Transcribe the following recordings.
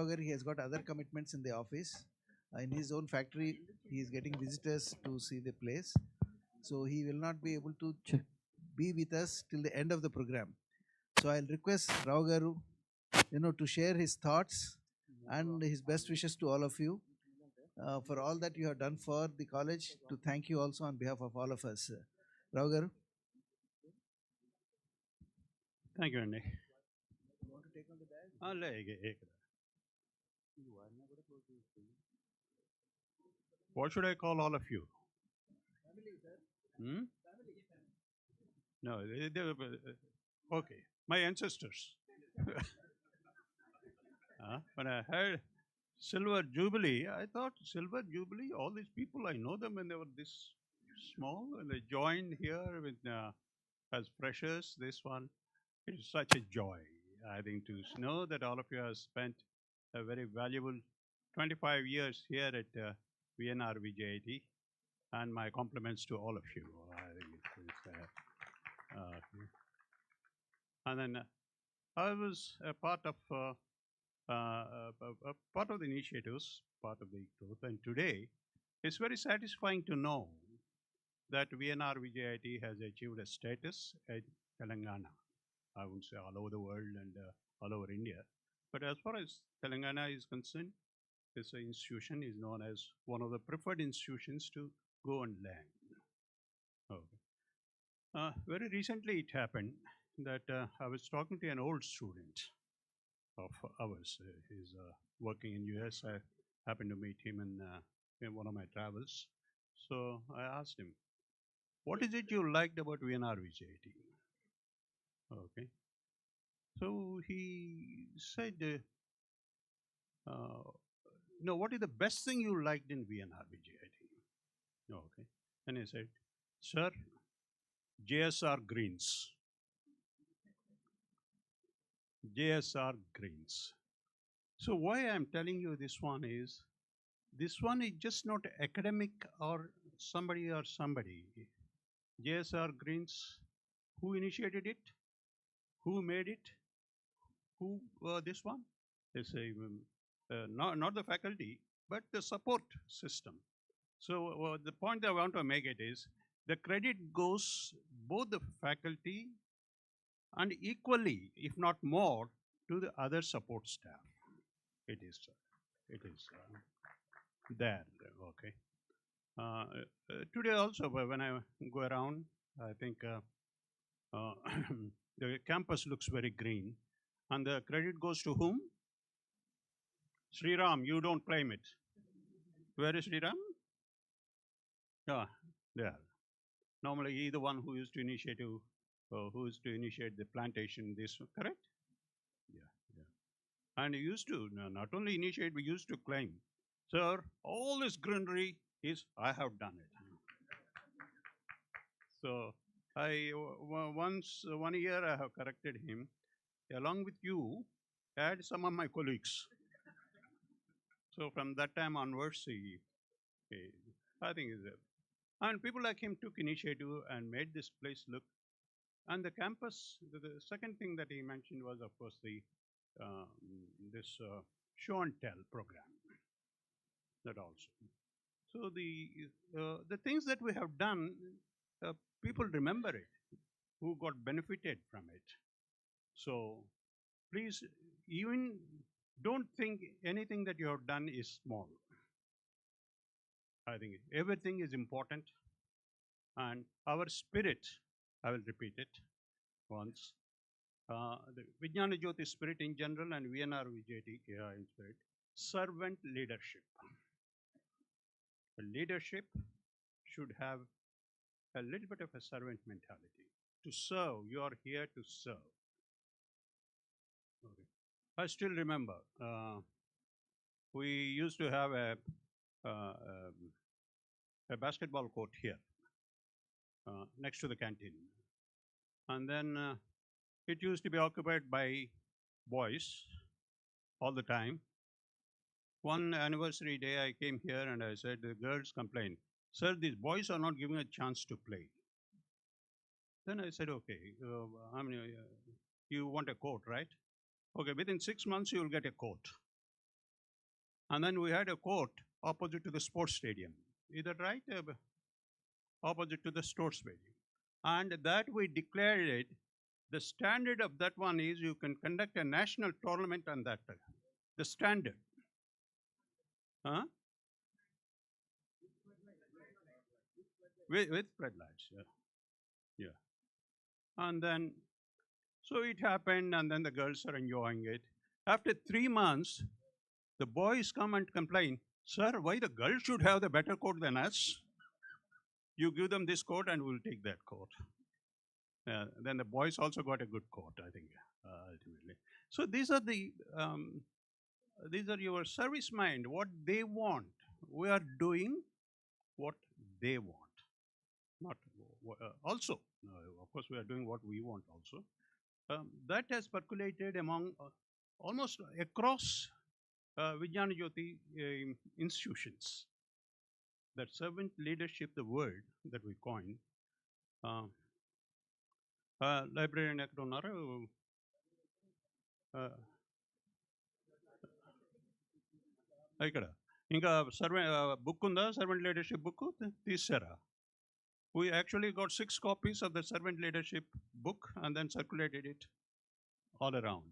Raugar, he has got other commitments in the office. In his own factory, he is getting visitors to see the place. So he will not be able to be with us till the end of the program. So I'll request Raugaru, to share his thoughts and his best wishes to all of you for all that you have done for the college. To thank you also on behalf of all of us. Raugaru. Thank you, Andy. You want to take on the dial? What should I call all of you? Family, sir. Hmm? Family. No, okay, my ancestors. When I heard Silver Jubilee, I thought Silver Jubilee, all these people, I know them when they were this small, and they joined here with as freshers. This one, it is such a joy, I think, to know that all of you have spent a very valuable 25 years here at VNR VJIET, and my compliments to all of you. I think and then I was a part of the initiatives, part of the growth, and today it's very satisfying to know that VNR VJIET has achieved a status at Telangana. I wouldn't say all over the world and all over India, but as far as Telangana is concerned, this institution is known as one of the preferred institutions to go and learn. Okay. Very recently it happened that I was talking to an old student of ours. He's working in US. I happened to meet him in one of my travels. So I asked him, what is it you liked about VNR VJIET? Okay. So he said, no, what is the best thing you liked in VNR VJIET? Okay. And he said, sir, JSR Greens. JSR Greens. So why I'm telling you this one is just not academic or somebody. JSR Greens, who initiated it? Who made it? Who this one? It's not the faculty, but the support system. So the point I want to make it is the credit goes both the faculty and equally, if not more, to the other support staff. It is there. Okay. Today also, when I go around, I think the campus looks very green, and the credit goes to whom? Sriram, you don't claim it. Where is Sriram? Yeah, there. Normally, he's the one who used to initiate the plantation. This correct? Yeah. And he used to not only initiate, we used to claim, sir, all this greenery is I have done it. So I one year I have corrected him. Along with you, add some of my colleagues. So from that time onwards, I think and people like him took initiative and made this place look. And the campus, the second thing that he mentioned was, of course, this show and tell program. That also. So the things that we have done, people remember it, who got benefited from it. So please, even don't think anything that you have done is small. I think everything is important, and our spirit, I will repeat it once, the VIGNANA JYOTHI spirit in general and VNR VJIET in spirit, servant leadership. The leadership should have a little bit of a servant mentality. To serve, you are here to serve. Okay. I still remember, we used to have a basketball court here, next to the canteen. And then it used to be occupied by boys all the time. One anniversary day I came here and I said, the girls complained, sir, these boys are not giving a chance to play. Then I said, okay, you want a court, right? Okay, within 6 months you will get a court. And then we had a court opposite to the sports stadium. Is that right? Opposite to the sports stadium. And that we declared it, the standard of that one is you can conduct a national tournament on that. The standard. Huh? With floodlights, yeah. Yeah. And then, so it happened, and then the girls are enjoying it. After 3 months, the boys come and complain, sir, why the girls should have the better coat than us? You give them this coat and we'll take that coat. Then the boys also got a good coat, I think, ultimately. So these are your service mind, what they want. We are doing what they want. Not also, of course, we are doing what we want also. That has percolated among almost across VJNANA JYOTHI institutions. That servant leadership, the word that we coined. Librarian ఎక్కడ ఉన్నారు ఇక్కడ ఇంకా book ఉందా servant leadership book తీసారా? We actually got 6 copies of the servant leadership book and then circulated it all around.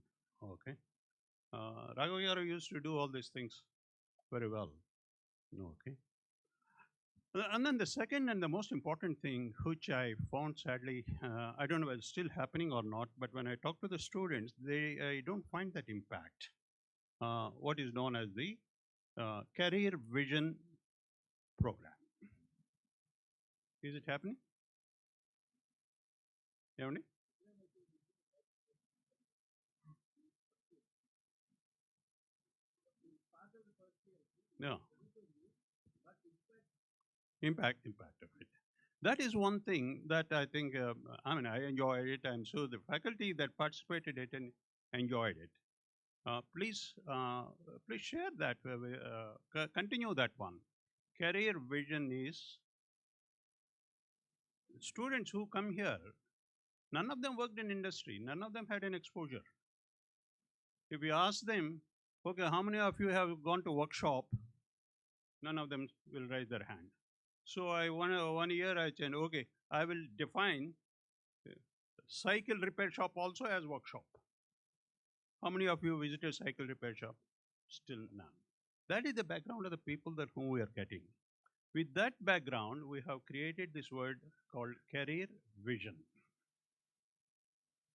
Okay. Raghav Garu used to do all these things very well. Okay. And then the second and the most important thing, which I found sadly, I don't know if it's still happening or not, but when I talk to the students, I don't find that impact. What is known as the Career Vision Program. Is it happening? Happening? No. Impact of it. That is one thing that I think, I enjoyed it, and so the faculty that participated in it and enjoyed it. Please share that, continue that one. Career vision is, students who come here, none of them worked in industry, none of them had an exposure. If you ask them, okay, how many of you have gone to workshop? None of them will raise their hand. So one year I said, okay, I will define cycle repair shop also as workshop. How many of you visited cycle repair shop? Still none. That is the background of the people that whom we are getting. With that background, we have created this word called Career Vision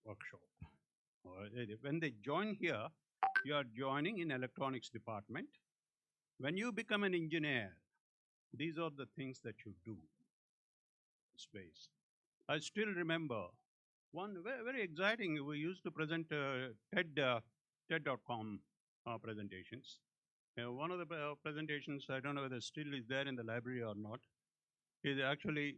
Workshop. When they join here, you are joining in electronics department. When you become an engineer, these are the things that you do. Space. I still remember one very exciting, we used to present TED.com presentations. One of the presentations, I don't know whether it still is there in the library or not, is actually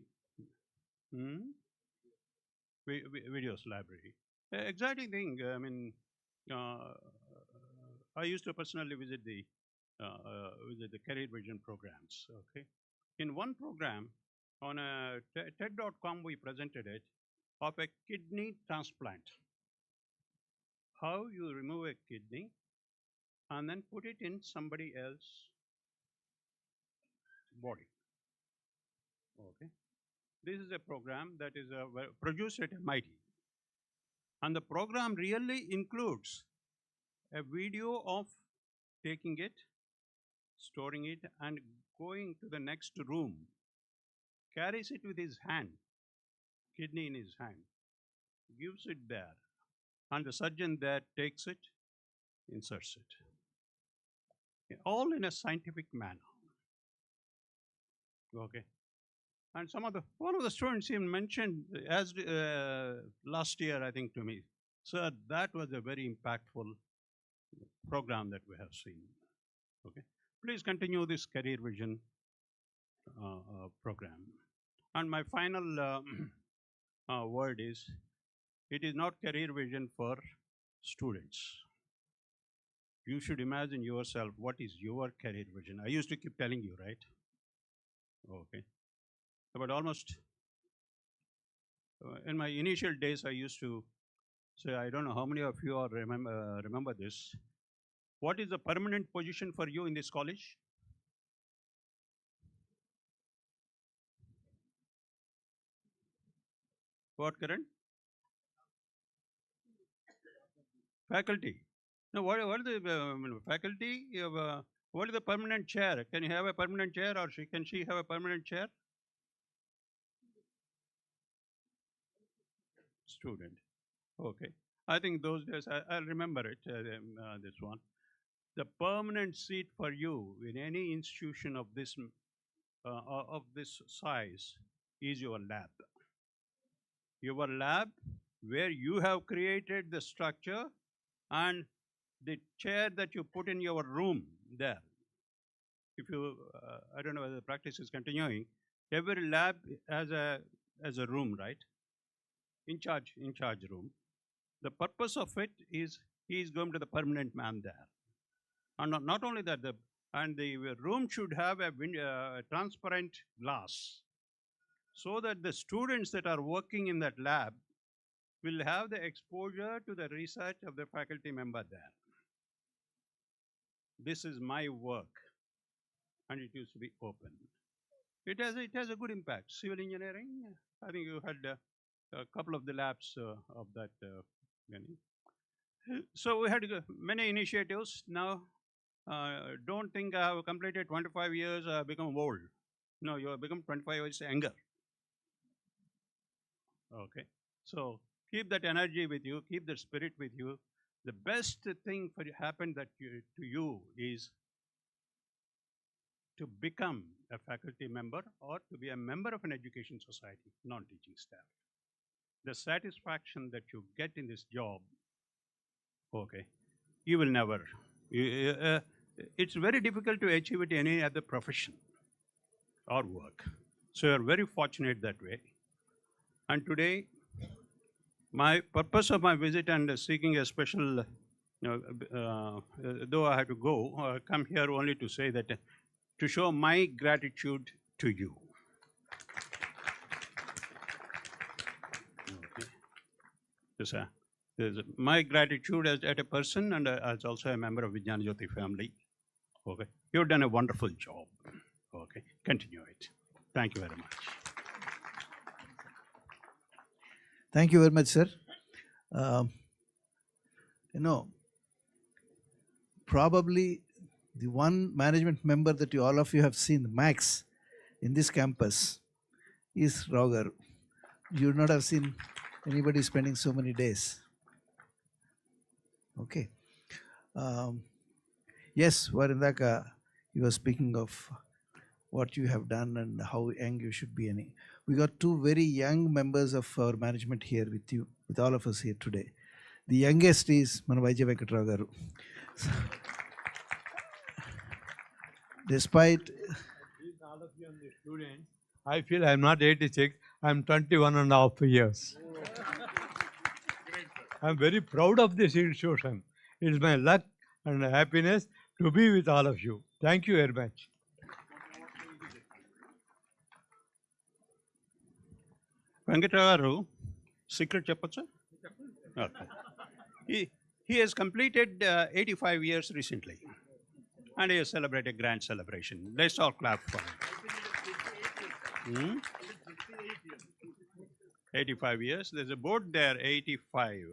videos library. Exciting thing. I mean, I used to personally visit the Career Vision programs. Okay, in one program on TED.com, we presented it of a kidney transplant. How you remove a kidney and then put it in somebody else's body. Okay, this is a program that is produced at MIT, and the program really includes a video of taking it, storing it, and going to the next room, carries it with his hand, kidney in his hand, gives it there, and the surgeon there takes it, inserts it. All in a scientific manner. Okay. And one of the students even mentioned, as last year, I think, to me, sir, that was a very impactful program that we have seen. Okay. Please continue this Career Vision program. And my final word is, it is not career vision for students. You should imagine yourself, what is your career vision? I used to keep telling you, right? Okay. But almost, in my initial days, I used to say, I don't know how many of you are remember this. What is the permanent position for you in this college? What, Karan? Faculty. No, what is the faculty? What is the permanent chair? Can you have a permanent chair, or can she have a permanent chair? Student. Okay. I think those days, I remember it, this one. The permanent seat for you in any institution of this size is your lab. Your lab, where you have created the structure, and the chair that you put in your room there. If you, I don't know whether the practice is continuing, every lab has a room, right? In charge room. The purpose of it is he is going to the permanent man there. And not only that, the room should have a transparent glass, so that the students that are working in that lab will have the exposure to the research of the faculty member there. This is my work, and it used to be open. It has a good impact. Civil engineering, I think you had a couple of the labs of that. So we had many initiatives. Now, don't think I have completed 25 years, I have become old. No, you have become 25 years younger. Okay. So keep that energy with you, keep that spirit with you. The best thing for happen to you is to become a faculty member or to be a member of an education society, non-teaching staff. The satisfaction that you get in this job, okay, you will never. It's very difficult to achieve it in any other profession or work. So you're very fortunate that way. And today, my purpose of my visit and seeking a special, though I had to go, come here only to say that, to show my gratitude to you. Okay. There's my gratitude as a person and as also a member of VJNANA JYOTHI family. Okay, you've done a wonderful job. Okay, continue it. Thank you very much. Thank you very much, sir. Probably the one management member that all of you have seen, Max, in this campus is Roger. You would not have seen anybody spending so many days. Okay. Yes, Varindaka, you were speaking of what you have done and how young you should be. We got two very young members of our management here with you, with all of us here today. The youngest is Mana VJIEC garu. Despite all of you and the students, I feel I'm not 86, I'm 21 and a half years. I'm very proud of this institution. It is my luck and happiness to be with all of you. Thank you very much. Venkatagaru, secret cheppacha? Okay. He has completed 85 years recently, and he has celebrated a grand celebration. Let's all clap for him. 85 years. There's a board there, 85.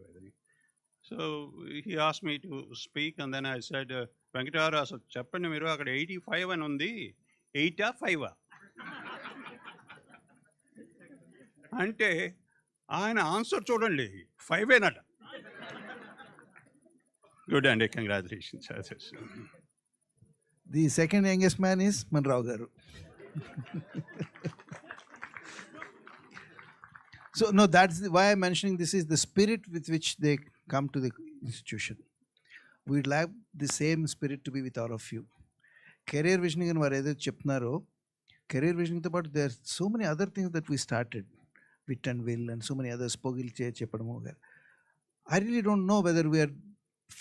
So he asked me to speak, and then I said, Venkatagaru, so cheppandi meeru akkada 85 ani undi, 8 or 5? అంటే ఆయన answer చూడండి 5 ఏనట. Good, and congratulations. The second youngest man is Manrao garu. So no, that's why I'm mentioning this is the spirit with which they come to the institution. We'd like the same spirit to be with all of you. Career visioning and varu chepnaro, career visioning to but there are so many other things that we started, Wit and Will and so many others, Pogil Chepadamu. I really don't know whether we are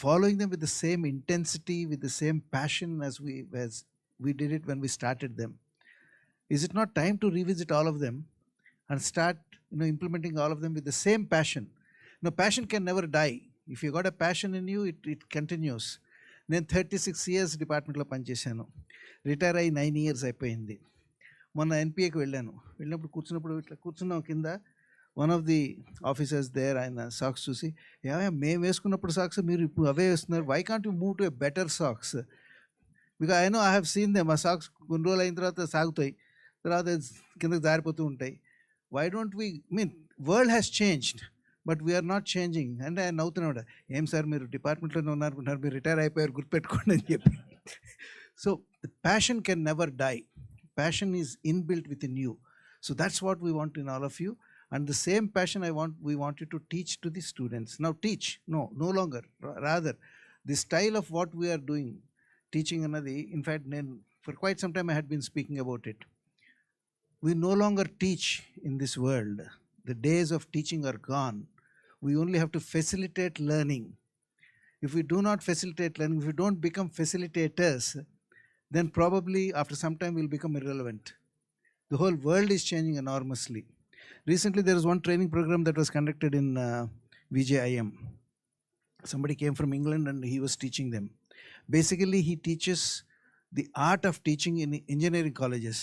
following them with the same intensity, with the same passion as we did it when we started them. Is it not time to revisit all of them and start implementing all of them with the same passion? Passion can never die. If you got a passion in you, it continues. నేను 36 years డిపార్ట్మెంట్లో పనిచేశాను. Retire అయ్యి 9 years అయిపోయింది. మొన్న ఎన్పిఏకి వెళ్ళాను. వెళ్ళినప్పుడు కూర్చున్నప్పుడు ఇట్లా కూర్చున్నాం కింద. One of the officers there, ఆయన సాక్స్ చూసి, మేము వేసుకున్నప్పుడు సాక్స్ మీరు ఇప్పుడు అవే వేస్తున్నారు, why can't you move to a better socks? Because I know I have seen them. ఆ సాక్స్ కొన్ని రోజులు అయిన తర్వాత సాగుతాయి, తర్వాత కిందకి జారిపోతూ ఉంటాయి. Why don't we mean world has changed but we are not changing. అంటే ఆయన నవ్వుతున్నాడు, ఏం సార్ మీరు డిపార్ట్మెంట్లోనే ఉన్నారనుకుంటున్నారు, మీరు రిటైర్ అయిపోయారు, గుర్తుపెట్టుకోండి అని చెప్పి. So passion can never die. Passion is inbuilt within you. So that's what we want in all of you. And the same passion we want you to teach to the students. Now teach, no longer. Rather, the style of what we are doing, teaching another, in fact, for quite some time I had been speaking about it. We no longer teach in this world. The days of teaching are gone. We only have to facilitate learning. If we do not facilitate learning, if we don't become facilitators, then probably after some time we'll become irrelevant. The whole world is changing enormously. Recently there was one training program that was conducted in VJIM. Somebody came from England and he was teaching them. Basically he teaches the art of teaching in engineering colleges.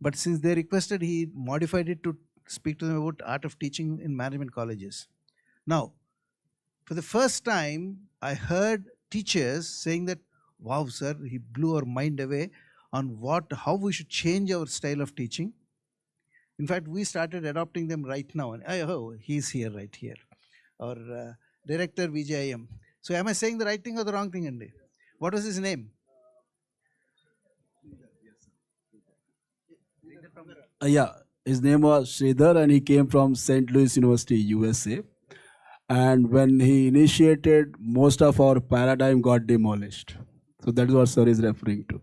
But since they requested, he modified it to speak to them about art of teaching in management colleges. Now, for the first time, I heard teachers saying that, wow, sir, he blew our mind away on how we should change our style of teaching. In fact, we started adopting them right now. And he's here, right here. Our director, VJIM. So am I saying the right thing or the wrong thing, Andy? What was his name? Yeah, his name was Sridhar and he came from St. Louis University, USA. And when he initiated, most of our paradigm got demolished. So that is what sir is referring to.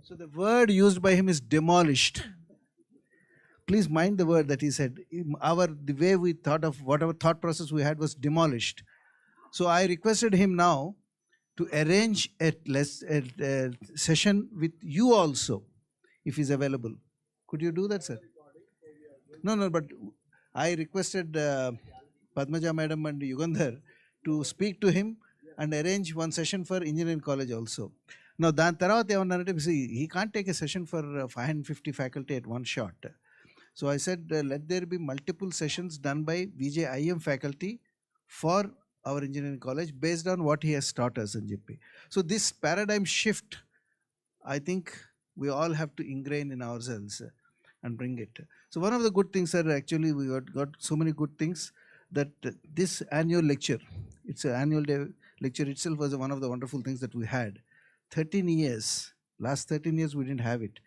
So the word used by him is demolished. Please mind the word that he said. The way we thought of whatever thought process we had was demolished. So I requested him now to arrange a session with you also, if he's available. Could you do that, sir? No, but I requested Padmaja madam and Yugandhar to speak to him and arrange one session for engineering college also. Now, he can't take a session for 550 faculty at one shot. So I said, let there be multiple sessions done by VJIM faculty for our engineering college based on what he has taught us in JP. So this paradigm shift, I think we all have to ingrain in ourselves and bring it. So one of the good things, sir, actually we got so many good things that this annual lecture, it's an annual day lecture itself was one of the wonderful things that we had. 13 years, last 13 years we didn't have it.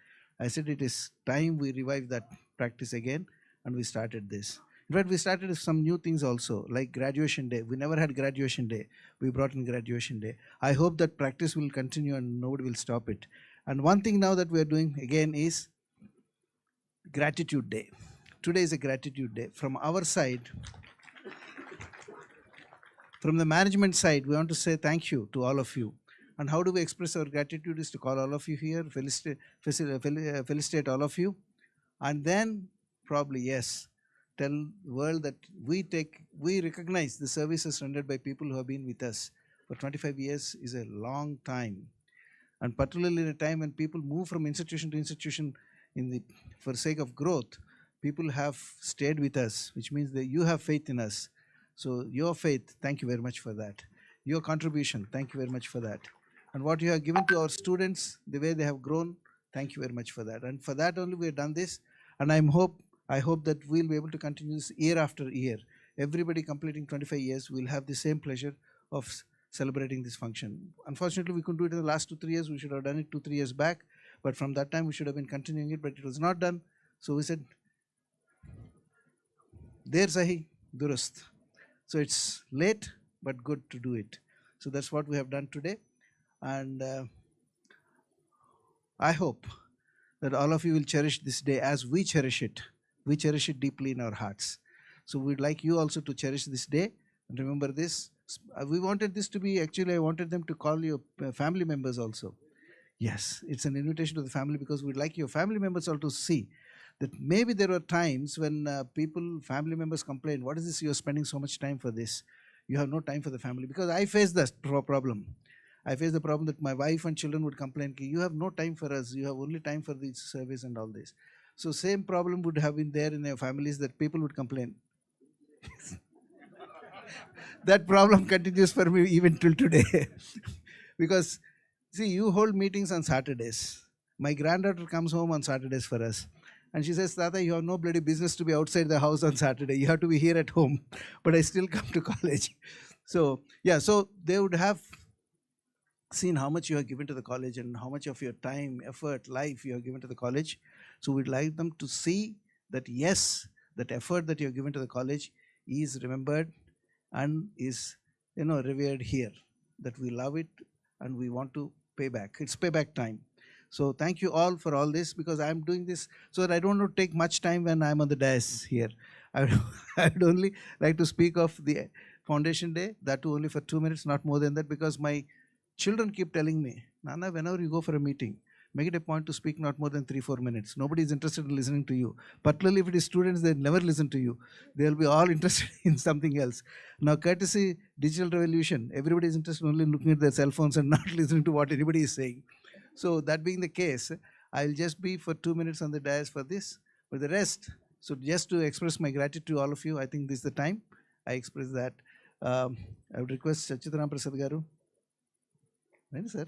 I said it is time we revive that practice again, and we started this. In fact, we started some new things also, like graduation day. We never had graduation day. We brought in graduation day. I hope that practice will continue and nobody will stop it. And one thing now that we are doing again is gratitude day. Today is a gratitude day. From our side, from the management side, we want to say thank you to all of you. And how do we express our gratitude is to call all of you here, felicitate all of you, and then probably, yes, tell the world that we recognize the services rendered by people who have been with us for 25 years is a long time. And particularly in a time when people move from institution to institution for sake of growth, people have stayed with us, which means that you have faith in us. So your faith, thank you very much for that. Your contribution, thank you very much for that. And what you have given to our students, the way they have grown, thank you very much for that. And for that only we have done this. And I hope that we'll be able to continue this year after year. Everybody completing 25 years will have the same pleasure of celebrating this function. Unfortunately, we couldn't do it in the last 2-3 years. We should have done it 2-3 years back. But from that time, we should have been continuing it, but it was not done. So we said, Der Sahi Durust. So it's late, but good to do it. So that's what we have done today. And I hope that all of you will cherish this day as we cherish it. We cherish it deeply in our hearts. So we'd like you also to cherish this day and remember this. We wanted this to be, actually I wanted them to call your family members also. Yes, it's an invitation to the family because we'd like your family members all to see that maybe there were times when family members complain, what is this, you're spending so much time for this? You have no time for the family. Because I faced that problem. I face the problem that my wife and children would complain, "Ki, you have no time for us. You have only time for the service and all this." So same problem would have been there in our families, that people would complain. That problem continues for me even till today. Because, see, you hold meetings on Saturdays. My granddaughter comes home on Saturdays for us. And she says, "Tata, you have no bloody business to be outside the house on Saturday. You have to be here at home." But I still come to college. So, yeah, so they would have seen how much you have given to the college and how much of your time, effort, life you have given to the college. So we'd like them to see that, yes, that effort that you have given to the college is remembered and is, revered here, that we love it and we want to pay back. It's payback time. So thank you all for all this, because I'm doing this so that I don't want to take much time when I'm on the dais here. I'd only like to speak of the Foundation Day, that too only for 2 minutes, not more than that, because my children keep telling me, "Nana, whenever you go for a meeting, make it a point to speak not more than 3-4 minutes. Nobody is interested in listening to you. Particularly if it is students, they never listen to you. They'll be all interested in something else." Now, courtesy digital revolution, everybody is interested only in looking at their cell phones and not listening to what anybody is saying. So that being the case, I'll just be for 2 minutes on the dais for this. For the rest, so just to express my gratitude to all of you, I think this is the time I express that. I would request Sachitharam Prasad Garu. Right, sir?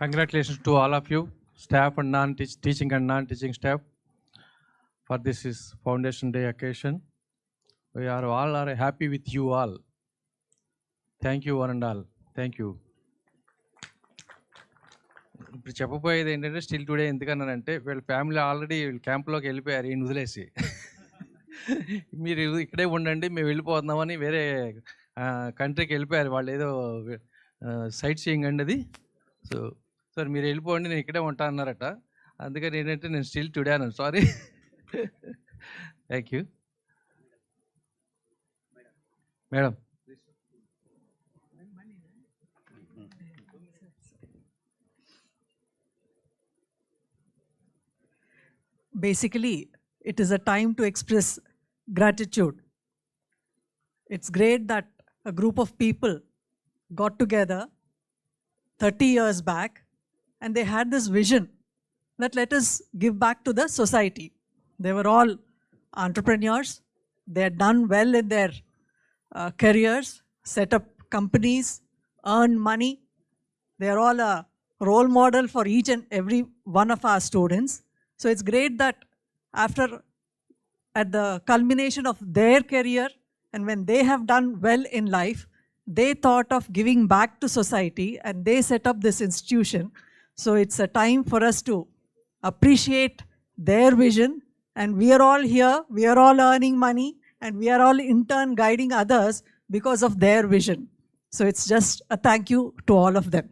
Congratulations to all of you, staff and teaching and non-teaching staff, for this is Foundation Day occasion. We are all happy with you all. Thank you one and all. Thank you. ఇప్పుడు చెప్పబోయేది ఏంటంటే, still today ఎందుకన్నానంటే, వీళ్ళ family already వీళ్ళ క్యాంప్లోకి వెళ్ళిపోయారు ఈయన వదిలేసి. మీరు ఇక్కడే ఉండండి, మేము వెళ్ళిపోతున్నామని వేరే కంట్రీకి వెళ్ళిపోయారు వాళ్ళు, ఏదో సైట్ సీయింగ్ అండి అది. సో సార్ మీరు వెళ్ళిపోండి, నేను ఇక్కడే ఉంటా అన్నారట. అందుకని ఏంటంటే నేను స్టిల్ టుడే అన్నాను, sorry. Thank you madam. Basically, it is a time to express gratitude. It's great that a group of people got together 30 years back and they had this vision that let us give back to the society. They were all entrepreneurs. They had done well in their careers, set up companies, earned money. They are all a role model for each and every one of our students. So it's great that at the culmination of their career and when they have done well in life, they thought of giving back to society and they set up this institution. So it's a time for us to appreciate their vision, and we are all here, we are all earning money, and we are all in turn guiding others because of their vision. So it's just a thank you to all of them.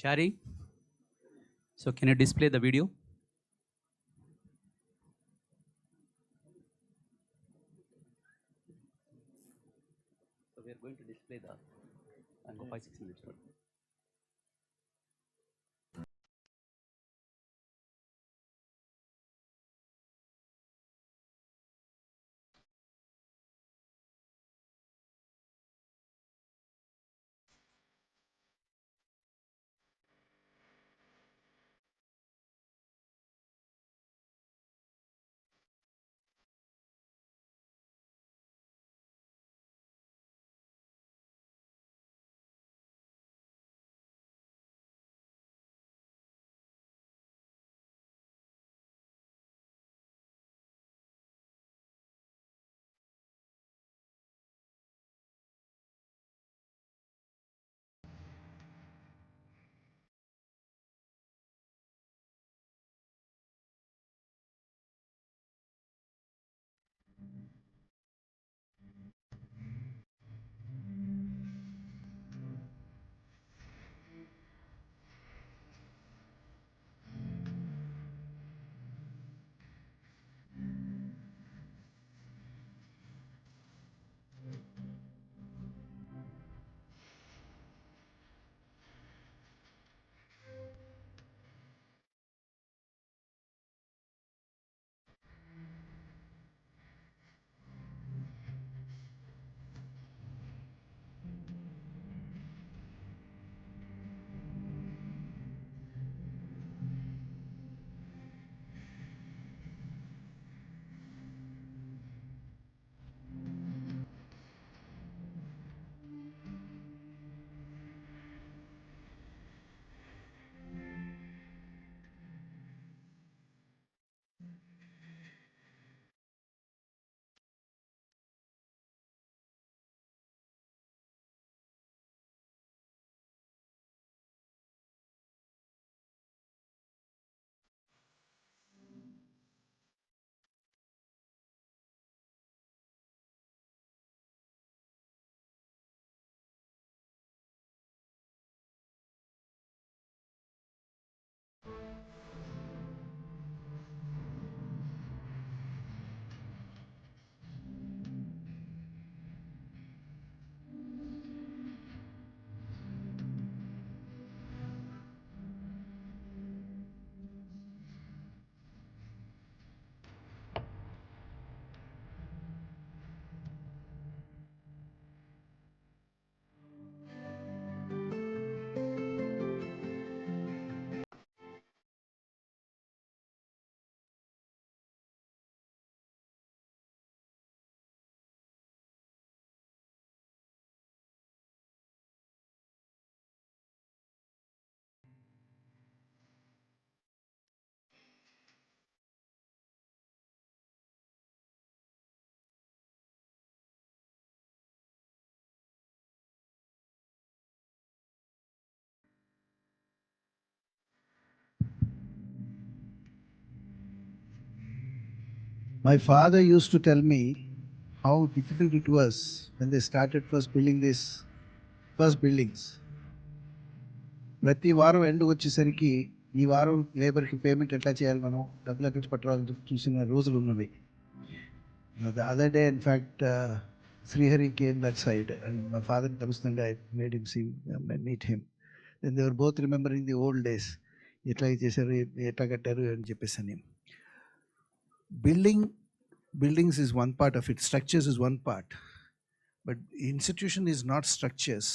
Chari, so can you display the video? So we are going to display the 5-6 minutes. My father used to tell me how difficult it was when they started first building these first buildings. ప్రతి వారం end వచ్చేసరికి ఈ వారం లేబర్కి payment ఎట్లా చేయాలి, మనం డబ్బులు ఎక్కడి నుంచి పట్టుకోవాలని చూసిన రోజులు ఉన్నవి. The other day, in fact, Srihari came that side, and my father కలుస్తుండే, I made him see, meet him. Then they were both remembering the old days. ఎట్లా చేశారు, ఎట్లా కట్టారు అని చెప్పేసి అని. Buildings is one part of it, structures is one part. But institution is not structures.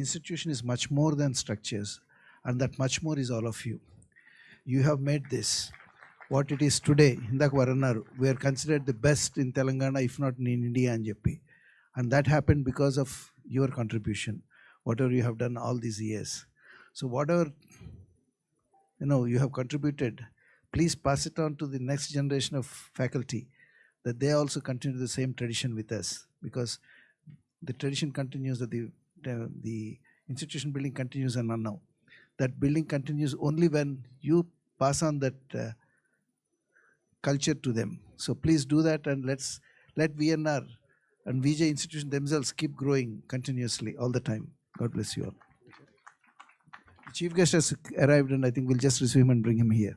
Institution is much more than structures, and that much more is all of you. You have made this what it is today. Indak varannaru, we are considered the best in Telangana, if not in India and Jappi. And that happened because of your contribution, whatever you have done all these years. So whatever you have contributed, please pass it on to the next generation of faculty, that they also continue the same tradition with us, because the tradition continues, that the institution building continues, and now that building continues only when you pass on that culture to them. So please do that, and let VNR and VJ institution themselves keep growing continuously all the time. God bless you all. The chief guest has arrived, and I think we'll just receive him and bring him here.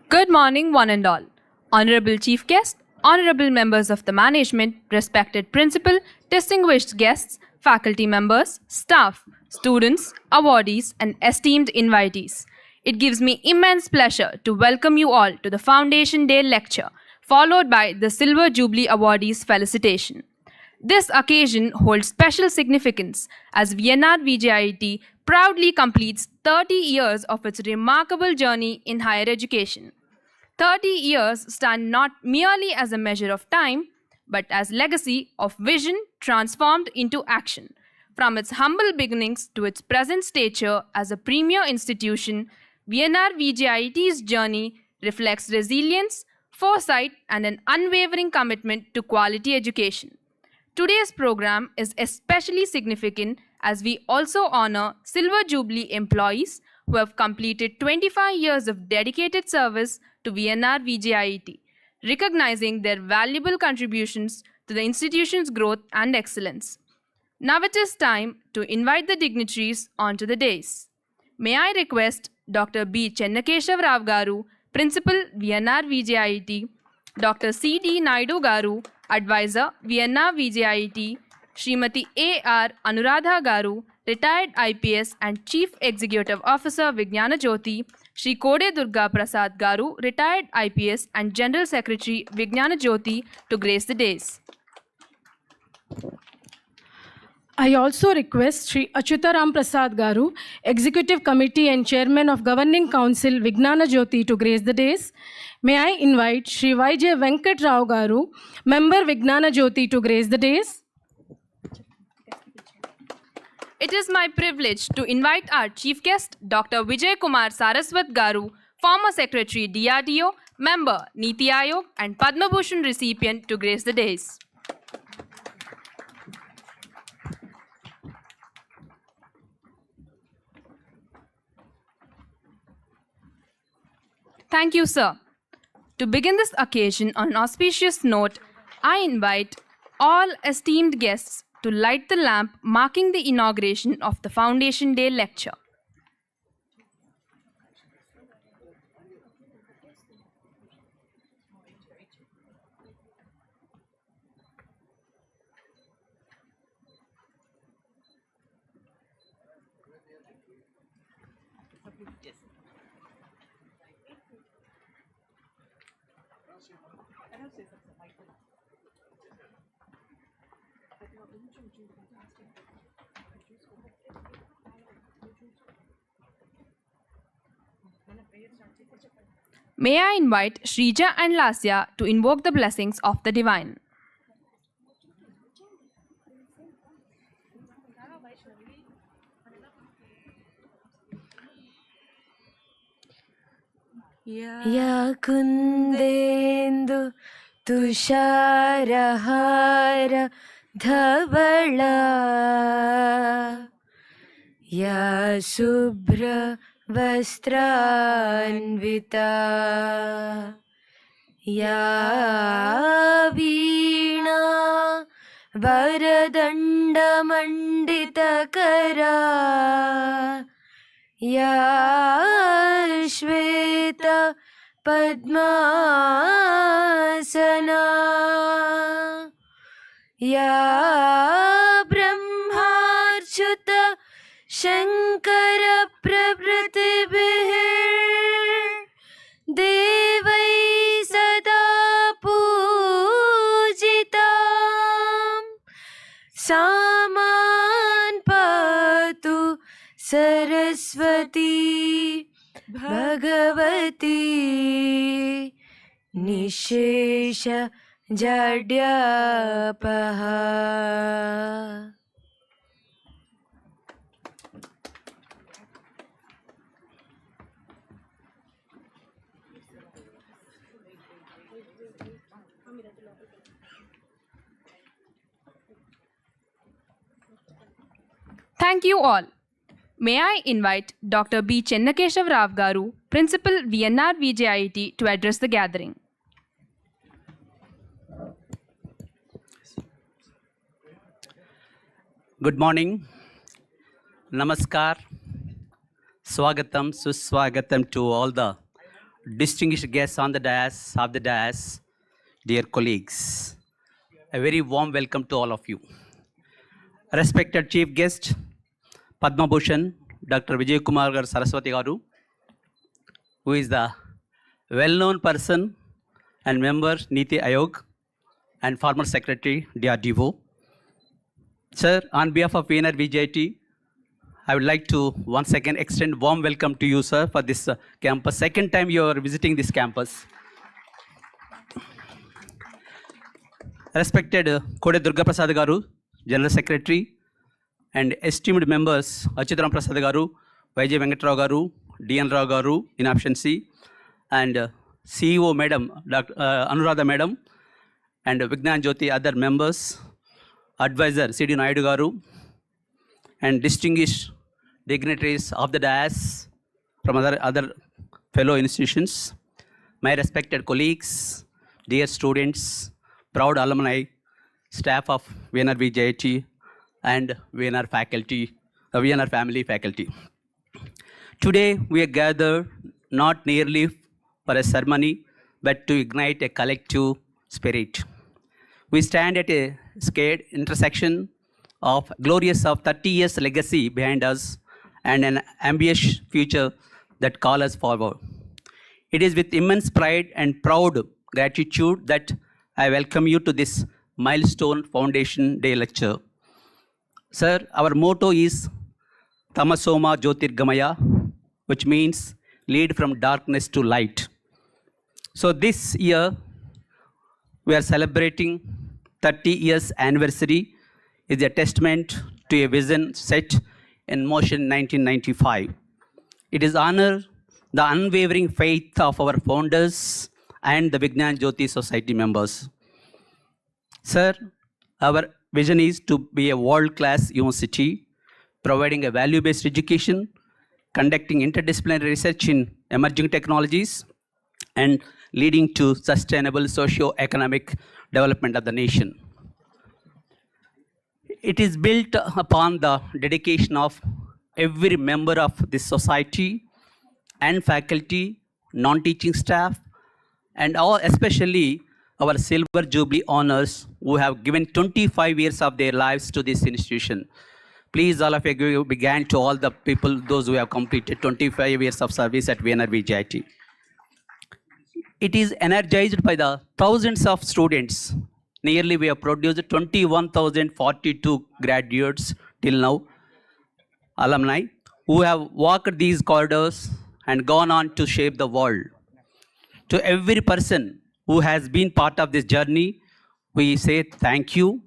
Good morning, one and all. Honorable Chief Guest, honorable members of the management, respected principal, distinguished guests, faculty members, staff, students, awardees, and esteemed invitees. It gives me immense pleasure to welcome you all to the Foundation Day lecture, followed by the Silver Jubilee Awardees Felicitation. This occasion holds special significance as VNR VJIET proudly completes 30 years of its remarkable journey in higher education. 30 years stand not merely as a measure of time, but as legacy of vision transformed into action. From its humble beginnings to its present stature as a premier institution, VNR VJIET's journey reflects resilience, foresight, and an unwavering commitment to quality education. Today's program is especially significant as we also honor Silver Jubilee employees who have completed 25 years of dedicated service to VNR VJIET, recognizing their valuable contributions to the institution's growth and excellence. Now it is time to invite the dignitaries onto the dais. May I request Dr. B. Chennakeshav Rao Garu, Principal, VNR VJIET, Dr. C. D. Naidu Garu, Advisor, VNR VJIET, Srimati A. R. Anuradha Garu, Retired IPS and Chief Executive Officer, VIGNANA JYOTHI, Shri Kode Durga Prasad Garu, Retired IPS and General Secretary, VIGNANA JYOTHI, to grace the dais. I also request Shri Achutaram Prasad Garu, Executive Committee and Chairman of Governing Council, VIGNANA JYOTHI, to grace the dais. May I invite Shri Y.J. Venkat Rao Garu, Member VIGNANA JYOTHI, to grace the dais. It is my privilege to invite our chief guest, Dr. Vijay Kumar Saraswat Garu, former Secretary DRDO, Member Niti Aayog and Padma Bhushan recipient, to grace the dais. Thank you, sir. To begin this occasion on an auspicious note, I invite all esteemed guests to light the lamp marking the inauguration of the Foundation Day lecture. May I invite Shrija and Lasya to invoke the blessings of the divine. Ya kundendu tusharahara dhavala ya subra vastranvita ya veena varadanda manditakara ya Shweta Padmasana Ya Brahmarchuta Shankara Prabhritibhir Devai Sada Pujitam Saman Patu Saraswati Bhagavati Nishesha Jadyapaha. Thank you all. May I invite Dr. B. Chennakeshav Rao Garu, Principal, VNR VJIET, to address the gathering. Good morning. Namaskar. Swagatam, Suswagatam to all the distinguished guests on the dais, dear colleagues, a very warm welcome to all of you. Respected Chief Guest, Padma Bhushan, Dr. Vijay Kumar Saraswati Garu, who is the well-known person and member Niti Ayog and former Secretary DRDO. Sir, on behalf of VNR VJIET, I would like to once again extend warm welcome to you, sir, for this campus. Second time you are visiting this campus. Respected Kode Durga Prasad Garu, General Secretary, and esteemed members Achutaram Prasad Garu, VJ Venkatrao Garu, DN Rao Garu in absency, and CEO Madam, Dr. Anuradha Madam, and VIGNANA JYOTHI other members, advisor CD Naidu Garu, and distinguished dignitaries of the dais from other fellow institutions, my respected colleagues, dear students, proud alumni, staff of VNR VJIET, and VNR faculty, VNR family faculty. Today we are gathered not merely for a ceremony, but to ignite a collective spirit. We stand at a scared intersection of glorious of 30 years legacy behind us and an ambitious future that calls us forward. It is with immense pride and proud gratitude that I welcome you to this milestone Foundation Day lecture. Sir, our motto is Tamasoma Jyotirgamaya, which means lead from darkness to light. So this year, we are celebrating 30 years anniversary is a testament to a vision set in motion in 1995. It is honor the unwavering faith of our founders and the VIGNANA JYOTHI Society members. Sir, our vision is to be a world-class university, providing a value-based education, conducting interdisciplinary research in emerging technologies, and leading to sustainable socio-economic development of the nation. It is built upon the dedication of every member of this society and faculty, non-teaching staff, and all, especially our Silver Jubilee honors who have given 25 years of their lives to this institution. Please, all of you, give a big hand to all the people, those who have completed 25 years of service at VNR VJIET. It is energized by the thousands of students. Nearly we have produced 21,042 graduates till now, alumni, who have walked these corridors and gone on to shape the world. To every person who has been part of this journey, we say thank you,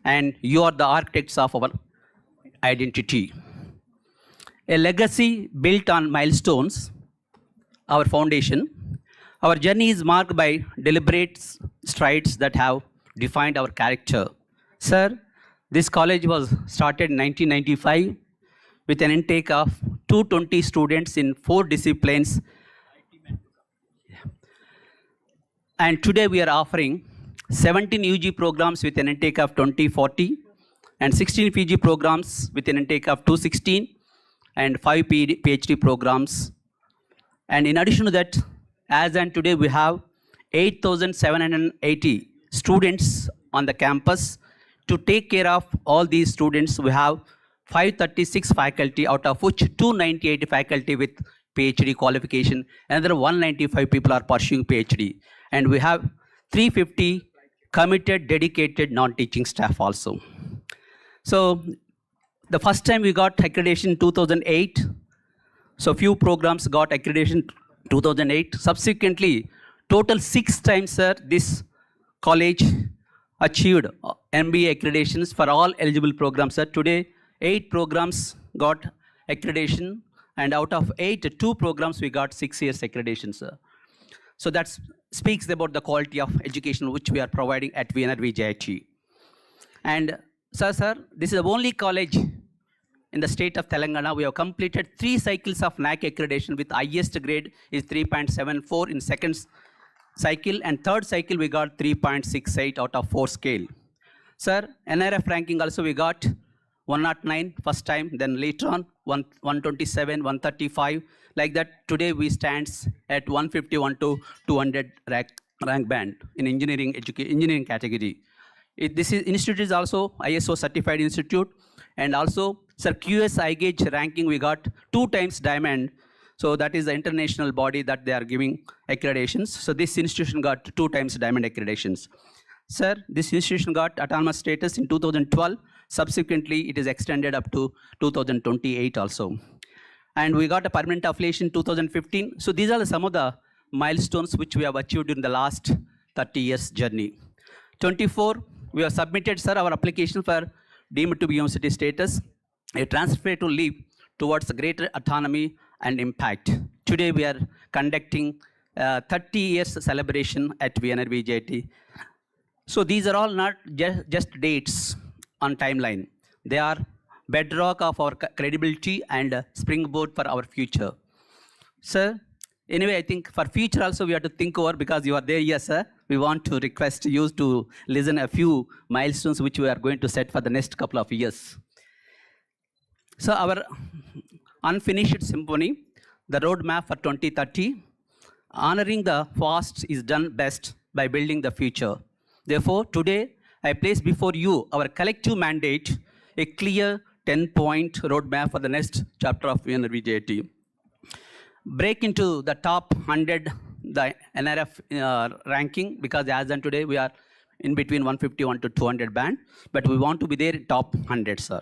and you are the architects of our identity. A legacy built on milestones, our foundation. Our journey is marked by deliberate strides that have defined our character. Sir, this college was started in 1995 with an intake of 220 students in 4 disciplines. And today we are offering 17 UG programs with an intake of 2040 and 16 PG programs with an intake of 216 and 5 PhD programs. And in addition to that, as and today we have 8,780 students on the campus. To take care of all these students, we have 536 faculty, out of which 298 faculty with PhD qualification. Another 195 people are pursuing PhD. And we have 350 committed, dedicated, non-teaching staff also. So the first time we got accreditation in 2008. So few programs got accreditation 2008. Subsequently, total 6 times, sir, this college achieved MBA accreditations for all eligible programs, sir. Today, 8 programs got accreditation, and out of 8, 2 programs we got 6 years accreditation, sir. So that speaks about the quality of education which we are providing at VNR VJIET. And sir, this is the only college in the state of Telangana. We have completed 3 cycles of NAC accreditation with highest grade is 3.74 in second cycle, and third cycle we got 3.68 out of 4 scale. Sir, NRF ranking also we got 109 first time, then later on 127, 135, Like that, today we stands at 151 to 200 rank band in engineering category. This institute is also ISO certified institute, and also Sir QS iGauge ranking we got 2 times diamond. So that is the international body that they are giving accreditations. So this institution got 2 times diamond accreditations. Sir, this institution got autonomous status in 2012. Subsequently, it is extended up to 2028 also. And we got a permanent affiliation in 2015. So these are some of the milestones which we have achieved in the last 30 years journey. 24, we have submitted, sir, our application for deemed to be university status, a transformative leap towards greater autonomy and impact. Today we are conducting 30 years celebration at VNR VJIET. So these are all not just dates on timeline. They are bedrock of our credibility and springboard for our future. Sir, anyway, I think for future also we have to think over, because you are there, yes, sir. We want to request you to listen a few milestones which we are going to set for the next couple of years. So our unfinished symphony, the roadmap for 2030, honoring the past is done best by building the future. Therefore, today I place before you our collective mandate, a clear 10-point roadmap for the next chapter of VNR VJIET. Break into the top 100, the NRF ranking, because as on today we are in between 151 to 200 band, but we want to be there in top 100, sir.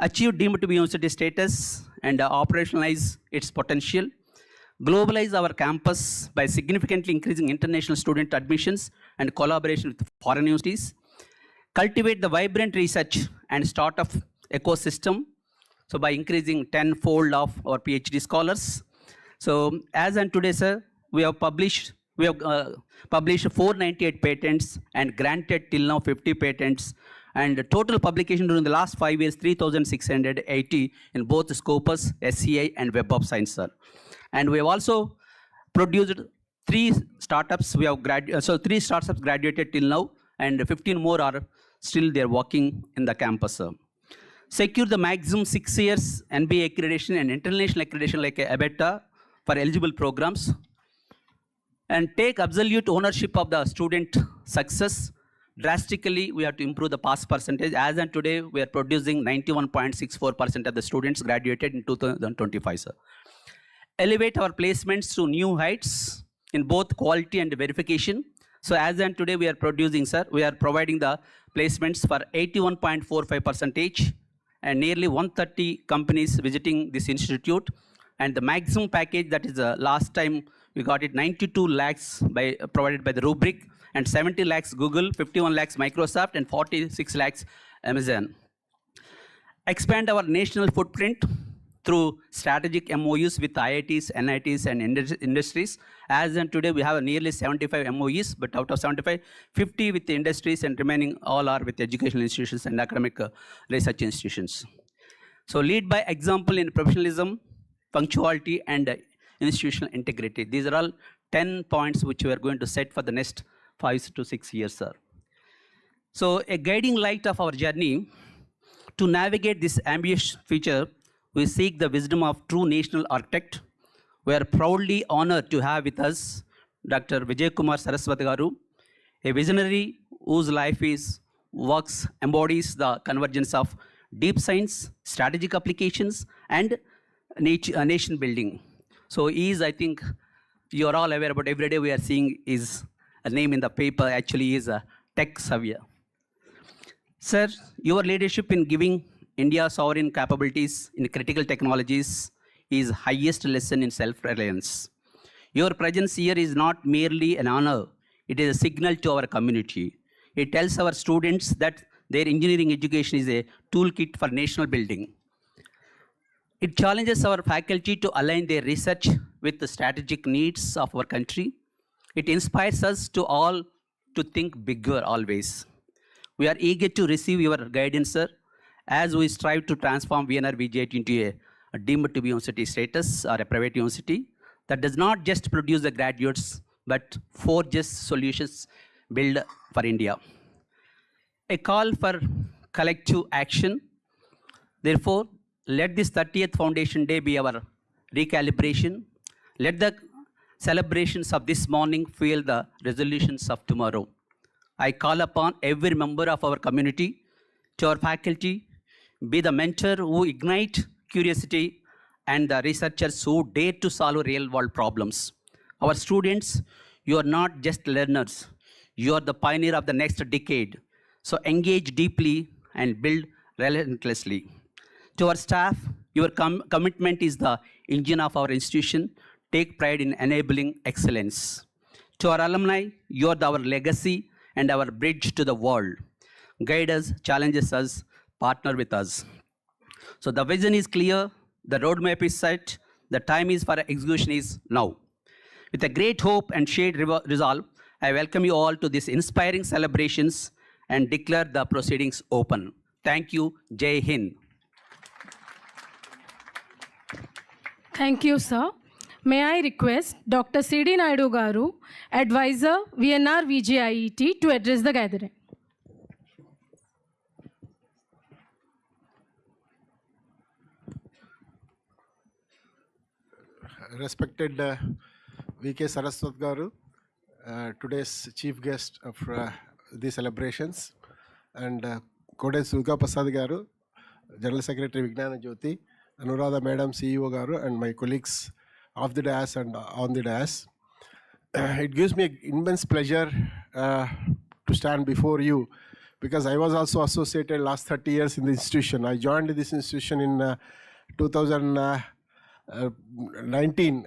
Achieve deemed to be university status and operationalize its potential. Globalize our campus by significantly increasing international student admissions and collaboration with foreign universities. Cultivate the vibrant research and startup ecosystem, so by increasing 10-fold of our PhD scholars. So as on today, sir, we have published 498 patents and granted till now 50 patents, and total publication during the last 5 years 3,680 in both Scopus, SCI and Web of Science, sir. And we have also produced 3 startups. We have 3 startups graduated till now, and 15 more are still there working in the campus, sir. Secure the maximum 6 years NBA accreditation and international accreditation like ABETA for eligible programs, and take absolute ownership of the student success. Drastically, we have to improve the pass percentage. As on today, we are producing 91.64% of the students graduated in 2025, sir. Elevate our placements to new heights in both quality and verification. So as on today, we are producing, sir, we are providing the placements for 81.45%, and nearly 130 companies visiting this institute. And the maximum package, that is last time we got it 92 lakhs provided by the rubric, and 70 lakhs Google, 51 lakhs Microsoft, and 46 lakhs Amazon. Expand our national footprint through strategic MOUs with IITs, NITs, and industries. As in today, we have nearly 75 MOUs, but out of 75, 50 with the industries, and remaining all are with educational institutions and academic research institutions. So lead by example in professionalism, punctuality, and institutional integrity. These are all 10 points which we are going to set for the next 5 to 6 years, sir. So a guiding light of our journey to navigate this ambitious future, we seek the wisdom of true national architect. We are proudly honored to have with us Dr. Vijay Kumar Saraswati Garu, a visionary whose life embodies the convergence of deep science, strategic applications, and nation building. So he is, I think, you are all aware about, every day we are seeing his name in the paper, actually is a tech savior. Sir, your leadership in giving India sovereign capabilities in critical technologies is highest lesson in self-reliance. Your presence here is not merely an honor, it is a signal to our community. It tells our students that their engineering education is a toolkit for national building. It challenges our faculty to align their research with the strategic needs of our country. It inspires us to all to think bigger always. We are eager to receive your guidance, sir, as we strive to transform VNR VJIET into a deemed to be university status or a private university that does not just produce the graduates, but forges solutions built for India. A call for collective action. Therefore, let this 30th Foundation Day be our recalibration. Let the celebrations of this morning fuel the resolutions of tomorrow. I call upon every member of our community, to our faculty, be the mentor who ignite curiosity and the researchers who dare to solve real-world problems. Our students, you are not just learners, you are the pioneer of the next decade. So engage deeply and build relentlessly. To our staff, your commitment is the engine of our institution. Take pride in enabling excellence. To our alumni, you are our legacy and our bridge to the world. Guide us, challenges us, partner with us. So the vision is clear, the roadmap is set, the time is for execution is now. With a great hope and shared resolve, I welcome you all to these inspiring celebrations and declare the proceedings open. Thank you. Jai Hind. Thank you, sir. May I request Dr. C.D. Naidu Garu, Advisor, VNR VJIET, to address the gathering. Respected V.K. Saraswat Garu, today's chief guest of the celebrations, and Kodes Durga Prasad Garu, General Secretary VIGNANA JYOTHI, Anuradha Madam CEO Garu, and my colleagues off the dais and on the dais. It gives me immense pleasure to stand before you, because I was also associated last 30 years in the institution. I joined this institution in 2019,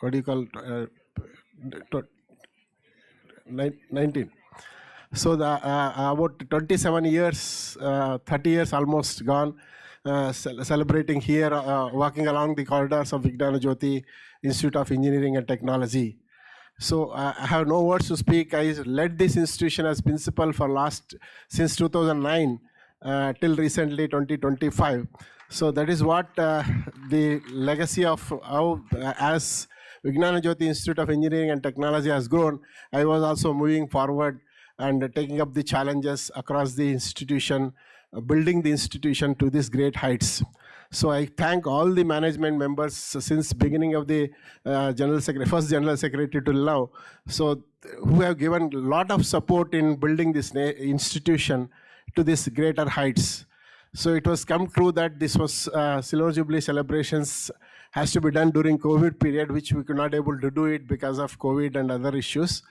what do you call 19. So the about 27 years, 30 years almost gone, celebrating here, walking along the corridors of VIGNANA JYOTHI Institute of Engineering and Technology. So I have no words to speak. I led this institution as principal for since 2009 till recently 2025. So that is what the legacy of how as VIGNANA JYOTHI Institute of Engineering and Technology has grown. I was also moving forward and taking up the challenges across the institution, building the institution to these great heights. So I thank all the management members since beginning of the first General Secretary till now, so who have given a lot of support in building this institution to these greater heights. So it was come true that this was Silver Jubilee celebrations has to be done during COVID period, which we could not able to do it because of COVID and other issues.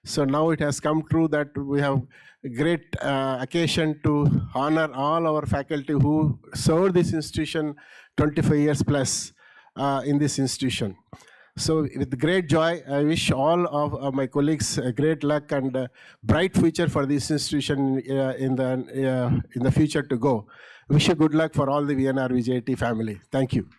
So now it has come true that we have a great occasion to honor all our faculty who served this institution 25 years plus in this institution. So with great joy, I wish all of my colleagues great luck and bright future for this institution in the future to go. Wish you good luck for all the VNR VJIET family. Thank you.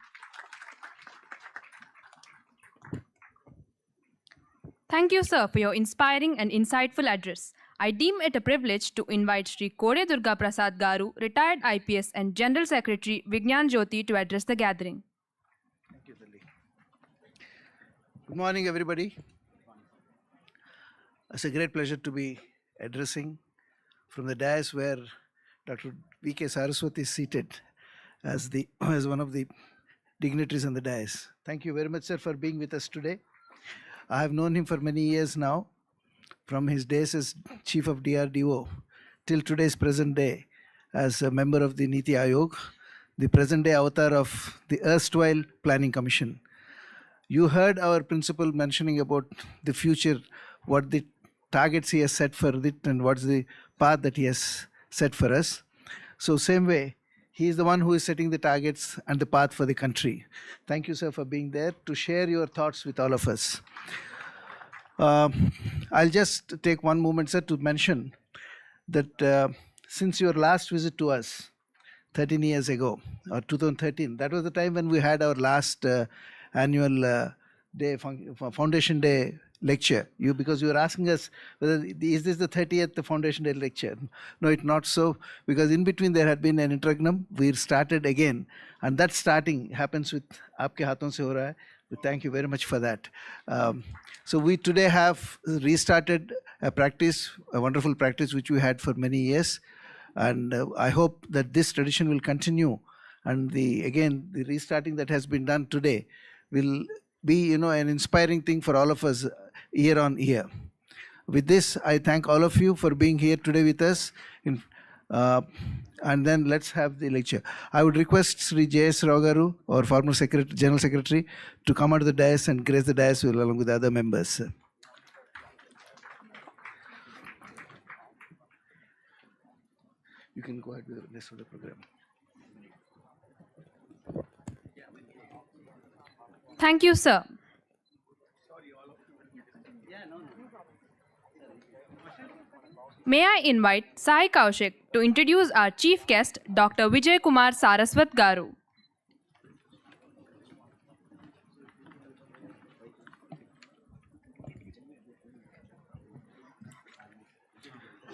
Thank you, sir, for your inspiring and insightful address. I deem it a privilege to invite Sri Kode Durga Prasad Garu, retired IPS and General Secretary, VIGNANA JYOTHI, to address the gathering. Thank you, Dilli. Good morning, everybody. It's a great pleasure to be addressing from the dais where Dr. V.K. Saraswat is seated as one of the dignitaries on the dais. Thank you very much, sir, for being with us today. I have known him for many years now, from his days as Chief of DRDO till today's present day as a member of the Niti Aayog, the present day avatar of the erstwhile Planning Commission. You heard our principal mentioning about the future, what the targets he has set for it and what's the path that he has set for us. So same way, he is the one who is setting the targets and the path for the country. Thank you, sir, for being there to share your thoughts with all of us. I'll just take one moment, sir, to mention that since your last visit to us 13 years ago, or 2013, that was the time when we had our last annual Foundation Day lecture. Because you were asking us whether is this the 30th Foundation Day lecture? No, it's not so, because in between there had been an interregnum. We started again, and that starting happens with Aapke Haathon Se Ho Raha Hai. We thank you very much for that. So we today have restarted a practice, a wonderful practice which we had for many years, and I hope that this tradition will continue and the restarting that has been done today will be an inspiring thing for all of us year on year. With this, I thank all of you for being here today with us. And then let's have the lecture. I would request Sri J.S. Rao Garu, our former General Secretary, to come onto the dais and grace the dais along with the other members. You can go ahead with the rest of the program. Thank you, sir. May I invite Sai Kaushik to introduce our chief guest, Dr. Vijay Kumar Saraswat Garu.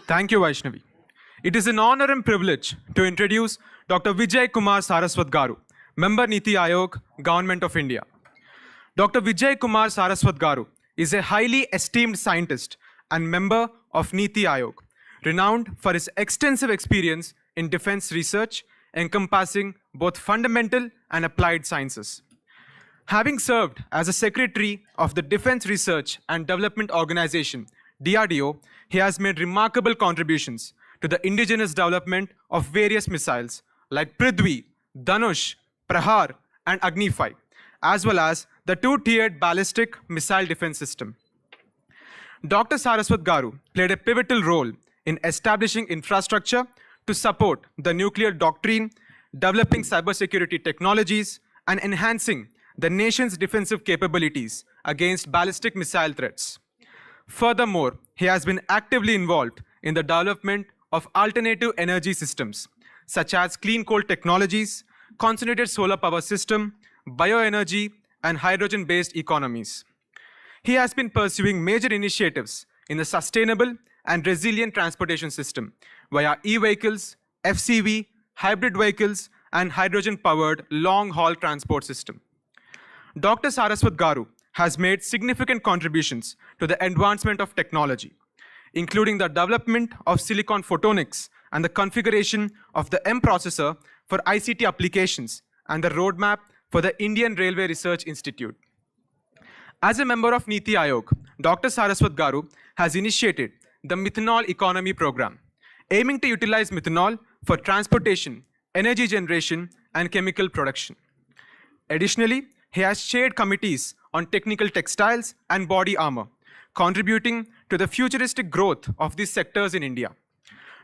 Thank you, Vaishnavi. It is an honor and privilege to introduce Dr. Vijay Kumar Saraswat Garu, Member Niti Aayog, Government of India. Dr. Vijay Kumar Saraswat Garu is a highly esteemed scientist and member of Niti Aayog, renowned for his extensive experience in defense research encompassing both fundamental and applied sciences. Having served as a secretary of the Defense Research and Development Organization, DRDO, he has made remarkable contributions to the indigenous development of various missiles like Prithvi, Dhanush, Prahar, and Agni 5, as well as the two-tiered ballistic missile defense system. Dr. Saraswat Garu played a pivotal role in establishing infrastructure to support the nuclear doctrine, developing cybersecurity technologies, and enhancing the nation's defensive capabilities against ballistic missile threats. Furthermore, he has been actively involved in the development of alternative energy systems, such as clean coal technologies, concentrated solar power system, bioenergy, and hydrogen-based economies. He has been pursuing major initiatives in the sustainable and resilient transportation system via e-vehicles, FCV, hybrid vehicles, and hydrogen-powered long-haul transport system. Dr. Saraswat Garu has made significant contributions to the advancement of technology, including the development of silicon photonics and the configuration of the M processor for ICT applications and the roadmap for the Indian Railway Research Institute. As a member of Niti Aayog, Dr. Saraswat Garu has initiated the Methanol Economy Program, aiming to utilize methanol for transportation, energy generation, and chemical production. Additionally, he has chaired committees on technical textiles and body armor, contributing to the futuristic growth of these sectors in India.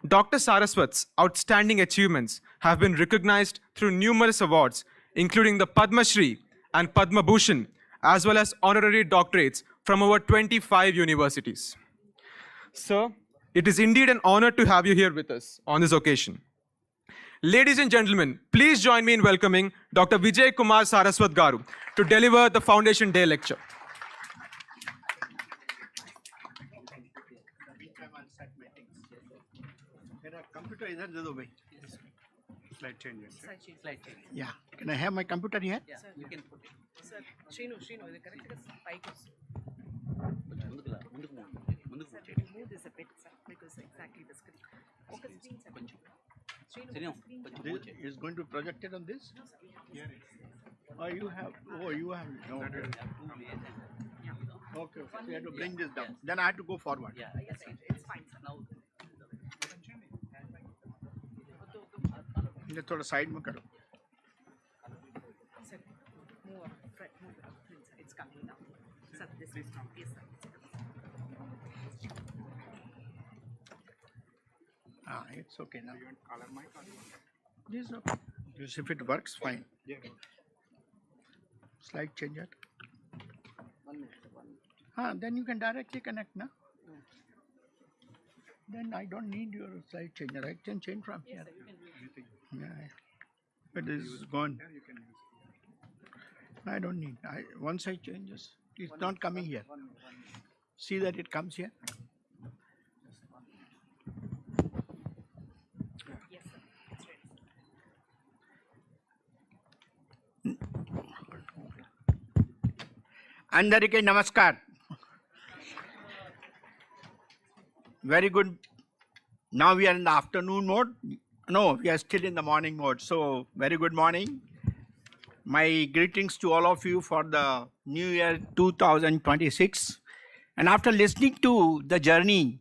Dr. Saraswat's outstanding achievements have been recognized through numerous awards, including the Padma Shri and Padma Bhushan, as well as honorary doctorates from over 25 universities. Sir, it is indeed an honor to have you here with us on this occasion. Ladies and gentlemen, please join me in welcoming Dr. Vijay Kumar Saraswat Garu to deliver the Foundation Day lecture. Computer is there, slide change. Slide change. Yeah. Can I have my computer here? Yeah, you can put it. Sir, Srinu, is it correct? Move this a bit, sir, because exactly the screen. Focus screen, sir. This is going to be projected on this? No, sir, we have this. You have. No. Okay. So you have to bring this down. Then I have to go forward. Yeah. Yes, it's fine, sir. Now. ये थोड़ा side में करो. Sir, move up, sir. It's coming now. Sir, this is from yes, sir. It's okay now. You want color mic? This is okay. Just if it works, fine. Yeah. Slide change it. 1 minute. Then you can directly connect now. Then I don't need your slide changer. I can change from here. Yes, sir, you can do it. Yeah. It is gone. I don't need. Once I change this, it's not coming here. See that it comes here. Yes, sir. It's ready. అందరికీ namaskar. Very good. Now we are in the afternoon mode. No, we are still in the morning mode. So, very good morning. My greetings to all of you for the New Year 2026. And after listening to the journey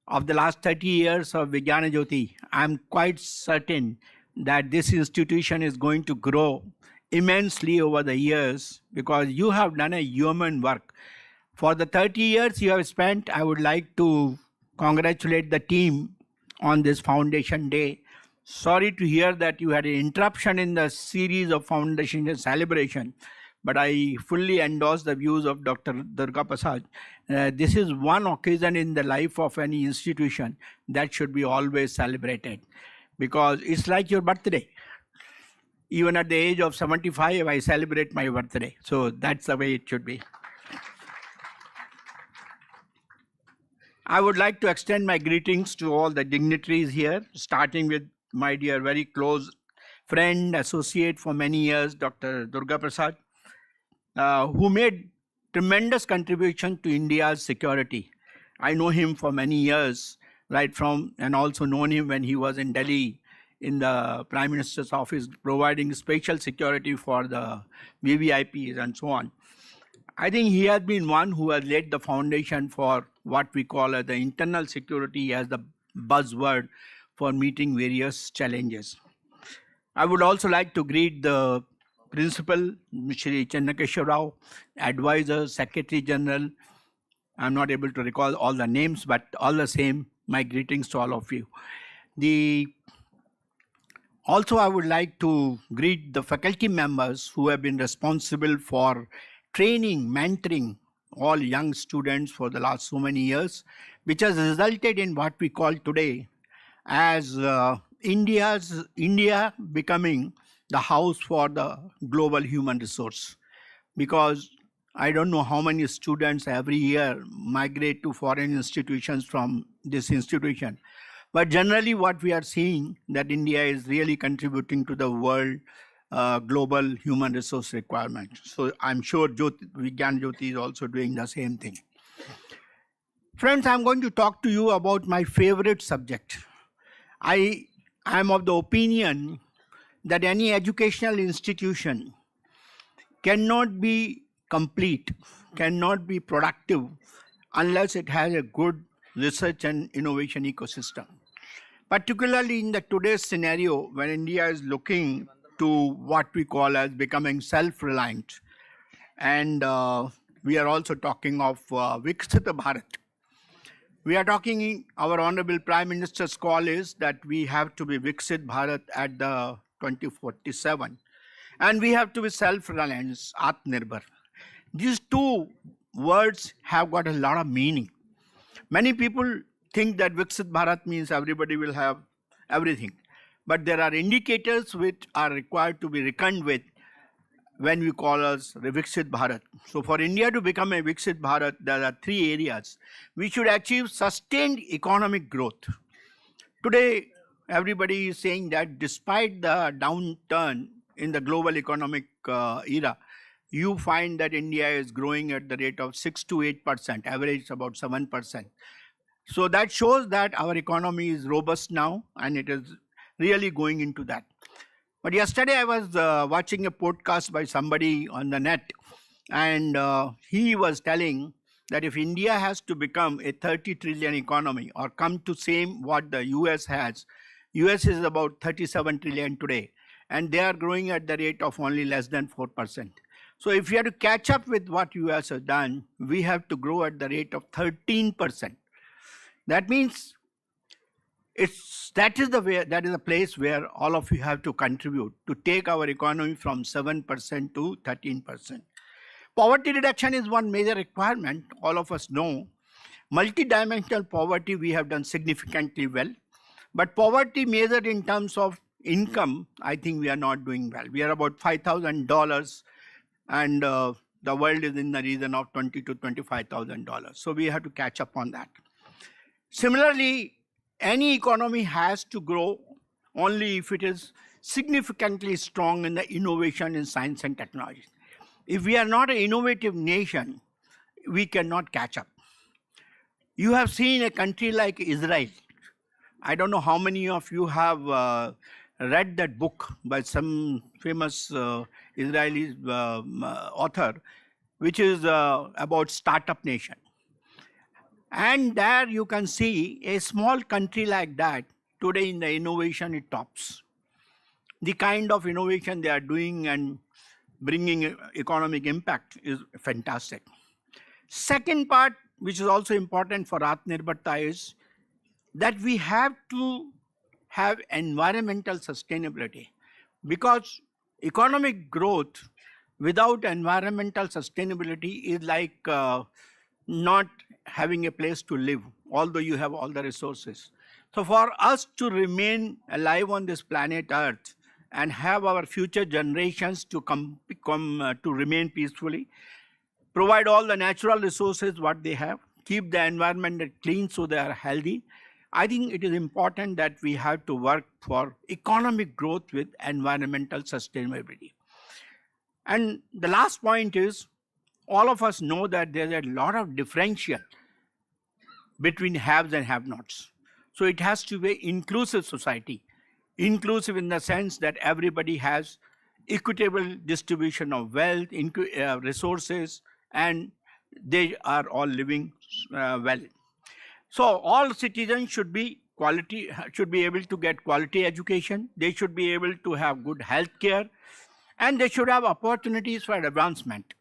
of the last 30 years of VIGNANA JYOTHI, I'm quite certain that this institution is going to grow immensely over the years because you have done a human work. For the 30 years you have spent, I would like to congratulate the team on this Foundation Day. Sorry to hear that you had an interruption in the series of Foundation Day celebration, but I fully endorse the views of Dr. Durga Prasad. This is one occasion in the life of any institution that should be always celebrated because it's like your birthday. Even at the age of 75, I celebrate my birthday. So that's the way it should be. I would like to extend my greetings to all the dignitaries here, starting with my dear, very close friend, associate for many years, Dr. Durga Prasad, who made tremendous contribution to India's security. I know him for many years, right from, and also known him when he was in Delhi in the Prime Minister's office, providing special security for the VVIPs and so on. I think he has been one who has laid the foundation for what we call the internal security as the buzzword for meeting various challenges. I would also like to greet the Principal, Shri Chennakeshwar Rao, Advisor, Secretary General. I'm not able to recall all the names, but all the same, my greetings to all of you. Also, I would like to greet the faculty members who have been responsible for training, mentoring all young students for the last so many years, which has resulted in what we call today as India becoming the house for the global human resource. Because I don't know how many students every year migrate to foreign institutions from this institution. But generally what we are seeing that India is really contributing to the world global human resource requirement. So I'm sure VIGNANA JYOTHI is also doing the same thing. Friends, I'm going to talk to you about my favorite subject. I am of the opinion that any educational institution cannot be complete, cannot be productive unless it has a good research and innovation ecosystem. Particularly in the today's scenario when India is looking to what we call as becoming self-reliant. And we are also talking of VIGNANA Bharat. We are talking, our Honorable Prime Minister's call is that we have to be VIGNANA Bharat at the 2047. And we have to be self-reliant, Atmanirbhar. These two words have got a lot of meaning. Many people think that VIGNANA Bharat means everybody will have everything. But there are indicators which are required to be reckoned with when we call us VIGNANA Bharat. So for India to become a VIGNANA Bharat, there are three areas. We should achieve sustained economic growth. Today, everybody is saying that despite the downturn in the global economic era, you find that India is growing at the rate of 6 to 8%, average about 7%. So that shows that our economy is robust now and it is really going into that. But yesterday I was watching a podcast by somebody on the net and he was telling that if India has to become a 30 trillion economy or come to same what the US has, US is about 37 trillion today and they are growing at the rate of only less than 4%. So if we have to catch up with what US has done, we have to grow at the rate of 13%. That means that is the place where all of you have to contribute to take our economy from 7% to 13%. Poverty reduction is one major requirement, all of us know. Multidimensional poverty we have done significantly well, but poverty measured in terms of income, I think we are not doing well. We are about $5,000 and the world is in the region of $20,000 to $25,000. So we have to catch up on that. Similarly, any economy has to grow only if it is significantly strong in the innovation in science and technology. If we are not an innovative nation, we cannot catch up. You have seen a country like Israel, I don't know how many of you have read that book by some famous Israeli author, which is about Startup Nation. And there you can see a small country like that, today in the innovation it tops. The kind of innovation they are doing and bringing economic impact is fantastic. Second part, which is also important for Atmanirbharta, is that we have to have environmental sustainability, because economic growth without environmental sustainability is like not having a place to live, although you have all the resources. So for us to remain alive on this planet Earth and have our future generations to to remain peacefully, provide all the natural resources what they have, keep the environment clean so they are healthy, I think it is important that we have to work for economic growth with environmental sustainability. And the last point is, all of us know that there is a lot of differential between haves and have-nots. So it has to be an inclusive society, inclusive in the sense that everybody has equitable distribution of wealth, resources, and they are all living well. So all citizens should be able to get quality education. They should be able to have good health care, and they should have opportunities for advancement.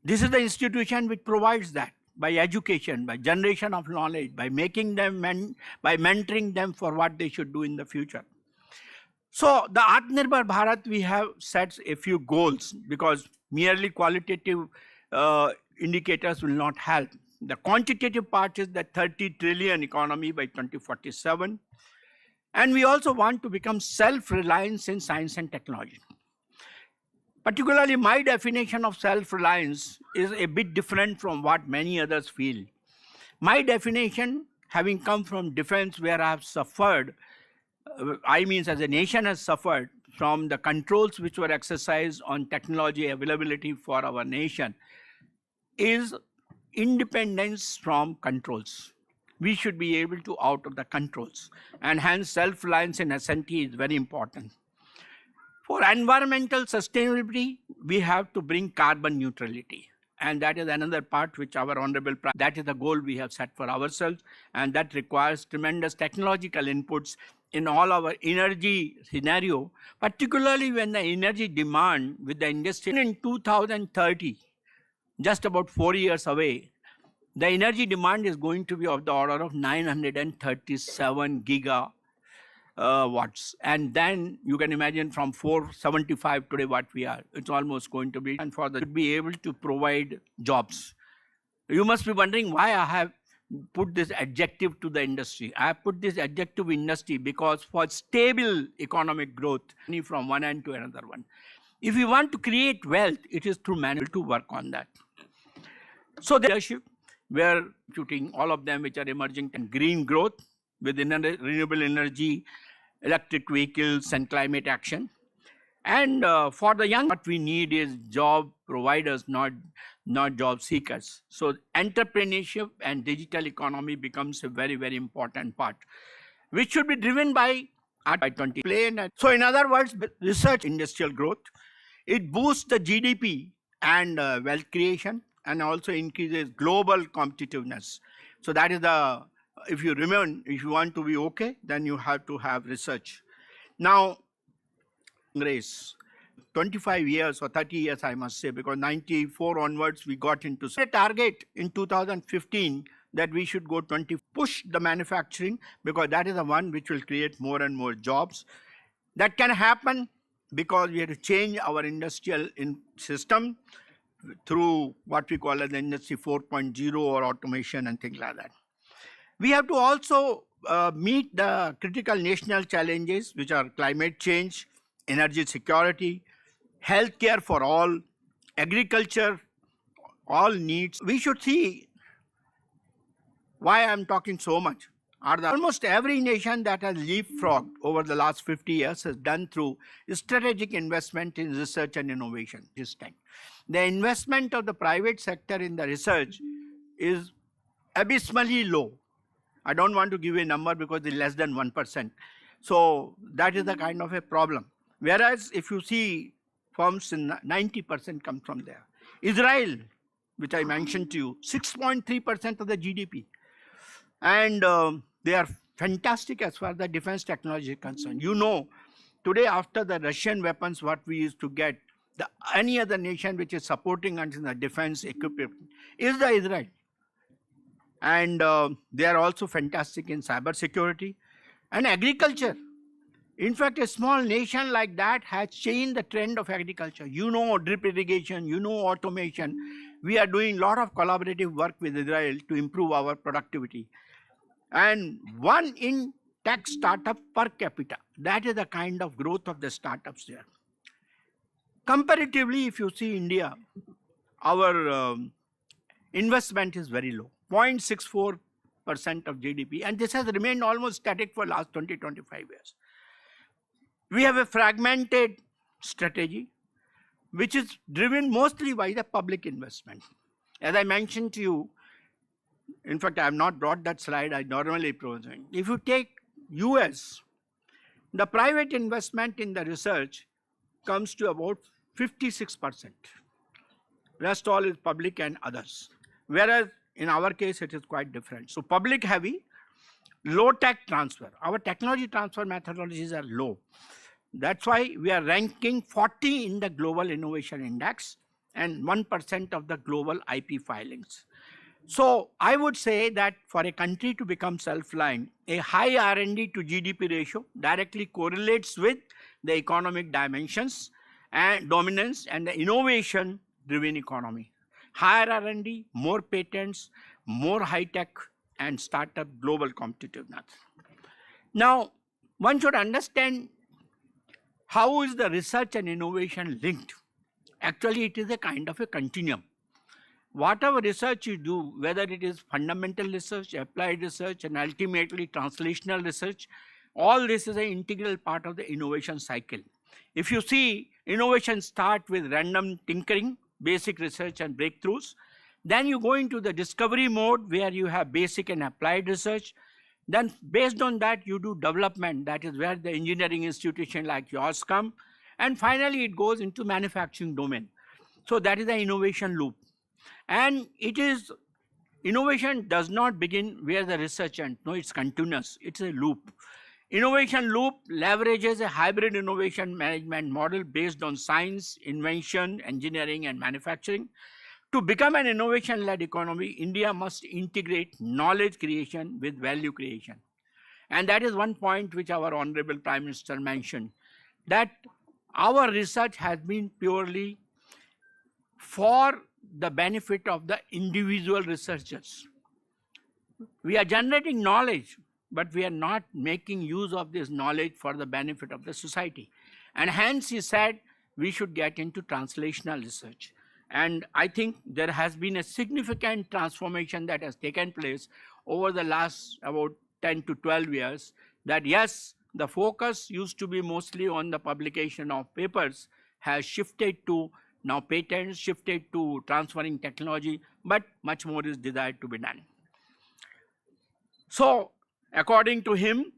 This is the institution which provides that by education, by generation of knowledge, by making them by mentoring them for what they should do in the future. So the Atmanirbhar Bharat, we have set a few goals, because merely qualitative indicators will not help. The quantitative part is the 30 trillion economy by 2047. And we also want to become self-reliant in science and technology. Particularly, my definition of self-reliance is a bit different from what many others feel. My definition, having come from defense where I have suffered, I mean as a nation has suffered from the controls which were exercised on technology availability for our nation, is independence from controls. We should be able to out of the controls, and hence self-reliance in S&T is very important. For environmental sustainability, we have to bring carbon neutrality, and that is another part which our Honorable Prime, that is the goal we have set for ourselves, and that requires tremendous technological inputs in all our energy scenario, particularly when the energy demand with the industry in 2030, just about 4 years away, the energy demand is going to be of the order of 937 gigawatts. And then you can imagine from 475 today what we are, it's almost going to be, and for the to be able to provide jobs. You must be wondering why I have put this adjective to the industry. I have put this adjective industry because for stable economic growth from one end to another one. If we want to create wealth, it is through management to work on that. So the leadership, where shooting all of them which are emerging, and green growth with renewable energy, electric vehicles, and climate action. And for the young, what we need is job providers, not job seekers. So entrepreneurship and digital economy becomes a very, very important part, which should be driven by 20 plan. So in other words, research industrial growth, it boosts the GDP and wealth creation, and also increases global competitiveness. So that is the, if you remember, if you want to be okay, then you have to have research. Now, Congress, 25 years or 30 years, I must say, because 94 onwards, we got into a target in 2015 that we should go push the manufacturing, because that is the one which will create more and more jobs. That can happen because we have to change our industrial system through what we call as the Industry 4.0 or automation and things like that. We have to also meet the critical national challenges, which are climate change, energy security, healthcare for all, agriculture, all needs. We should see why I'm talking so much. Almost every nation that has leapfrogged over the last 50 years has done through strategic investment in research and innovation this time. The investment of the private sector in the research is abysmally low. I don't want to give a number because it's less than 1%. So that is the kind of a problem. Whereas if you see firms, 90% come from there. Israel, which I mentioned to you, 6.3% of the GDP. And they are fantastic as far as the defense technology is concerned. You know, today after the Russian weapons, what we used to get, any other nation which is supporting us in the defense equipment is the Israel. And they are also fantastic in cyber security and agriculture. In fact, a small nation like that has changed the trend of agriculture. You know, drip irrigation, you know, automation. We are doing a lot of collaborative work with Israel to improve our productivity. And one in tech startup per capita. That is the kind of growth of the startups there. Comparatively, if you see India, our investment is very low, 0.64% of GDP, and this has remained almost static for last 20-25 years. We have a fragmented strategy, which is driven mostly by the public investment. As I mentioned to you, in fact, I have not brought that slide, I normally present. If you take US, the private investment in the research comes to about 56%. Rest all is public and others. Whereas in our case, it is quite different. So public heavy, low tech transfer. Our technology transfer methodologies are low. That's why we are ranking 40 in the Global Innovation Index and 1% of the global IP filings. So I would say that for a country to become self-reliant, a high R&D to GDP ratio directly correlates with the economic dimensions and dominance and the innovation-driven economy. Higher R&D, more patents, more high-tech and startup global competitiveness. Now, one should understand how is the research and innovation linked. Actually, it is a kind of a continuum. Whatever research you do, whether it is fundamental research, applied research, and ultimately translational research, all this is an integral part of the innovation cycle. If you see, innovation starts with random tinkering, basic research and breakthroughs. Then you go into the discovery mode where you have basic and applied research. Then based on that, you do development. That is where the engineering institution like yours come. And finally, it goes into manufacturing domain. So that is the innovation loop. And it is, innovation does not begin where the research ends. No, it's continuous. It's a loop. Innovation loop leverages a hybrid innovation management model based on science, invention, engineering, and manufacturing. To become an innovation-led economy, India must integrate knowledge creation with value creation. And that is one point which our Honorable Prime Minister mentioned, that our research has been purely for the benefit of the individual researchers. We are generating knowledge, but we are not making use of this knowledge for the benefit of the society. And hence he said we should get into translational research. And I think there has been a significant transformation that has taken place over the last about 10 to 12 years, that yes, the focus used to be mostly on the publication of papers, has shifted to now patents, shifted to transferring technology, but much more is desired to be done. So, according to him,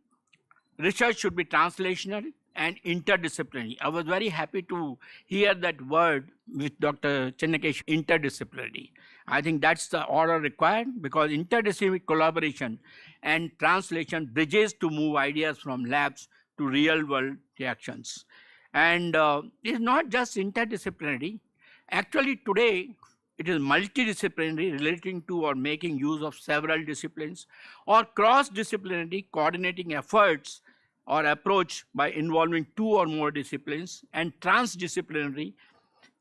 research should be translational and interdisciplinary. I was very happy to hear that word with Dr. Chennakesh, interdisciplinary. I think that's the order required, because interdisciplinary collaboration and translation bridges to move ideas from labs to real world reactions. And it's not just interdisciplinary. Actually today, it is multidisciplinary, relating to or making use of several disciplines, or cross-disciplinary coordinating efforts or approach by involving two or more disciplines, and transdisciplinary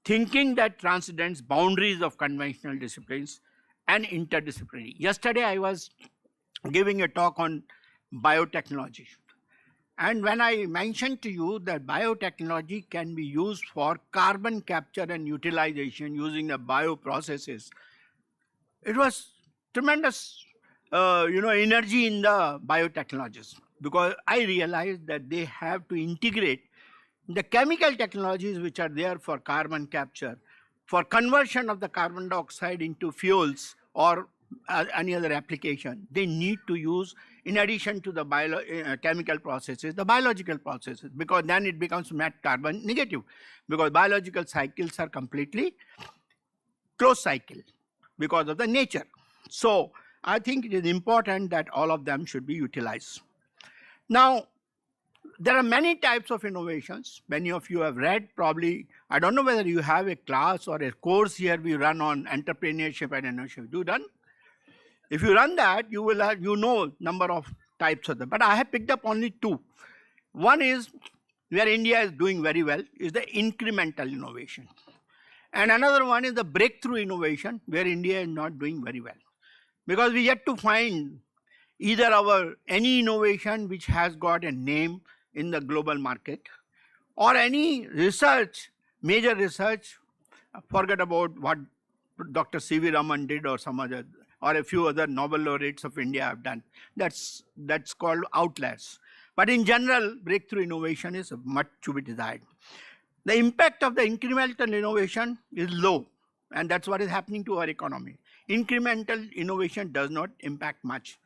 thinking that transcends boundaries of conventional disciplines, and interdisciplinary. Yesterday I was giving a talk on biotechnology. And when I mentioned to you that biotechnology can be used for carbon capture and utilization using the bioprocesses, it was tremendous energy in the biotechnologies, because I realized that they have to integrate the chemical technologies which are there for carbon capture, for conversion of the carbon dioxide into fuels or any other application, they need to use, in addition to the chemical processes, the biological processes, because then it becomes net carbon negative, because biological cycles are completely closed cycle because of the nature. So I think it is important that all of them should be utilized. Now, there are many types of innovations. Many of you have read, probably, I don't know whether you have a class or a course here we run on entrepreneurship and innovation. Do you run? If you run that, you will have, number of types of them. But I have picked up only two. One is where India is doing very well, is the incremental innovation. And another one is the breakthrough innovation, where India is not doing very well. Because we yet to find either any innovation which has got a name in the global market, or any research, major research, forget about what Dr. C.V. Raman did or some other, or a few other Nobel laureates of India have done. That's called outliers. But in general, breakthrough innovation is much to be desired. The impact of the incremental innovation is low, and that's what is happening to our economy. Incremental innovation does not impact much,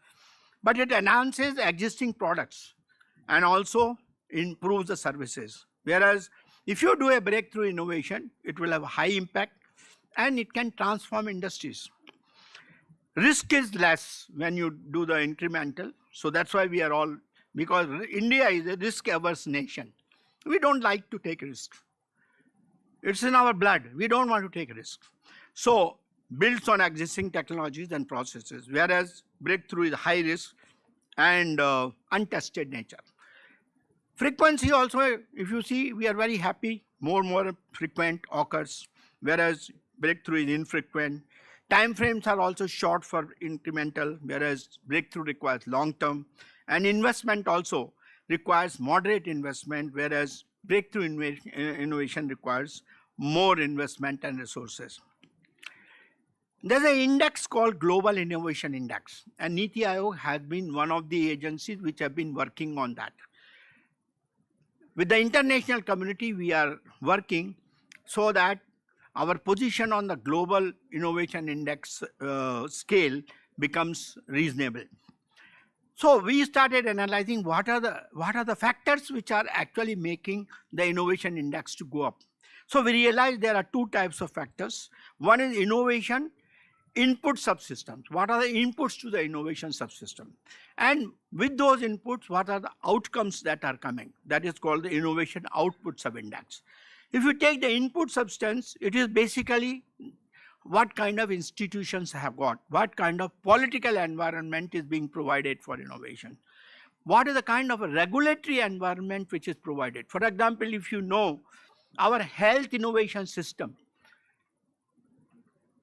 but it enhances existing products and also improves the services. Whereas if you do a breakthrough innovation, it will have a high impact and it can transform industries. Risk is less when you do the incremental. So that's why we are all, because India is a risk-averse nation. We don't like to take risks. It's in our blood. We don't want to take risks. So builds on existing technologies and processes, whereas breakthrough is high risk and untested nature. Frequency also, if you see, we are very happy, more and more frequent occurs, whereas breakthrough is infrequent. Time frames are also short for incremental, whereas breakthrough requires long term. And investment also requires moderate investment, whereas breakthrough innovation requires more investment and resources. There's an index called Global Innovation Index, and NITI Aayog has been one of the agencies which have been working on that. With the international community, we are working so that our position on the Global Innovation Index scale becomes reasonable. So we started analyzing what are the factors which are actually making the innovation index to go up. So we realized there are two types of factors. One is innovation input subsystems. What are the inputs to the innovation subsystem? And with those inputs, what are the outcomes that are coming? That is called the innovation output subindex. If you take the input substance, it is basically what kind of institutions have got, what kind of political environment is being provided for innovation, what is the kind of a regulatory environment which is provided. For example, if you know our health innovation system,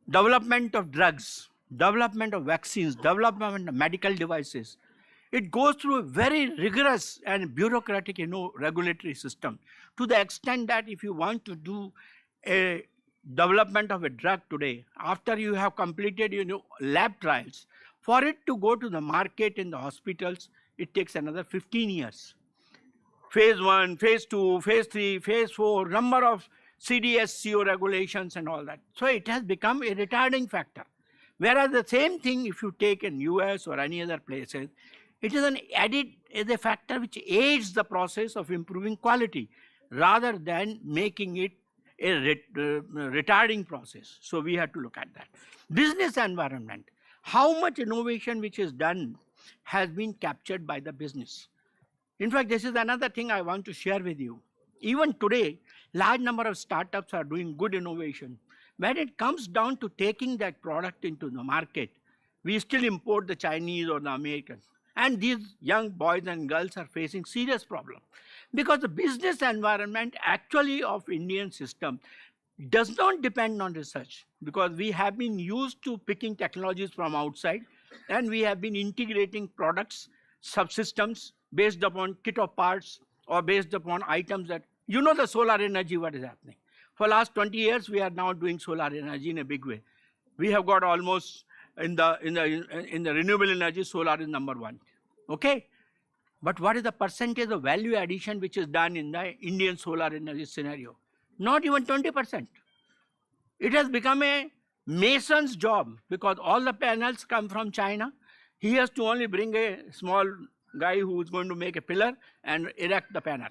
development of drugs, development of vaccines, development of medical devices, it goes through a very rigorous and bureaucratic regulatory system, to the extent that if you want to do a development of a drug today, after you have completed lab trials, for it to go to the market in the hospitals, it takes another 15 years. Phase 1, phase 2, phase 3, phase 4, number of CDSCO regulations and all that. So it has become a retarding factor. Whereas the same thing, if you take in US or any other places, it is a factor which aids the process of improving quality rather than making it a retarding process. So we have to look at that. Business environment. How much innovation which is done has been captured by the business. In fact, this is another thing I want to share with you. Even today, large number of startups are doing good innovation. When it comes down to taking that product into the market, we still import the Chinese or the Americans. And these young boys and girls are facing serious problems. Because the business environment actually of Indian system does not depend on research. Because we have been used to picking technologies from outside, and we have been integrating products, subsystems based upon kit of parts or based upon items that, the solar energy, what is happening. For last 20 years, we are now doing solar energy in a big way. We have got almost in the renewable energy, solar is number 1. Okay? But what is the percentage of value addition which is done in the Indian solar energy scenario? Not even 20%. It has become a mason's job, because all the panels come from China. He has to only bring a small guy who is going to make a pillar and erect the panel.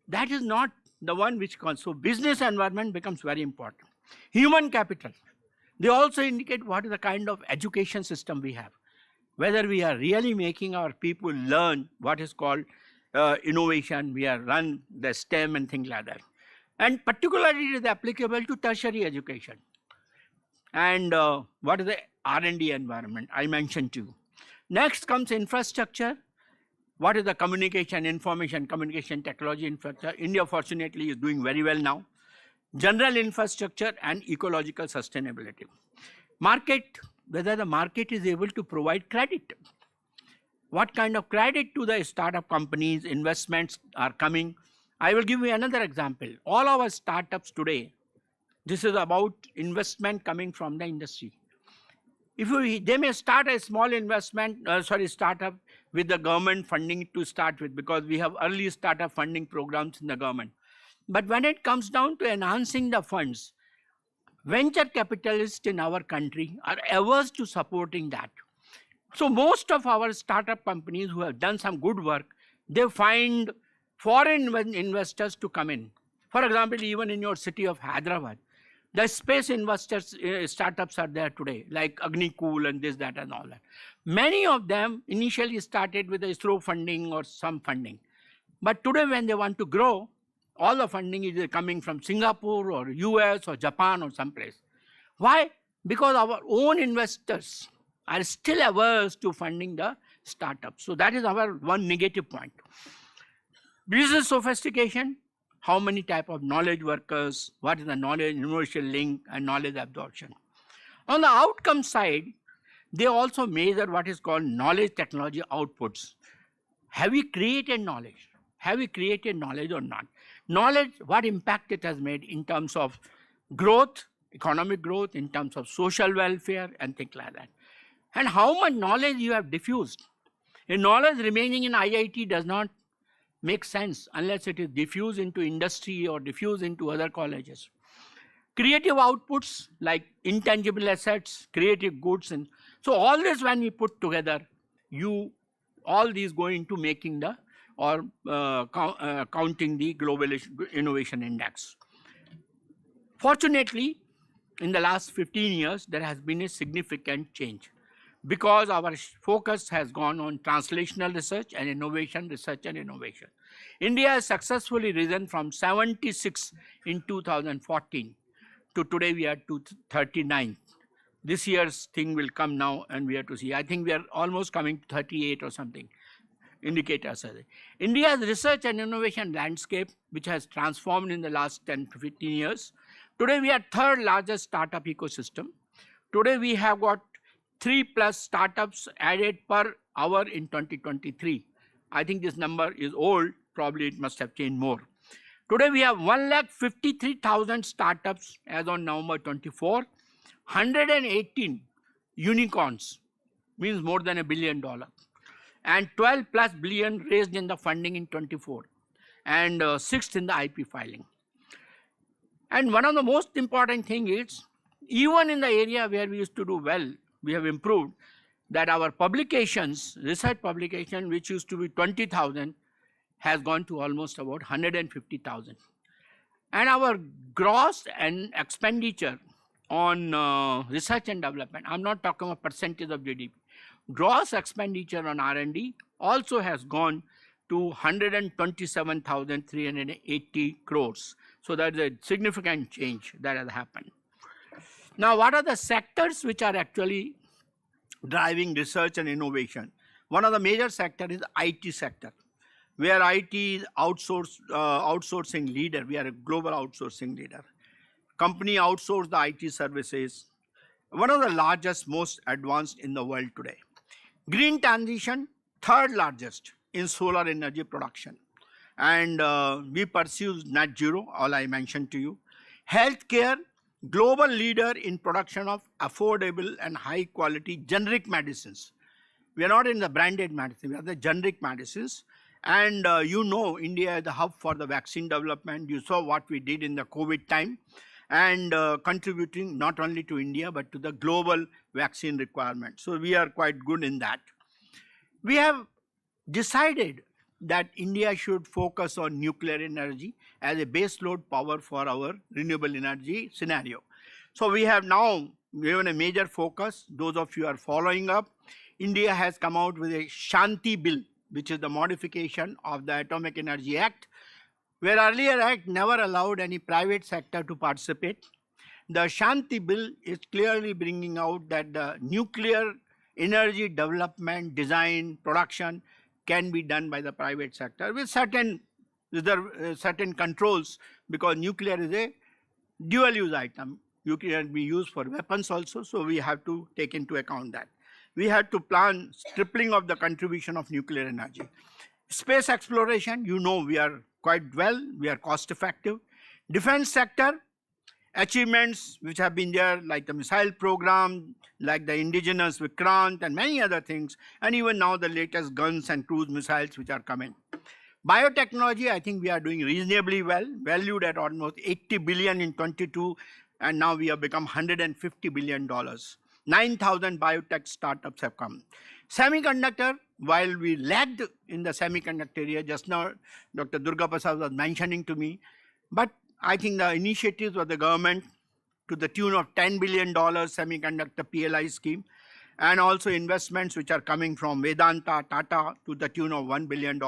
That is not the one which counts. So business environment becomes very important. Human capital. They also indicate what is the kind of education system we have. Whether we are really making our people learn what is called innovation, we are run the STEM and things like that. And particularly it is applicable to tertiary education. And what is the R&D environment I mentioned to you. Next comes infrastructure. What is the communication, information, communication technology infrastructure? India fortunately is doing very well now. General infrastructure and ecological sustainability. Market, whether the market is able to provide credit. What kind of credit to the startup companies, investments are coming. I will give you another example. All our startups today, this is about investment coming from the industry. They may start a small startup with the government funding to start with, because we have early startup funding programs in the government. But when it comes down to enhancing the funds, venture capitalists in our country are averse to supporting that. So most of our startup companies who have done some good work, they find foreign investors to come in. For example, even in your city of Hyderabad, the space investors, startups are there today, like Agnikul and this, that, and all that. Many of them initially started with ISRO funding or some funding. But today when they want to grow, all the funding is coming from Singapore or US or Japan or someplace. Why? Because our own investors are still averse to funding the startups. So that is our one negative point. Business sophistication. How many type of knowledge workers, what is the knowledge innovation link and knowledge absorption. On the outcome side, they also measure what is called knowledge technology outputs. Have we created knowledge? Have we created knowledge or not? Knowledge, what impact it has made in terms of growth, economic growth, in terms of social welfare and things like that. And how much knowledge you have diffused. A knowledge remaining in IIT does not make sense unless it is diffused into industry or diffused into other colleges. Creative outputs like intangible assets, creative goods, and so all this when we put together, all these go into making the counting the global innovation index. Fortunately, in the last 15 years, there has been a significant change because our focus has gone on translational research and innovation, research and innovation. India has successfully risen from 76 in 2014 to today we are to 39. This year's thing will come now and we have to see. I think we are almost coming to 38 or something. Indicators are there. India's research and innovation landscape, which has transformed in the last 10 to 15 years. Today we are third largest startup ecosystem. Today we have got 3+ startups added per hour in 2023. I think this number is old, probably it must have changed more. Today we have 1,53,000 startups as on November 24, 118 unicorns, means more than $1 billion, and 12+ billion raised in the funding in 24, and 6th in the IP filing. And one of the most important thing is, even in the area where we used to do well, we have improved that our publications, research publication, which used to be 20,000, has gone to almost about 150,000. And our gross and expenditure on research and development, I'm not talking about percentage of GDP, gross expenditure on R&D also has gone to 127,380 crores. So that is a significant change that has happened. Now, what are the sectors which are actually driving research and innovation? One of the major sectors is IT sector, where IT is outsourcing leader. We are a global outsourcing leader. Company outsource the IT services. One of the largest, most advanced in the world today. Green transition, third largest in solar energy production. And we pursue net zero, all I mentioned to you. Healthcare, global leader in production of affordable and high quality generic medicines. We are not in the branded medicine, we are the generic medicines. And you know, India is the hub for the vaccine development. You saw what we did in the COVID time. and contributing not only to India but to the global vaccine requirement. So we are quite good in that. We have decided that India should focus on nuclear energy as a base load power for our renewable energy scenario. So we have now given a major focus. Those of you who are following up, India has come out with a Shanti Bill, which is the modification of the Atomic Energy Act, where earlier Act never allowed any private sector to participate. The Shanti Bill is clearly bringing out that the nuclear energy development, design, production can be done by the private sector with certain controls, because nuclear is a dual use item. Nuclear can be used for weapons also, so we have to take into account that. We have to plan tripling of the contribution of nuclear energy. Space exploration, you know, we are quite well, we are cost effective. Defense sector, achievements which have been there, like the missile program, like the indigenous Vikrant and many other things, and even now the latest guns and cruise missiles which are coming. Biotechnology, I think we are doing reasonably well, valued at almost 80 billion in 22, and now we have become $150 billion. 9,000 biotech startups have come. Semiconductor, while we lagged in the semiconductor area, just now Dr. Durga Prasad was mentioning to me, but I think the initiatives of the government to the tune of $10 billion semiconductor PLI scheme, and also investments which are coming from Vedanta, Tata to the tune of $1 billion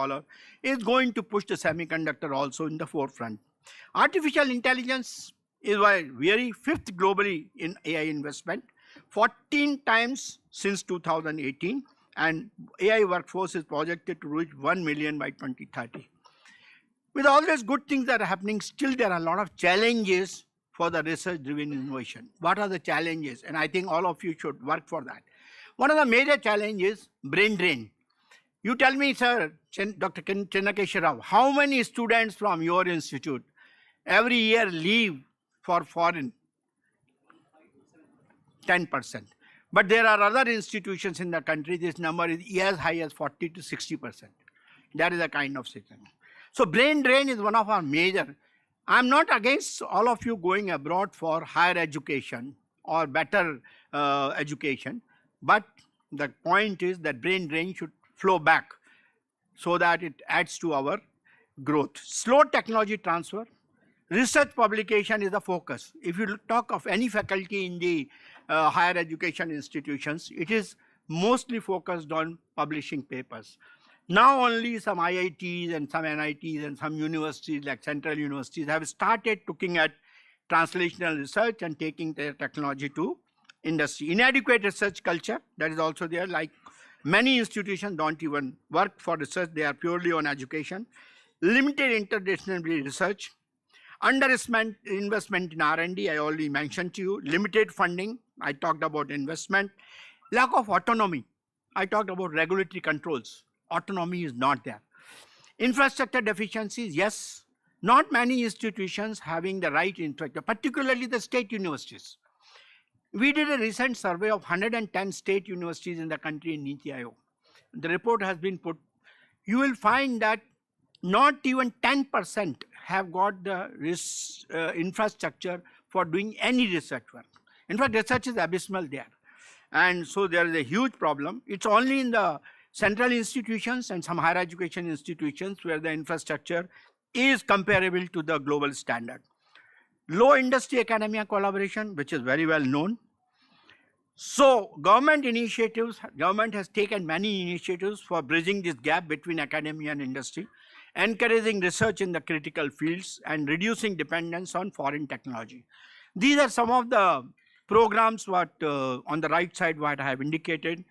is going to push the semiconductor also in the forefront. Artificial intelligence is very fifth globally in AI investment, 14 times since 2018, and AI workforce is projected to reach 1 million by 2030. With all these good things that are happening, still there are a lot of challenges for the research-driven innovation. What are the challenges? And I think all of you should work for that. One of the major challenges is brain drain. You tell me, sir, Dr. Chennakesha Rao, how many students from your institute every year leave for foreign? 10%. But there are other institutions in the country, this number is as high as 40 to 60%. That is a kind of system. So brain drain is one of our major. I'm not against all of you going abroad for higher education or better education, but the point is that brain drain should flow back so that it adds to our growth. Slow technology transfer. Research publication is the focus. If you talk of any faculty in the higher education institutions, it is mostly focused on publishing papers. Now only some IITs and some NITs and some universities like central universities have started looking at translational research and taking their technology to industry. Inadequate research culture, that is also there, like many institutions don't even work for research, they are purely on education. Limited interdisciplinary research. Investment in R&D, I already mentioned to you. Limited funding, I talked about investment. Lack of autonomy, I talked about regulatory controls. Autonomy is not there. Infrastructure deficiencies, yes. Not many institutions having the right infrastructure, particularly the state universities. We did a recent survey of 110 state universities in the country in Niti Aayog. The report has been put. You will find that not even 10% have got the infrastructure for doing any research work. In fact, research is abysmal there. And so there is a huge problem. It's only in the central institutions and some higher education institutions where the infrastructure is comparable to the global standard. Low industry academia collaboration, which is very well known. So government initiatives, government has taken many initiatives for bridging this gap between academia and industry, encouraging research in the critical fields and reducing dependence on foreign technology. These are some of the programs what on the right side what I have indicated.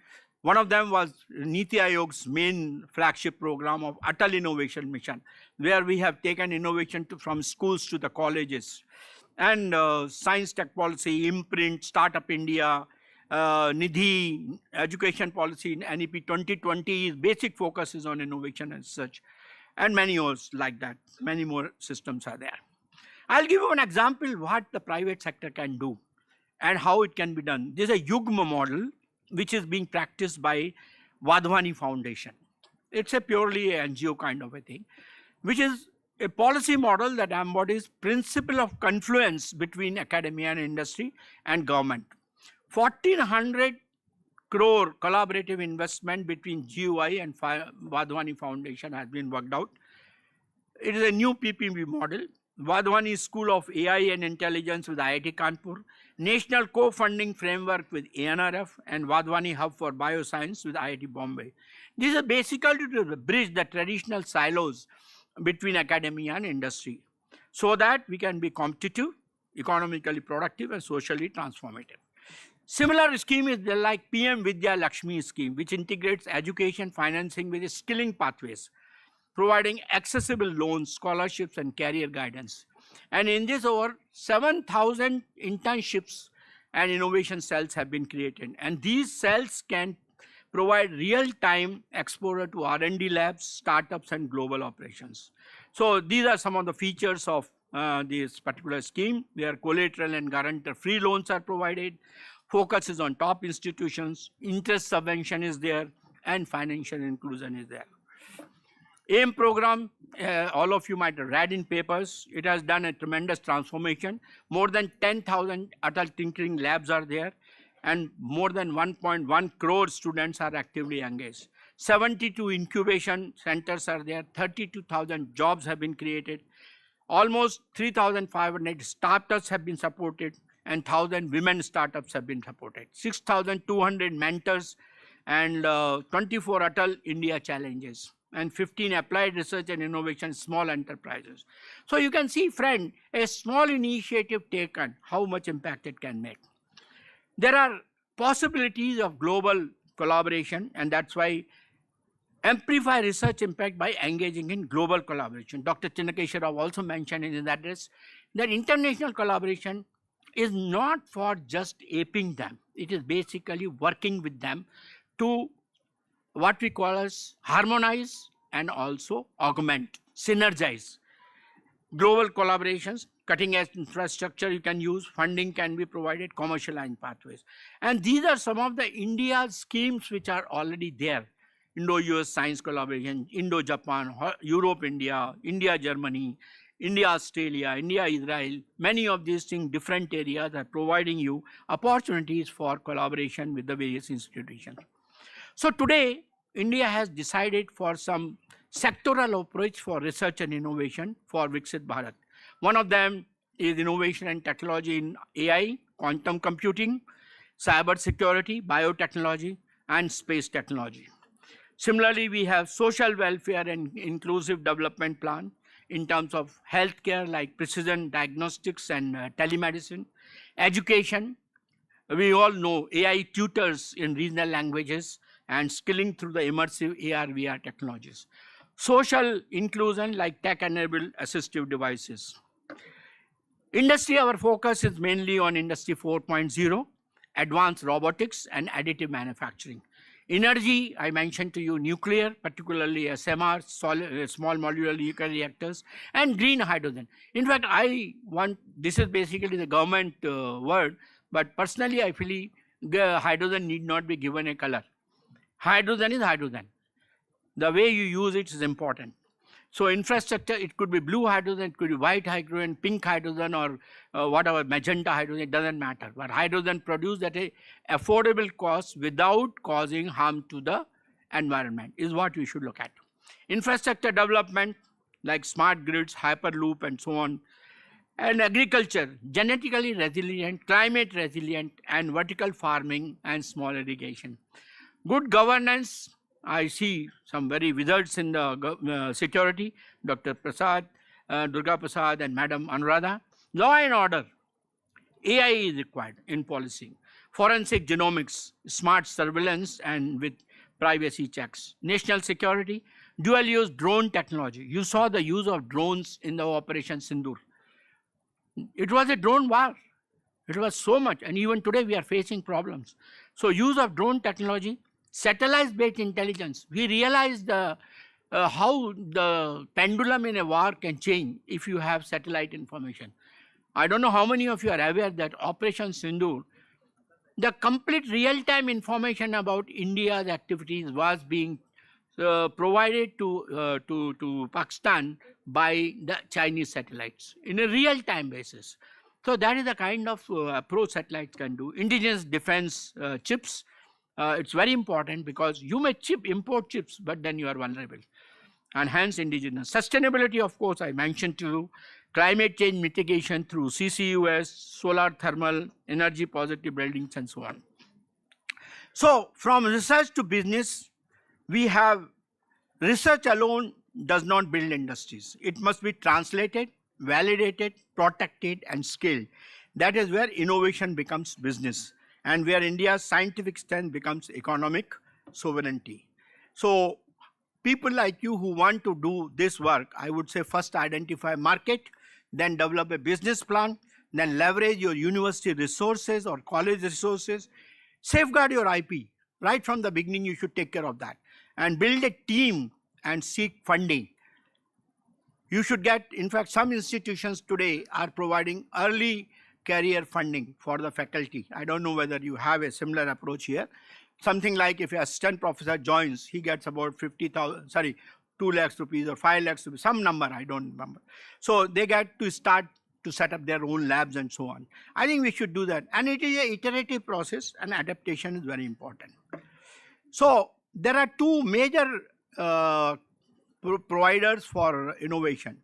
One of them was Niti Aayog's main flagship program of Atal Innovation Mission, where we have taken innovation from schools to the colleges. And science tech policy, imprint, Startup India, Nidhi, education policy in NEP 2020, basic focus is on innovation and research, and many others like that. Many more systems are there. I'll give you an example what the private sector can do and how it can be done. This is a Yugma model which is being practiced by Wadhwani Foundation. It's a purely NGO kind of a thing, which is a policy model that embodies principle of confluence between academia and industry and government. 1,400 crore collaborative investment between GUI and Wadhwani Foundation has been worked out. It is a new PPP model. Wadhwani School of AI and Intelligence with IIT Kanpur, National Co-Funding Framework with ANRF, and Wadhwani Hub for Bioscience with IIT Bombay. These are basically to bridge the traditional silos between academia and industry so that we can be competitive, economically productive, and socially transformative. Similar scheme is like PM Vidya Lakshmi scheme, which integrates education financing with skilling pathways, providing accessible loans, scholarships, and career guidance. And in this, over 7,000 internships and innovation cells have been created. And these cells can provide real-time exposure to R&D labs, startups, and global operations. So these are some of the features of this particular scheme, where collateral and guarantor-free loans are provided, focus is on top institutions, interest subvention is there, and financial inclusion is there. AIM program, all of you might have read in papers, it has done a tremendous transformation. More than 10,000 Atal Tinkering Labs are there, and more than 1.1 crore students are actively engaged. 72 incubation centers are there, 32,000 jobs have been created, almost 3,500 startups have been supported, and 1,000 women startups have been supported. 6,200 mentors and 24 Atal India challenges, and 15 applied research and innovation small enterprises. So you can see, friend, a small initiative taken, how much impact it can make. There are possibilities of global collaboration, and that's why amplify research impact by engaging in global collaboration. Dr. Chinnakeswar Rao also mentioned in his address that international collaboration is not for just aping them. It is basically working with them to what we call as harmonize and also augment, synergize. Global collaborations, cutting edge infrastructure you can use, funding can be provided, commercialized pathways. And these are some of the India's schemes which are already there. Indo-US science collaboration, Indo-Japan, Europe-India, India-Germany, India-Australia, India-Israel, many of these things, different areas are providing you opportunities for collaboration with the various institutions. So today, India has decided for some sectoral approach for research and innovation for VIGNANA Bharat. One of them is innovation and technology in AI, quantum computing, cyber security, biotechnology, and space technology. Similarly, we have social welfare and inclusive development plan in terms of healthcare like precision diagnostics and telemedicine. Education, we all know AI tutors in regional languages and skilling through the immersive AR, VR technologies. Social inclusion like tech-enabled assistive devices. Industry, our focus is mainly on Industry 4.0, advanced robotics and additive manufacturing. Energy, I mentioned to you, nuclear, particularly SMR, small modular nuclear reactors, and green hydrogen. In fact, this is basically the government word, but personally I feel the hydrogen need not be given a color. Hydrogen is hydrogen. The way you use it is important. So infrastructure, it could be blue hydrogen, it could be white hydrogen, pink hydrogen, or whatever, magenta hydrogen, it doesn't matter. But hydrogen produced at an affordable cost without causing harm to the environment is what we should look at. Infrastructure development like smart grids, hyperloop, and so on. And agriculture, genetically resilient, climate resilient, and vertical farming and small irrigation. Good governance, I see some very wizards in the security, Dr. Prasad, Durga Prasad, and Madam Anuradha. Law and order, AI is required in policing. Forensic genomics, smart surveillance, and with privacy checks. National security, dual-use drone technology. You saw the use of drones in the Operation Sindoor. It was a drone war. It was so much, and even today we are facing problems. So use of drone technology, satellite-based intelligence. We realized how the pendulum in a war can change if you have satellite information. I don't know how many of you are aware that Operation Sindoor, the complete real-time information about India's activities was being provided to Pakistan by the Chinese satellites in a real-time basis. So that is the kind of approach satellites can do. Indigenous defense chips, it's very important because you may import chips, but then you are vulnerable. And hence indigenous. Sustainability, of course, I mentioned to you. Climate change mitigation through CCUS, solar thermal, energy positive buildings, and so on. So from research to business, we have research alone does not build industries. It must be translated, validated, protected, and scaled. That is where innovation becomes business and where India's scientific strength becomes economic sovereignty. So people like you who want to do this work, I would say first identify market, then develop a business plan, then leverage your university resources or college resources, safeguard your IP. Right from the beginning, you should take care of that and build a team and seek funding. You should get, in fact, some institutions today are providing early career funding for the faculty. I don't know whether you have a similar approach here. Something like if an assistant professor joins, he gets about 2 lakhs rupees or 5 lakhs rupees, some number, I don't remember. So they get to start to set up their own labs and so on. I think we should do that. And it is an iterative process and adaptation is very important. So there are two major providers for innovation,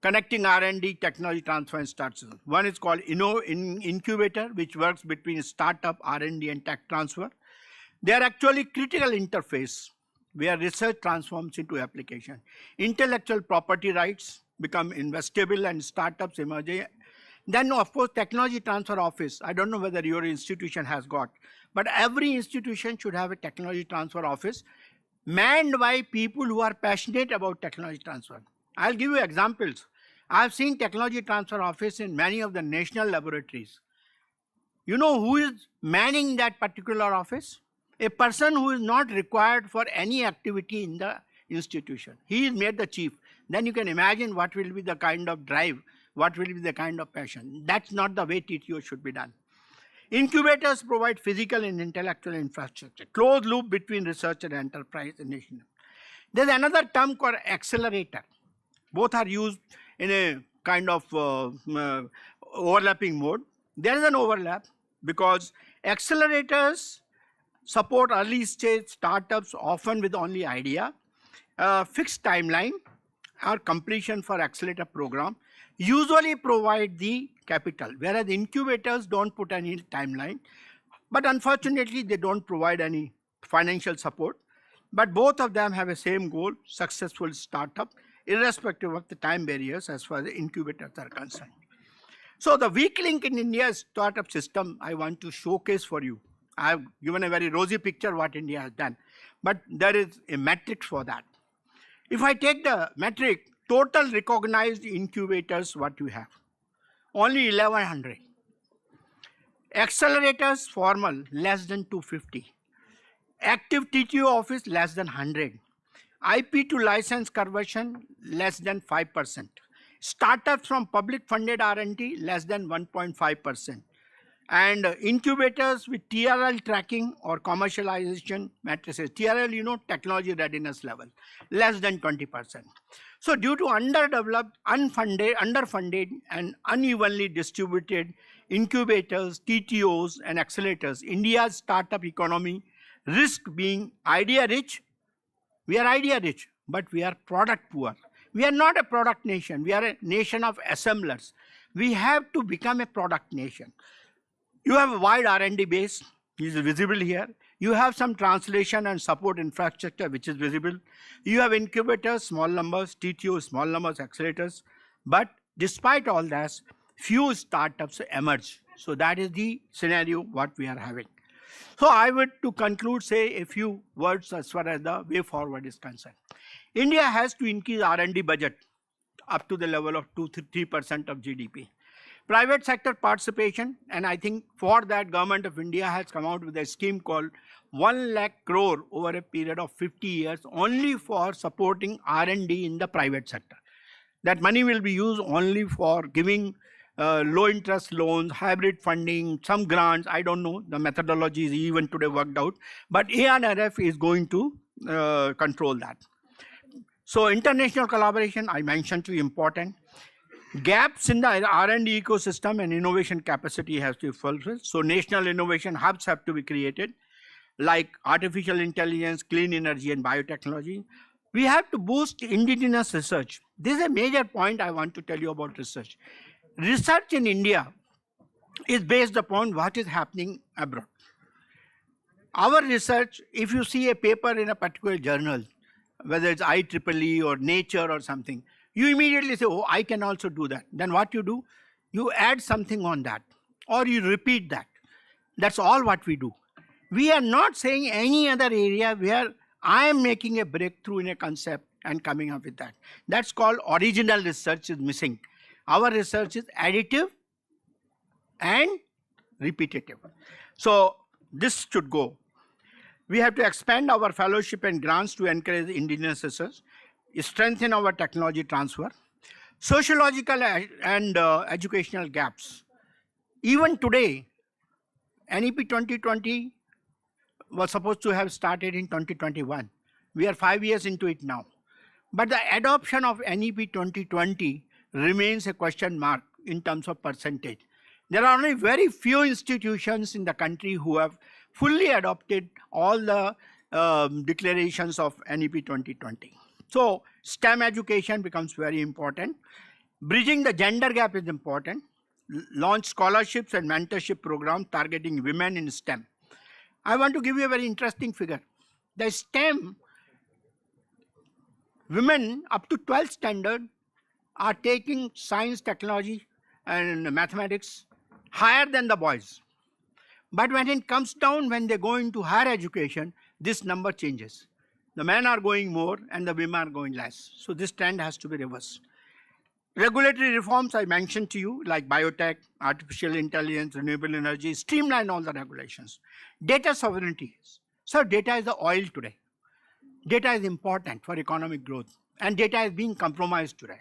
connecting R&D, technology transfer and startups. One is called Incubator, which works between startup, R&D and tech transfer. They are actually critical interface where research transforms into application. Intellectual property rights become investable and startups emerge. Then of course technology transfer office, I don't know whether your institution has got, but every institution should have a technology transfer office manned by people who are passionate about technology transfer. I'll give you examples. I've seen technology transfer office in many of the national laboratories. You know who is manning that particular office? A person who is not required for any activity in the institution. He is made the chief. Then you can imagine what will be the kind of drive, what will be the kind of passion. That's not the way TTO should be done. Incubators provide physical and intellectual infrastructure, closed loop between research and enterprise and nation. There's another term called accelerator. Both are used in a kind of overlapping mode. There is an overlap because accelerators support early stage startups often with only idea, fixed timeline or completion for accelerator program, usually provide the capital, whereas incubators don't put any timeline, but unfortunately they don't provide any financial support. But both of them have a same goal, successful startup, irrespective of the time barriers as far as the incubators are concerned. So the weak link in India's startup system, I want to showcase for you. I have given a very rosy picture what India has done, but there is a metric for that. If I take the metric, total recognized incubators, what you have? Only 1100. Accelerators, formal, less than 250. Active TTO office, less than 100. IP to license conversion, less than 5%. Startups from public funded R&D, less than 1.5%. And incubators with TRL tracking or commercialization matrices. TRL, you know, technology readiness level, less than 20%. So due to underdeveloped, underfunded and unevenly distributed incubators, TTOs and accelerators, India's startup economy risk being idea rich. We are idea rich, but we are product poor. We are not a product nation. We are a nation of assemblers. We have to become a product nation. You have a wide R&D base, which is visible here. You have some translation and support infrastructure, which is visible. You have incubators, small numbers, TTOs, small numbers, accelerators. But despite all that, few startups emerge. So that is the scenario what we are having. So I would, to conclude, say a few words as far as the way forward is concerned. India has to increase R&D budget up to the level of 2 to 3% of GDP. Private sector participation, and I think for that Government of India has come out with a scheme called 1 lakh crore over a period of 50 years only for supporting R&D in the private sector. That money will be used only for giving low interest loans, hybrid funding, some grants, I don't know, the methodology is even today worked out, but ANRF is going to control that. So international collaboration, I mentioned to you, important. Gaps in the R&D ecosystem and innovation capacity has to be fulfilled. So national innovation hubs have to be created, like artificial intelligence, clean energy, and biotechnology. We have to boost indigenous research. This is a major point I want to tell you about research. Research in India is based upon what is happening abroad. Our research, if you see a paper in a particular journal, whether it's IEEE or Nature or something, you immediately say, oh, I can also do that. Then what you do? You add something on that, or you repeat that. That's all what we do. We are not saying any other area where I am making a breakthrough in a concept and coming up with that. That's called original research is missing. Our research is additive and repetitive. So this should go. We have to expand our fellowship and grants to encourage indigenous research, strengthen our technology transfer, sociological and educational gaps. Even today, NEP 2020 was supposed to have started in 2021. We are 5 years into it now. But the adoption of NEP 2020 remains a question mark in terms of percentage. There are only very few institutions in the country who have fully adopted all the declarations of NEP 2020. So STEM education becomes very important. Bridging the gender gap is important. Launch scholarships and mentorship programs targeting women in STEM. I want to give you a very interesting figure. The STEM, women up to 12th standard are taking science, technology and mathematics higher than the boys. But when it comes down, when they go into higher education, this number changes. The men are going more and the women are going less. So this trend has to be reversed. Regulatory reforms I mentioned to you, like biotech, artificial intelligence, renewable energy, streamline all the regulations. Data sovereignty. So data is the oil today. Data is important for economic growth, and data is being compromised today.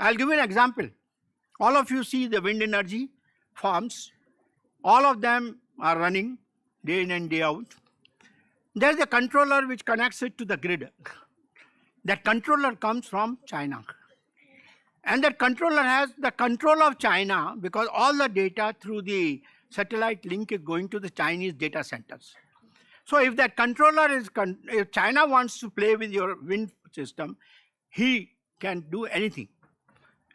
I'll give you an example. All of you see the wind energy farms. All of them are running day in and day out. There's a controller which connects it to the grid. That controller comes from China. And that controller has the control of China because all the data through the satellite link is going to the Chinese data centers. So if that controller is, if China wants to play with your wind system, he can do anything.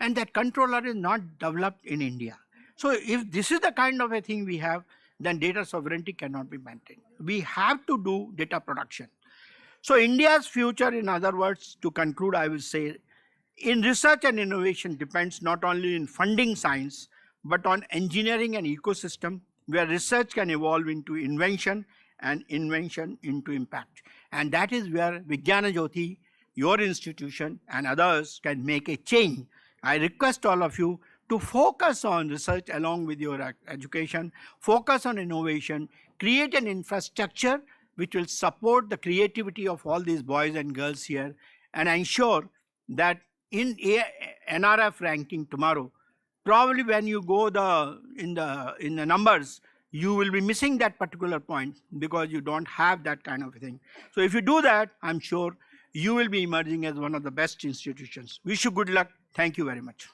And that controller is not developed in India. So if this is the kind of a thing we have, then data sovereignty cannot be maintained. We have to do data production. So India's future, in other words, to conclude, I will say, in research and innovation depends not only in funding science, but on engineering an ecosystem where research can evolve into invention and invention into impact. And that is where VIGNANA JYOTHI, your institution and others can make a change. I request all of you to focus on research along with your education, focus on innovation, create an infrastructure which will support the creativity of all these boys and girls here, and ensure that in NRF ranking tomorrow, probably when you go in the numbers, you will be missing that particular point because you don't have that kind of a thing. So if you do that, I'm sure you will be emerging as one of the best institutions. Wish you good luck. Thank you very much.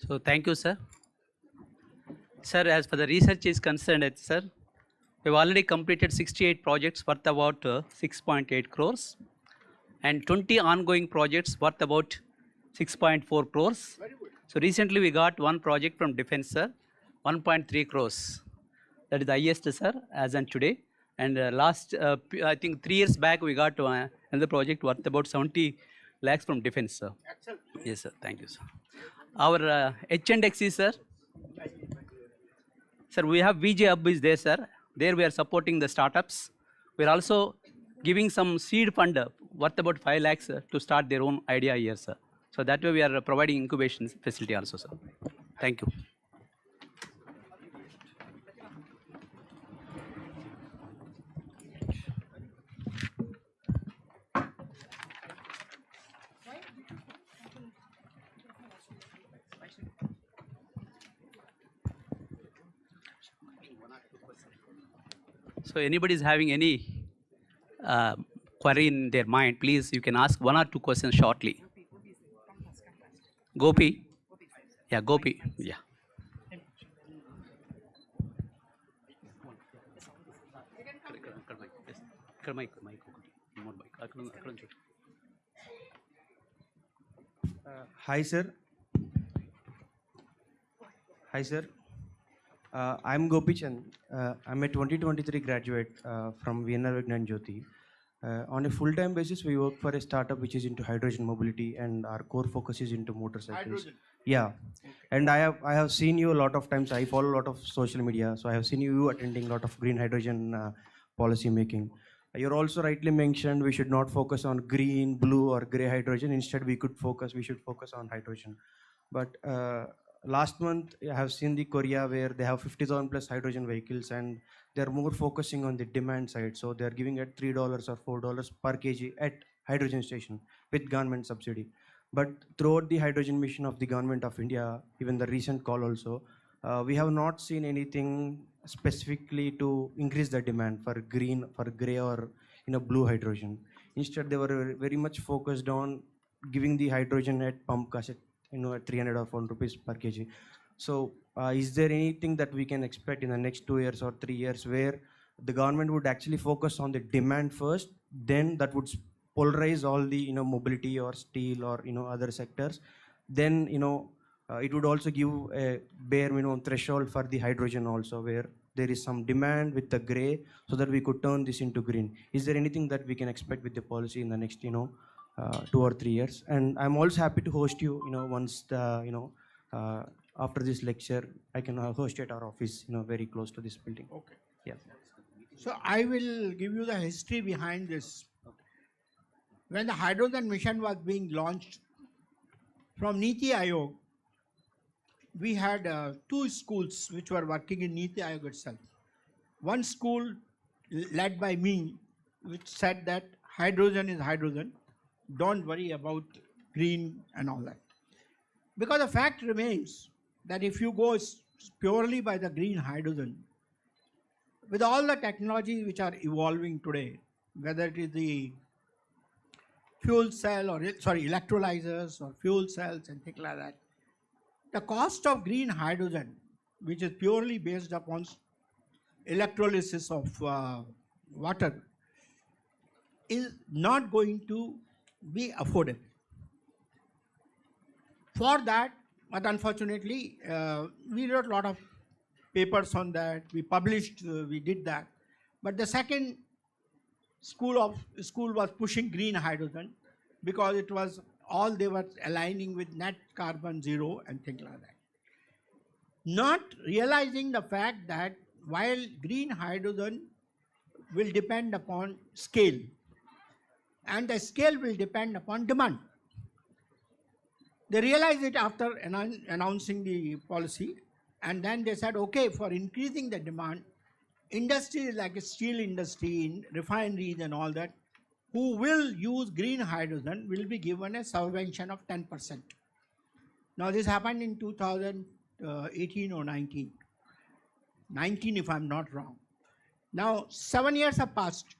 So thank you, sir. Sir, as for the research is concerned, sir, we've already completed 68 projects worth about 6.8 crores and 20 ongoing projects worth about 6.4 crores. So recently we got one project from Defense, sir, 1.3 crores. That is the highest, sir, as on today. And last, I think 3 years back, we got another project worth about 70 lakhs from Defense, sir. Excellent. Yes, sir. Thank you, sir. Our H&X is, sir. Sir, we have VJ Hub is there, sir. There we are supporting the startups. We are also giving some seed fund worth about 5 lakhs to start their own idea here, sir. So that way we are providing incubation facility also, sir. Thank you. So anybody is having any query in their mind, please, you can ask 1 or 2 questions shortly. Gopi? Yeah, Gopi. Yeah. Hi, sir. Hi, sir. I'm Gopi Chand. I'm a 2023 graduate from VNR VJIET. On a full-time basis, we work for a startup which is into hydrogen mobility, and our core focus is into motorcycles. Hydrogen. Yeah, and I have seen you a lot of times. I follow a lot of social media, so I have seen you attending a lot of green hydrogen policy making. You're also rightly mentioned we should not focus on green, blue, or gray hydrogen. Instead, we should focus on hydrogen. But last month, I have seen the Korea where they have 50,000 plus hydrogen vehicles, and they're more focusing on the demand side. So they're giving it $3 or $4 per kg at hydrogen station with government subsidy. But throughout the hydrogen mission of the government of India, even the recent call also, we have not seen anything specifically to increase the demand for green, for gray, or blue hydrogen. Instead, they were very much focused on giving the hydrogen at pump cost at 300 or 400 rupees per kg. So is there anything that we can expect in the next 2 years or 3 years where the government would actually focus on the demand first, then that would polarize all the mobility or steel or other sectors, then it would also give a bare minimum threshold for the hydrogen also, where there is some demand with the gray, so that we could turn this into green. Is there anything that we can expect with the policy in the next 2 or 3 years? And I'm also happy to host you once the after this lecture I can host you at our office very close to this building. Okay. Yeah. So I will give you the history behind this. When the hydrogen mission was being launched from Niti Aayog, we had 2 schools which were working in Niti Aayog itself. One school led by me, which said that hydrogen is hydrogen, don't worry about green and all that. Because the fact remains that if you go purely by the green hydrogen, with all the technologies which are evolving today, whether it is the fuel cell or electrolyzers or fuel cells and things like that, the cost of green hydrogen, which is purely based upon electrolysis of water, is not going to be affordable. For that, but unfortunately, we wrote a lot of papers on that. We published, we did that. But the second school was pushing green hydrogen because it was all they were aligning with net carbon zero and things like that. Not realizing the fact that while green hydrogen will depend upon scale, and the scale will depend upon demand. They realized it after announcing the policy, and then they said, okay, for increasing the demand, industries like steel industry, refineries and all that, who will use green hydrogen will be given a subvention of 10%. Now this happened in 2018 or 19 if I'm not wrong. Now 7 years have passed.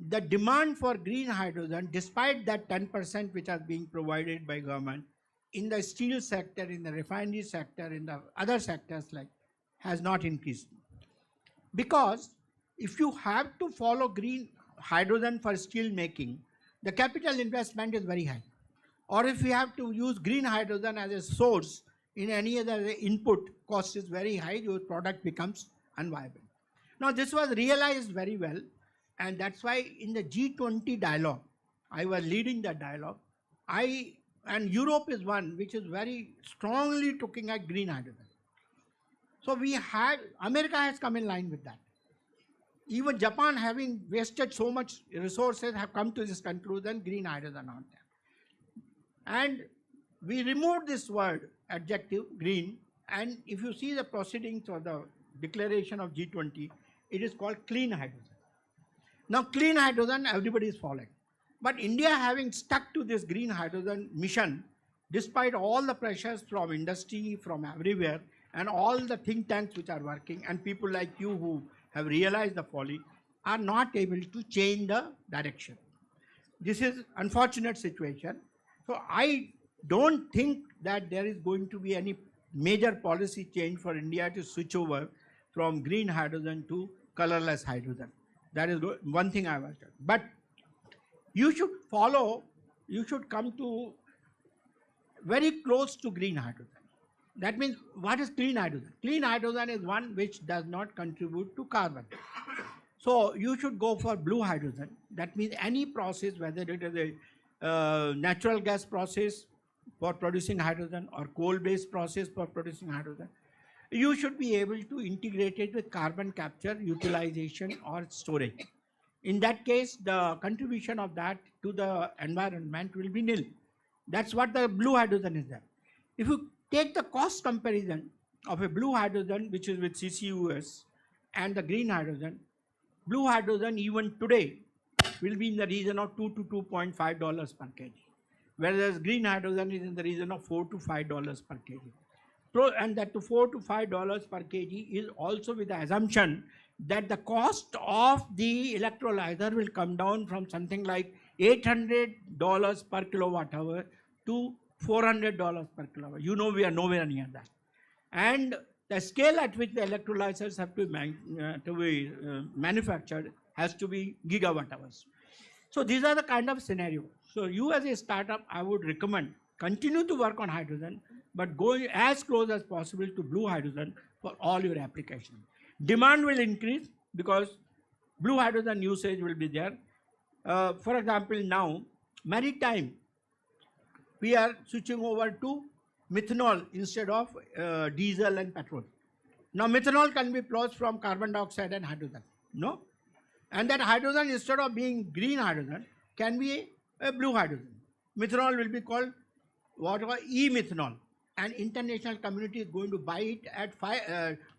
The demand for green hydrogen, despite that 10% which are being provided by government, in the steel sector, in the refinery sector, in the other sectors has not increased. Because if you have to follow green hydrogen for steel making, the capital investment is very high. Or if you have to use green hydrogen as a source in any other input, cost is very high, your product becomes unviable. Now this was realized very well, and that's why in the G20 dialogue, I was leading that dialogue, and Europe is one which is very strongly looking at green hydrogen. So America has come in line with that. even Japan, having wasted so much resources, have come to this conclusion, green hydrogen on them. And we removed this word, adjective, green, and if you see the proceedings of the declaration of G20, it is called clean hydrogen. Now, clean hydrogen, everybody is following. But India, having stuck to this green hydrogen mission, despite all the pressures from industry, from everywhere, and all the think tanks which are working, and people like you who have realized the folly, are not able to change the direction. This is unfortunate situation. So I don't think that there is going to be any major policy change for India to switch over from green hydrogen to colorless hydrogen. That is one thing I was saying. But you should follow, you should come to very close to green hydrogen. That means, what is clean hydrogen? Clean hydrogen is one which does not contribute to carbon. So you should go for blue hydrogen. That means any process, whether it is a natural gas process for producing hydrogen or coal-based process for producing hydrogen, you should be able to integrate it with carbon capture, utilization or storage. In that case, the contribution of that to the environment will be nil. That's what the blue hydrogen is there. If you take the cost comparison of a blue hydrogen, which is with CCUS, and the green hydrogen, blue hydrogen even today will be in the region of $2 to $2.5 per kg, whereas green hydrogen is in the region of $4 to $5 per kg. And that to $4 to $5 per kg is also with the assumption that the cost of the electrolyzer will come down from something like $800 per kilowatt hour to $400 per kilowatt hour. You know, we are nowhere near that. And the scale at which the electrolyzers have to be manufactured has to be gigawatt hours. So these are the kind of scenarios. So you as a startup, I would recommend continue to work on hydrogen, but go as close as possible to blue hydrogen for all your applications. Demand will increase because blue hydrogen usage will be there. For example, now maritime, we are switching over to methanol instead of diesel and petrol. Now methanol can be produced from carbon dioxide and hydrogen, no? And that hydrogen, instead of being green hydrogen, can be a blue hydrogen. Methanol will be called whatever e-methanol, and international community is going to buy it at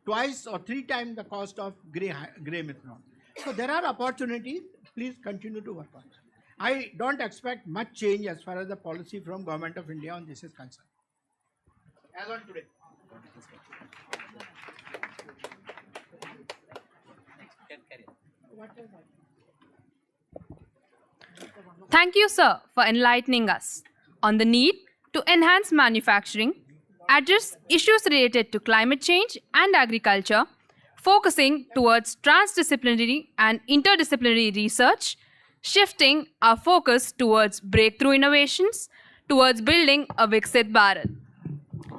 twice or 3 times the cost of gray methanol. So there are opportunities. Please continue to work on it. I don't expect much change as far as the policy from Government of India on this is concerned. As on today. Thank you, sir, for enlightening us on the need to enhance manufacturing, address issues related to climate change and agriculture, focusing towards transdisciplinary and interdisciplinary research, shifting our focus towards breakthrough innovations, towards building a VIGNANA Bharat.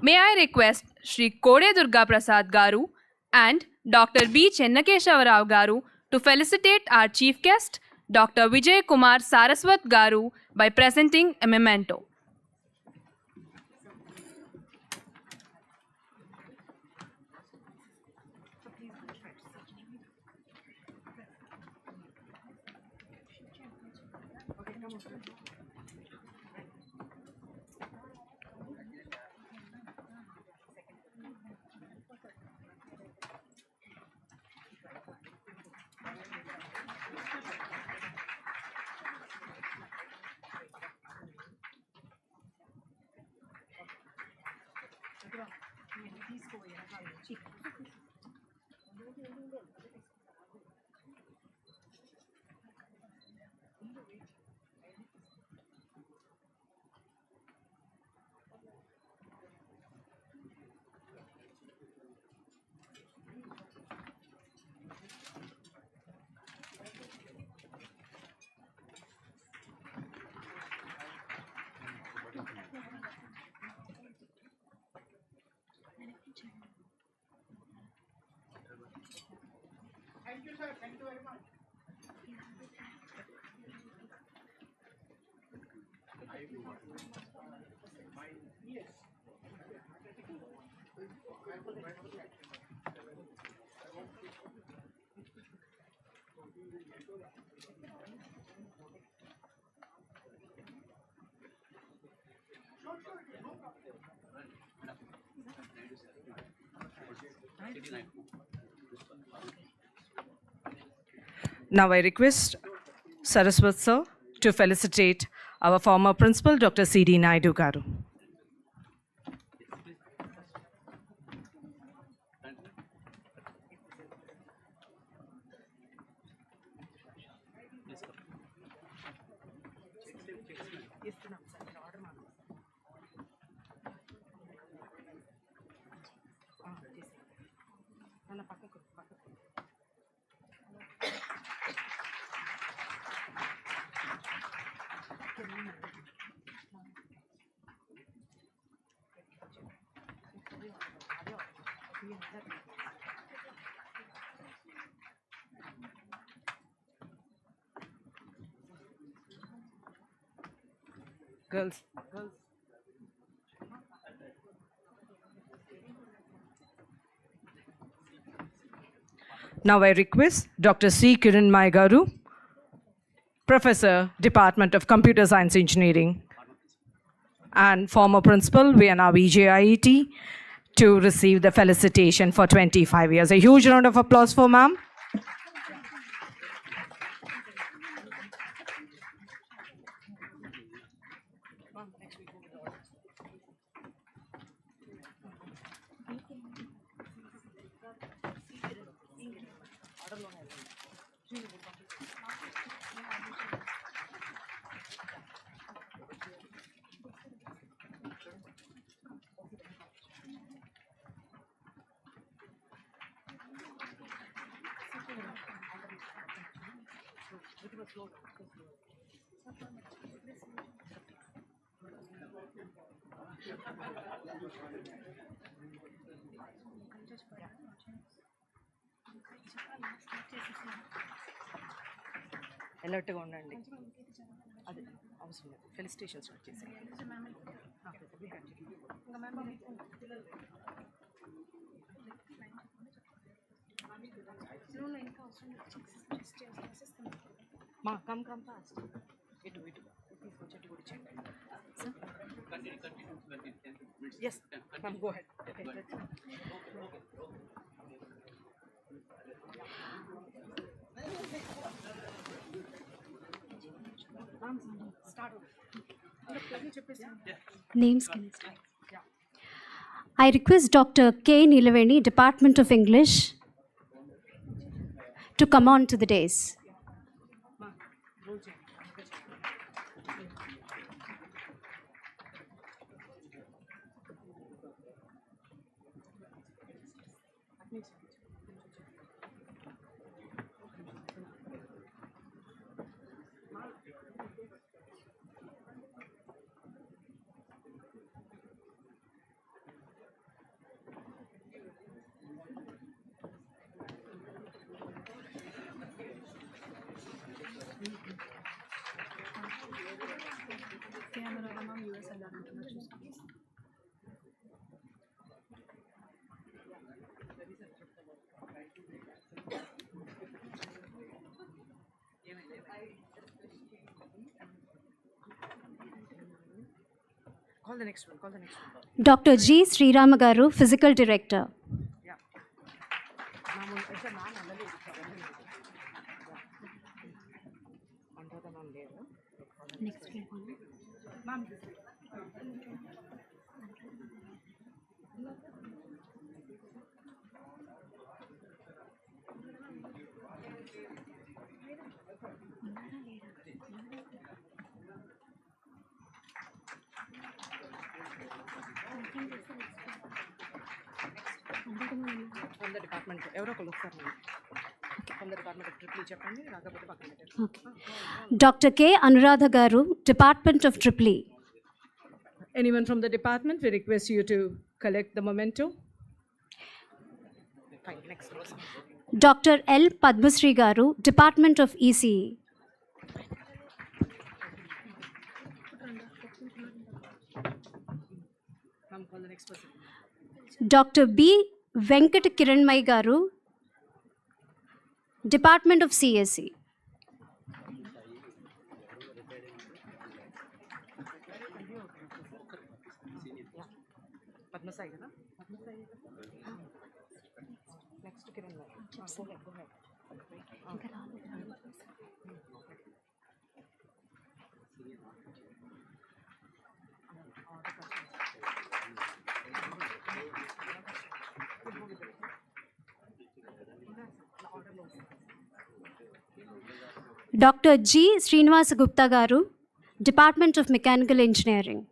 May I request Shri Kode Durga Prasad Garu and Dr. B. Chennakeshava Rao Garu to felicitate our chief guest, Dr. Vijay Kumar Saraswat Garu, by presenting a memento. Thank you, sir. Thank you very much. Now I request Saraswat sir to felicitate our former principal, Dr. C.D. Naidu garu. Girls. Now I request Dr. C. Kiran Garu, Professor, Department of Computer Science Engineering, and former principal, VNR VJIET, to receive the felicitation for 25 years. A huge round of applause for ma'am. Alert ga undandi. Adi avasam ledhu. Felicitation start chesi. Ma, come fast. Idu. Yes, ma'am, go ahead. Okay, Names can start. I request Dr. K. Nilaveni, Department of English, to come on to the dais. Call the next one. Dr. G. Srirama garu, Physical Director. Next one. From the department, from the department of Tripoli, Okay. Dr. K. Anuradha garu, Department of Tripoli. Anyone from the department, we request you to collect the memento. Fine, next. Dr. L. Padmasri garu, Department of ECE. Call the next person. Dr. B. Venkat Kiranmai garu, Department of CSE. Dr. G. Srinivasa Gupta Garu, Department of Mechanical Engineering.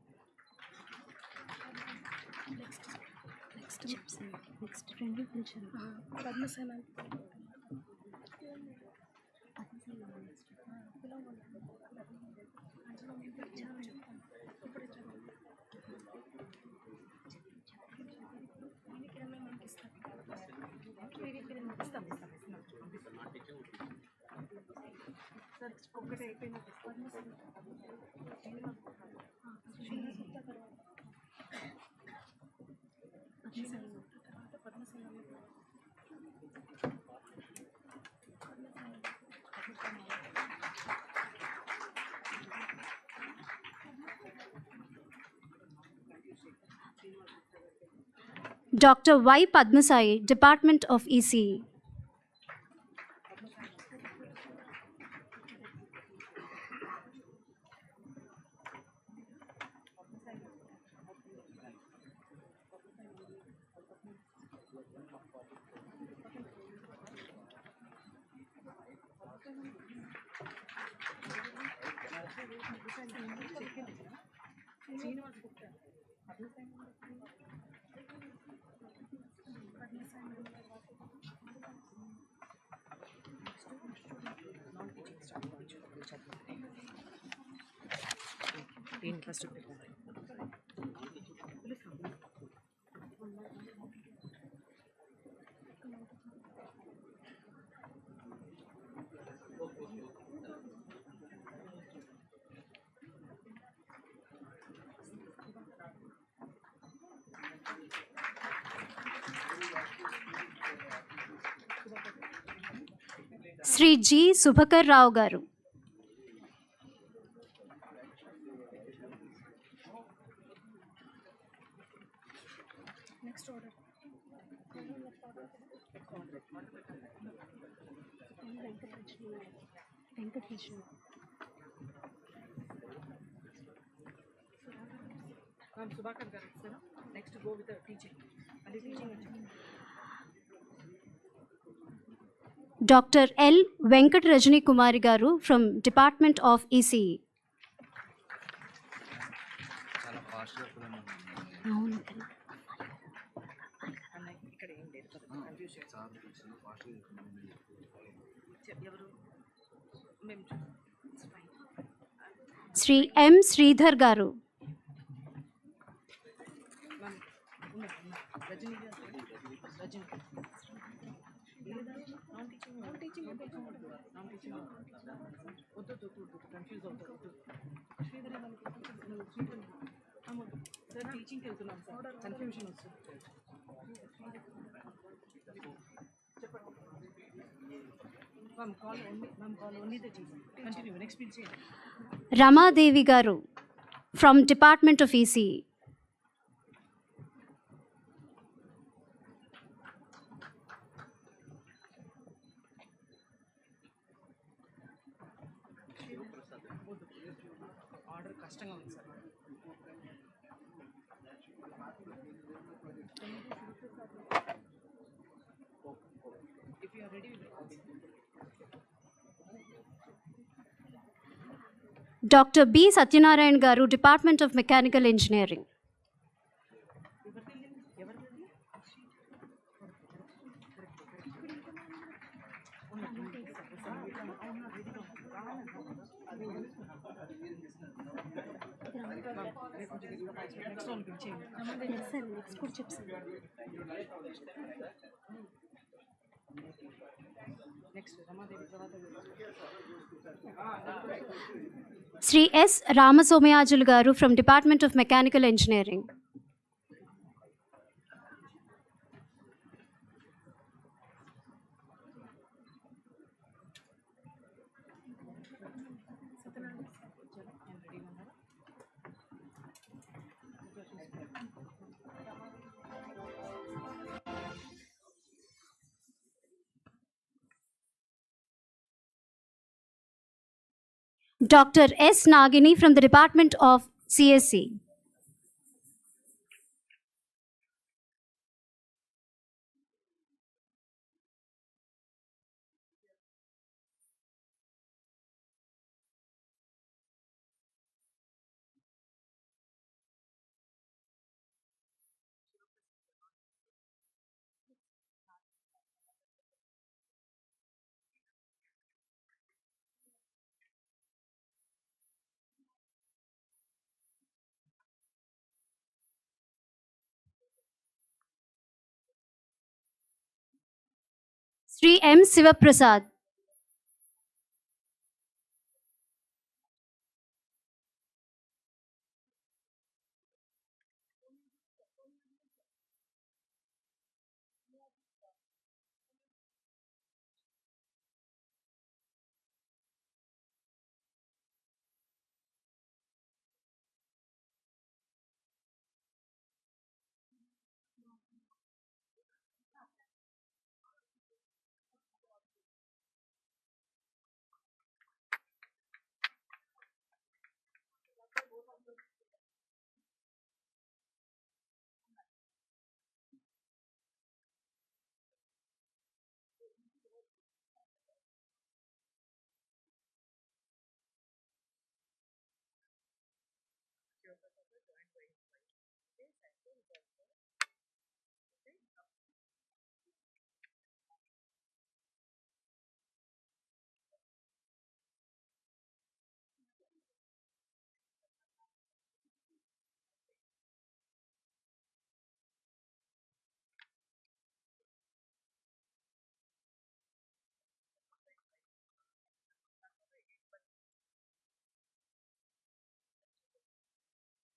Dr. Y. Padmasai, Department of ECE. Sri G. Subhakar Rao Garu. Dr. L. Venkat Rajani Kumari Garu from Department of ECE. Sri M. Sridhar Garu. Rama Devi Garu from Department of ECE. Dr. B. Satyanarayan Garu, Department of Mechanical Engineering. Sri S. Ramasomayajulu Garu from Department of Mechanical Engineering. Dr. S. Nagini from the Department of CSE. Sri M. Sivaprasad.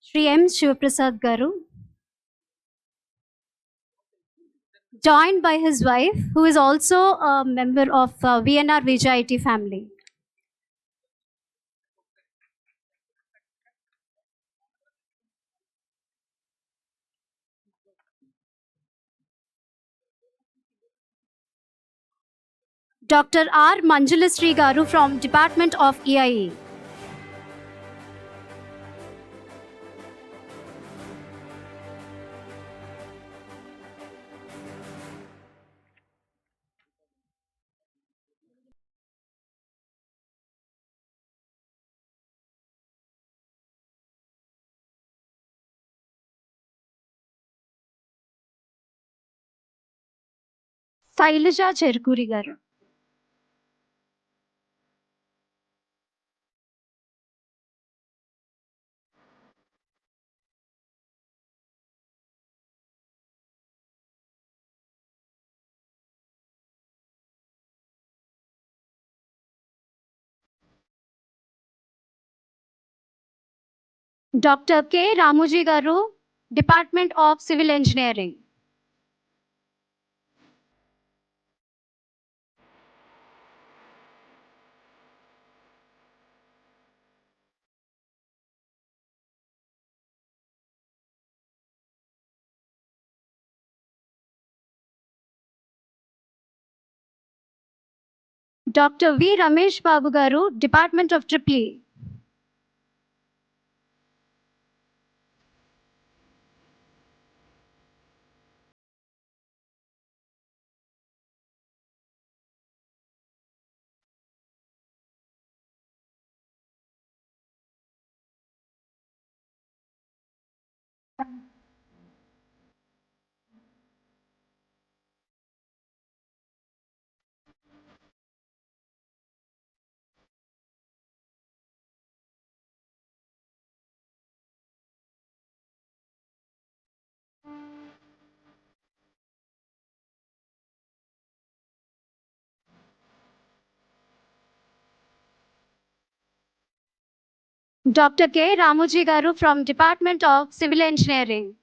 Sri M. Shivaprasad Garu, joined by his wife, who is also a member of VNR VJIET family. Dr. R. Manjulasri Garu from Department of EIE. Sailaja Cherkuri Garu. Dr. K. Ramuji Garu, Department of Civil Engineering. Dr. V. Ramesh Babu Garu, Department of EEE. Dr. K. Ramuji Garu from Department of Civil Engineering.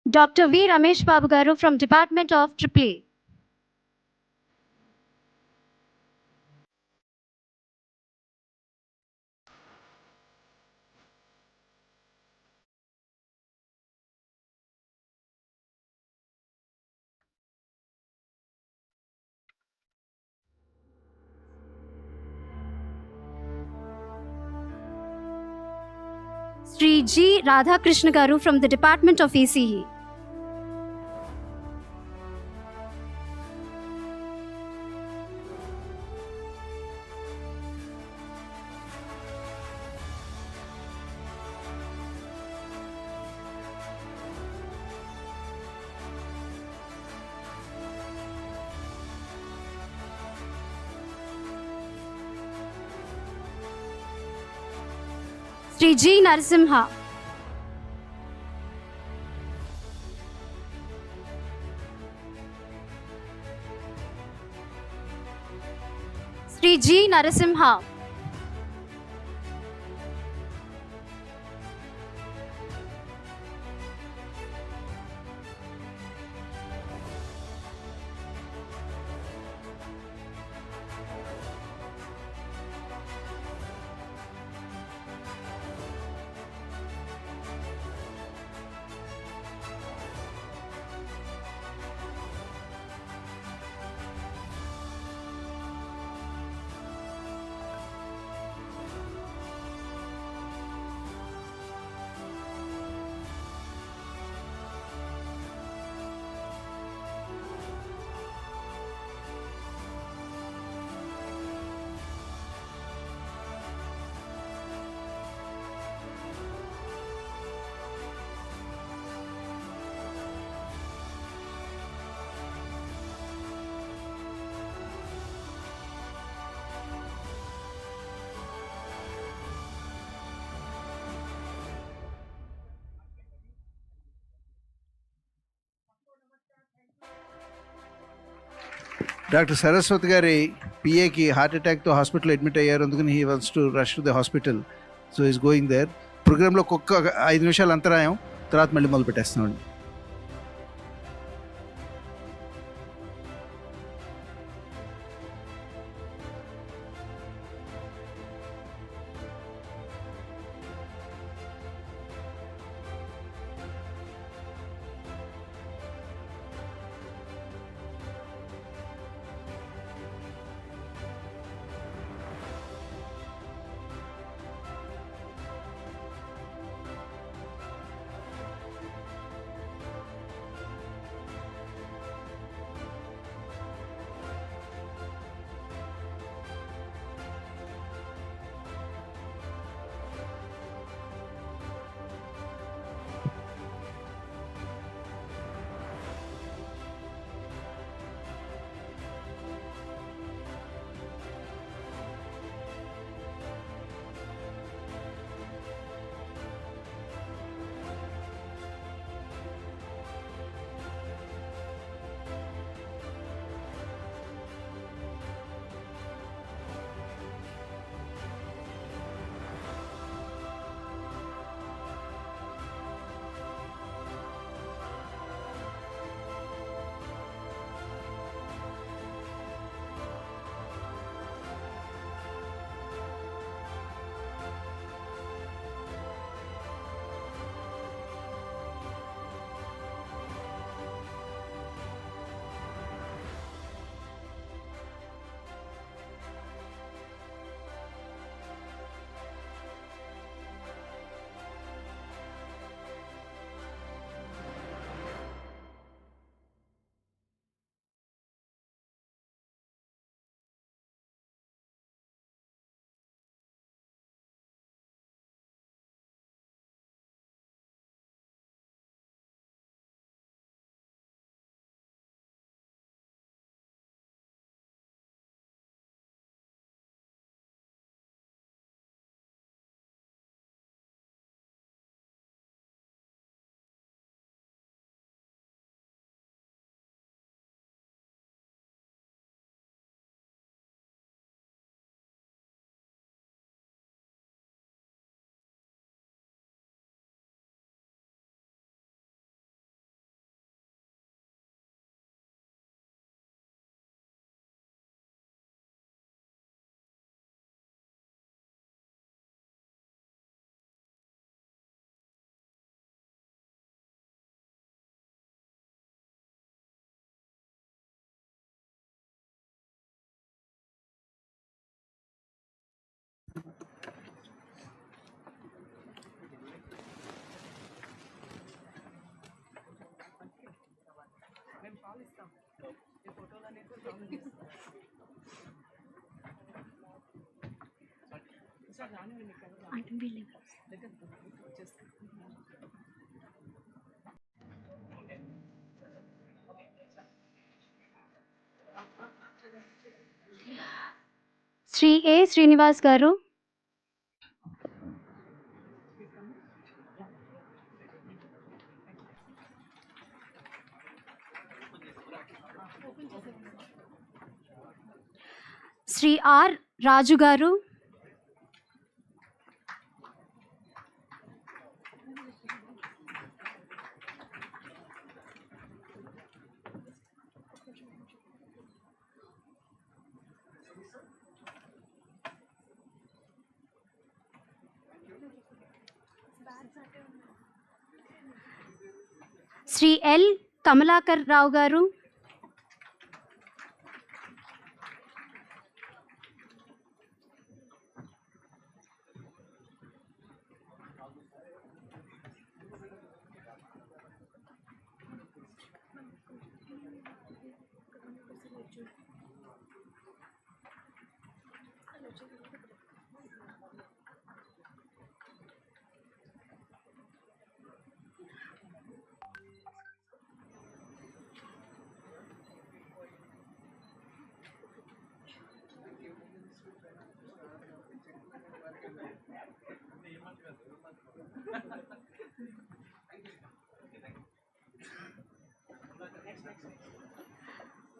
Dr. V. Ramesh Babu Garu from Department of EEE. Sri G. Radhakrishna Garu from the Department of ECE. Sri G. Narasimha. Sri G. Narasimha. Doctor Saraswati గారి పిఏకి heart అటాక్తో hospital admit అయ్యారు. అందుకని he wants to rush to the hospital. So is going there. ప్రోగ్రాంలో ఒక్క 5 నిమిషాలు అంతరాయం, తర్వాత మళ్ళీ మొదలు పెట్టేస్తామండి. Sri A. Srinivas Garu. Sri R. Raju Garu. Sri L. Kamalakar Rao Garu.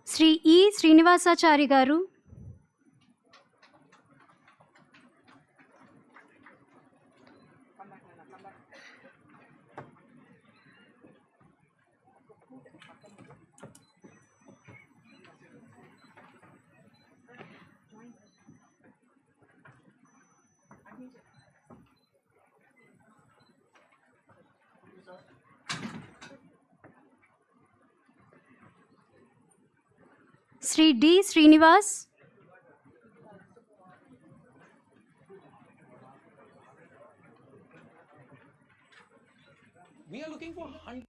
Sri E. Srinivasachari Garu. Sri D. Srinivas. We are looking for 100.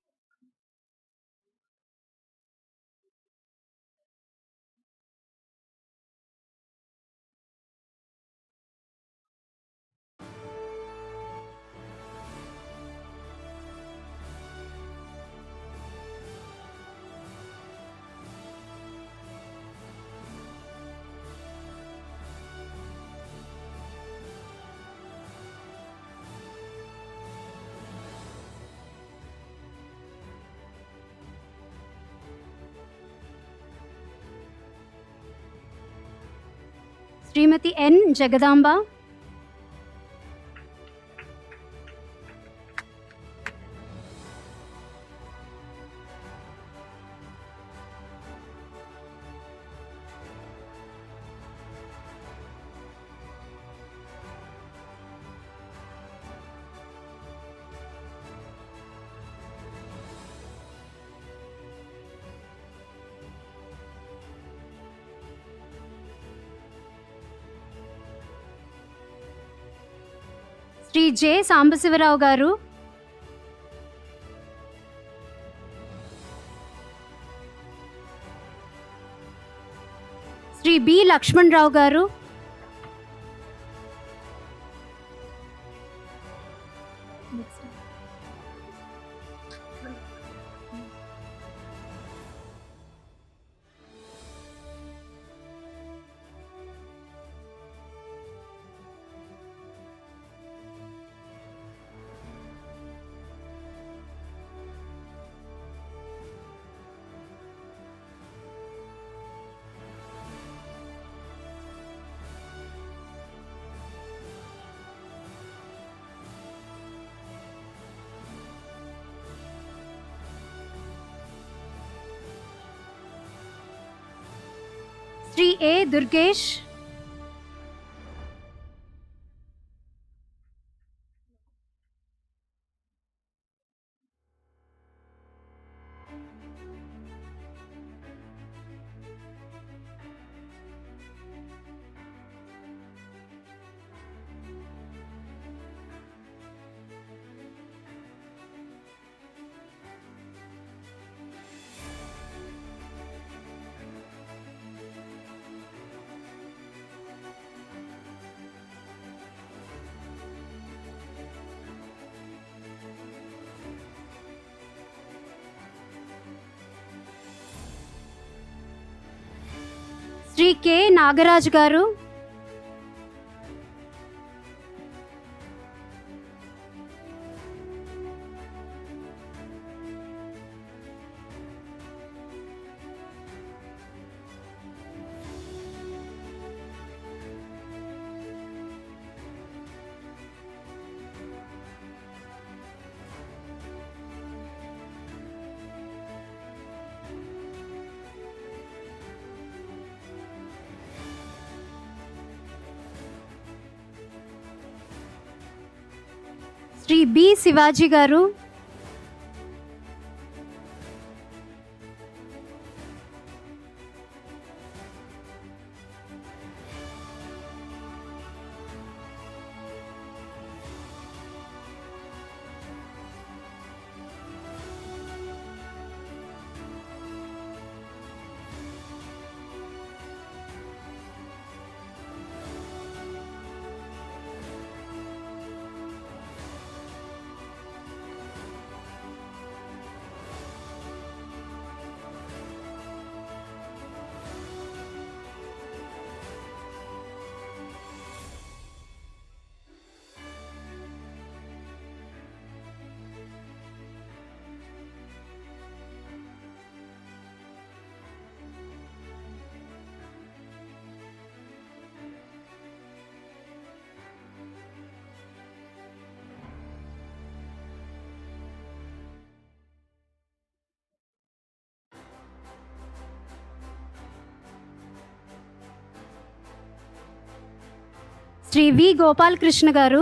Srimati N. Jagadamba. Sri J. Sambasivarao Garu. Sri B. Lakshman Rao Garu. Sri A. Durgesh. Shri K Nagaraj garu, Shri B Shivaji గారు, శ్రీ వి గోపాలకృష్ణ గారు,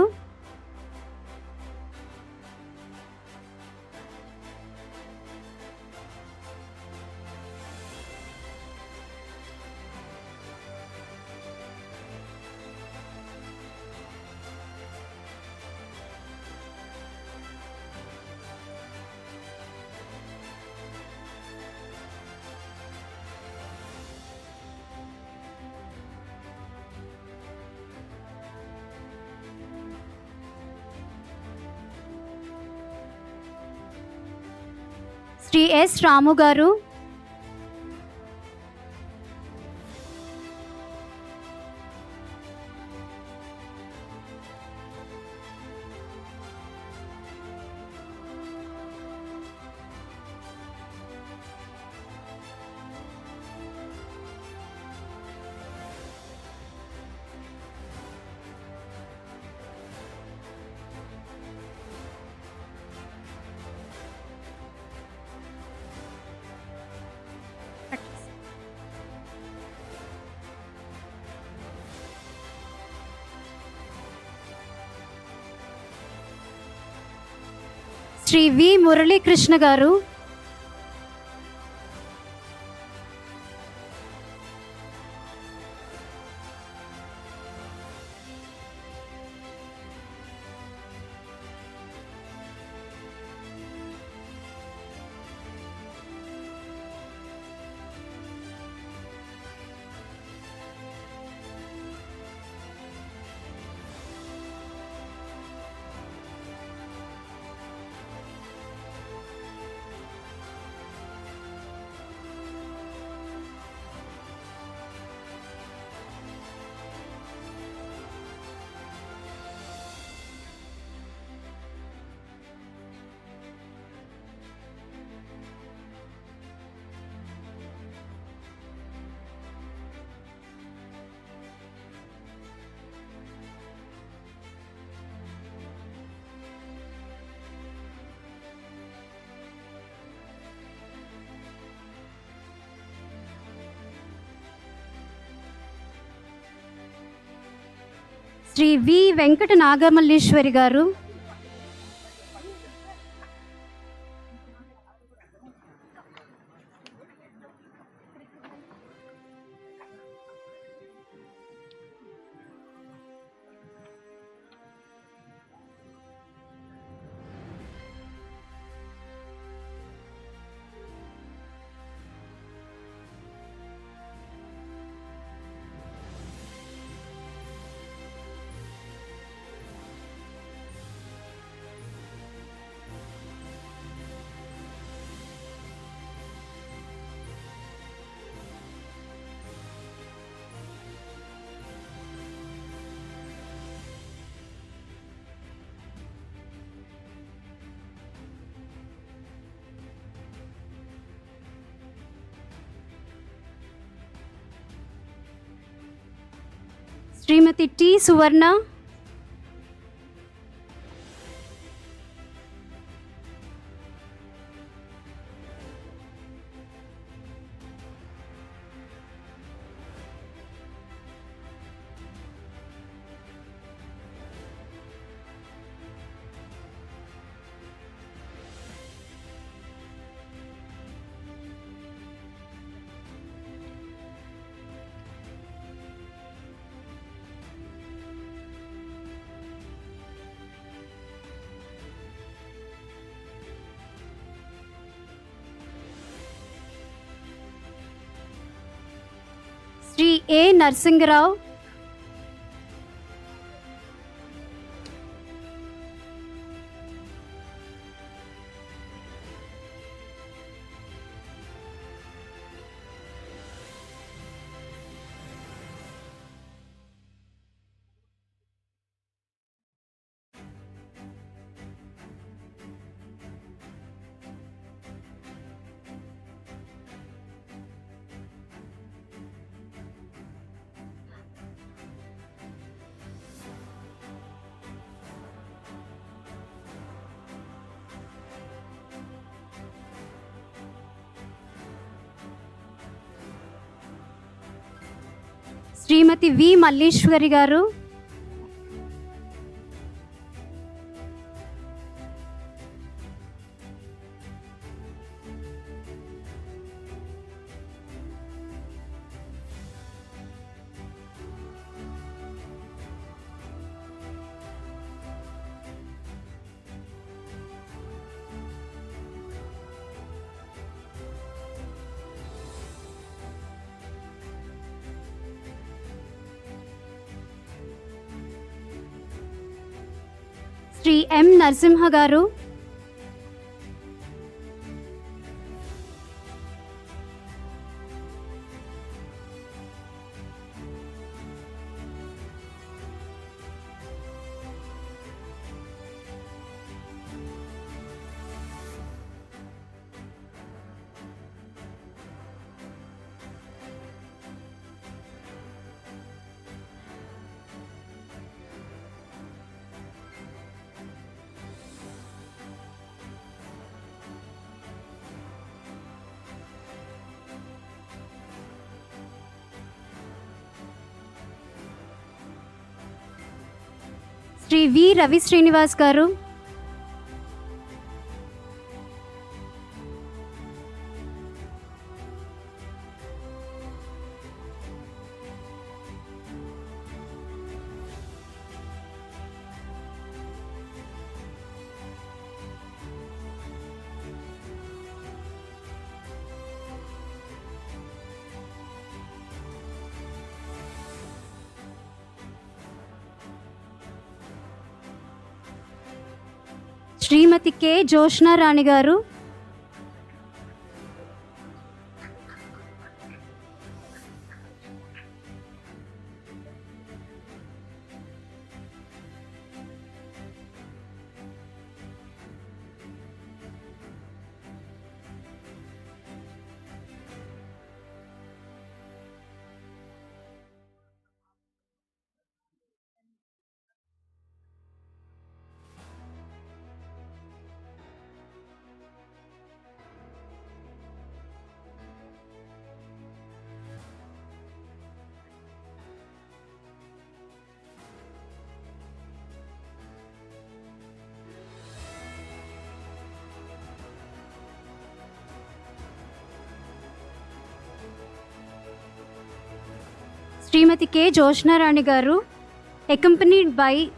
Shri yes రాము గారు, శ్రీ వి మురళీకృష్ణ గారు, శ్రీ వి వెంకట నాగమల్లేశ్వరి గారు, Srimati T. Suvarna. Sri A. Narsingarao. శ్రీమతి వి మల్లీశ్వరి గారు. శ్రీ ఎం నరసింహ గారు. శ్రీ వి రవి శ్రీనివాస్ గారు. శ్రీమతి K Joshna రాణి గారు. Srimati K. Joshnarani Garu, accompanied by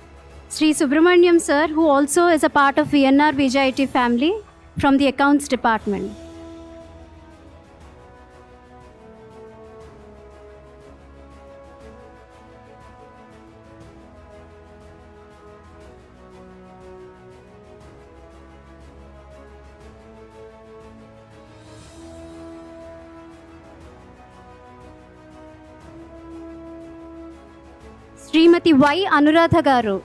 Sri Subramaniam Sir, who also is a part of VNR VJIET family from the Accounts Department. Srimati Y. Anuradha Garu.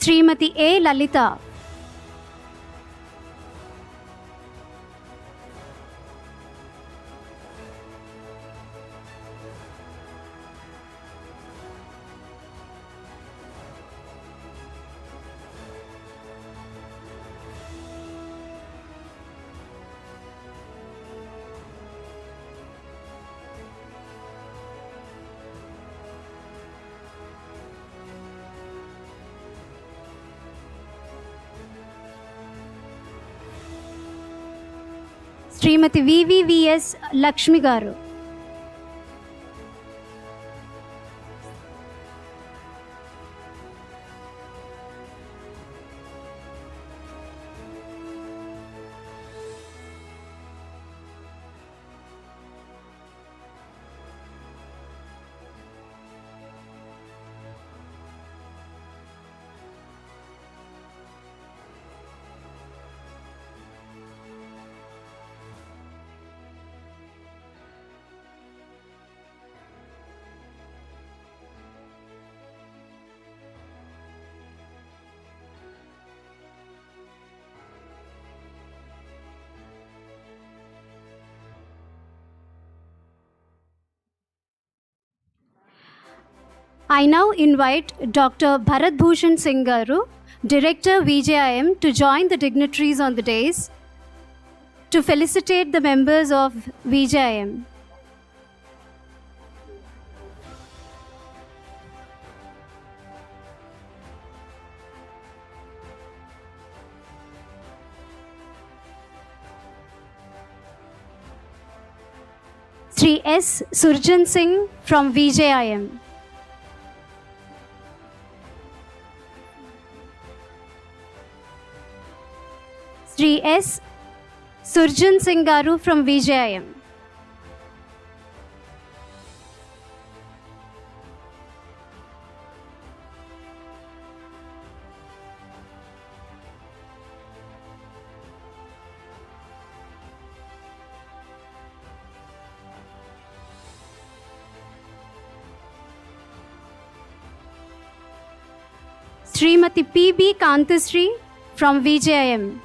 Srimati A. Lalita. Srimati VVVS Lakshmi Garu. I now invite Dr. Bharat Bhushan Singh Garu, Director VJIM, to join the dignitaries on the dais to felicitate the members of VJIM. Sri S. Surjan Singh from VJIM. Sri S. Surjan Singh Garu from VJIM. Srimati P.B. Kantasri from VJIM.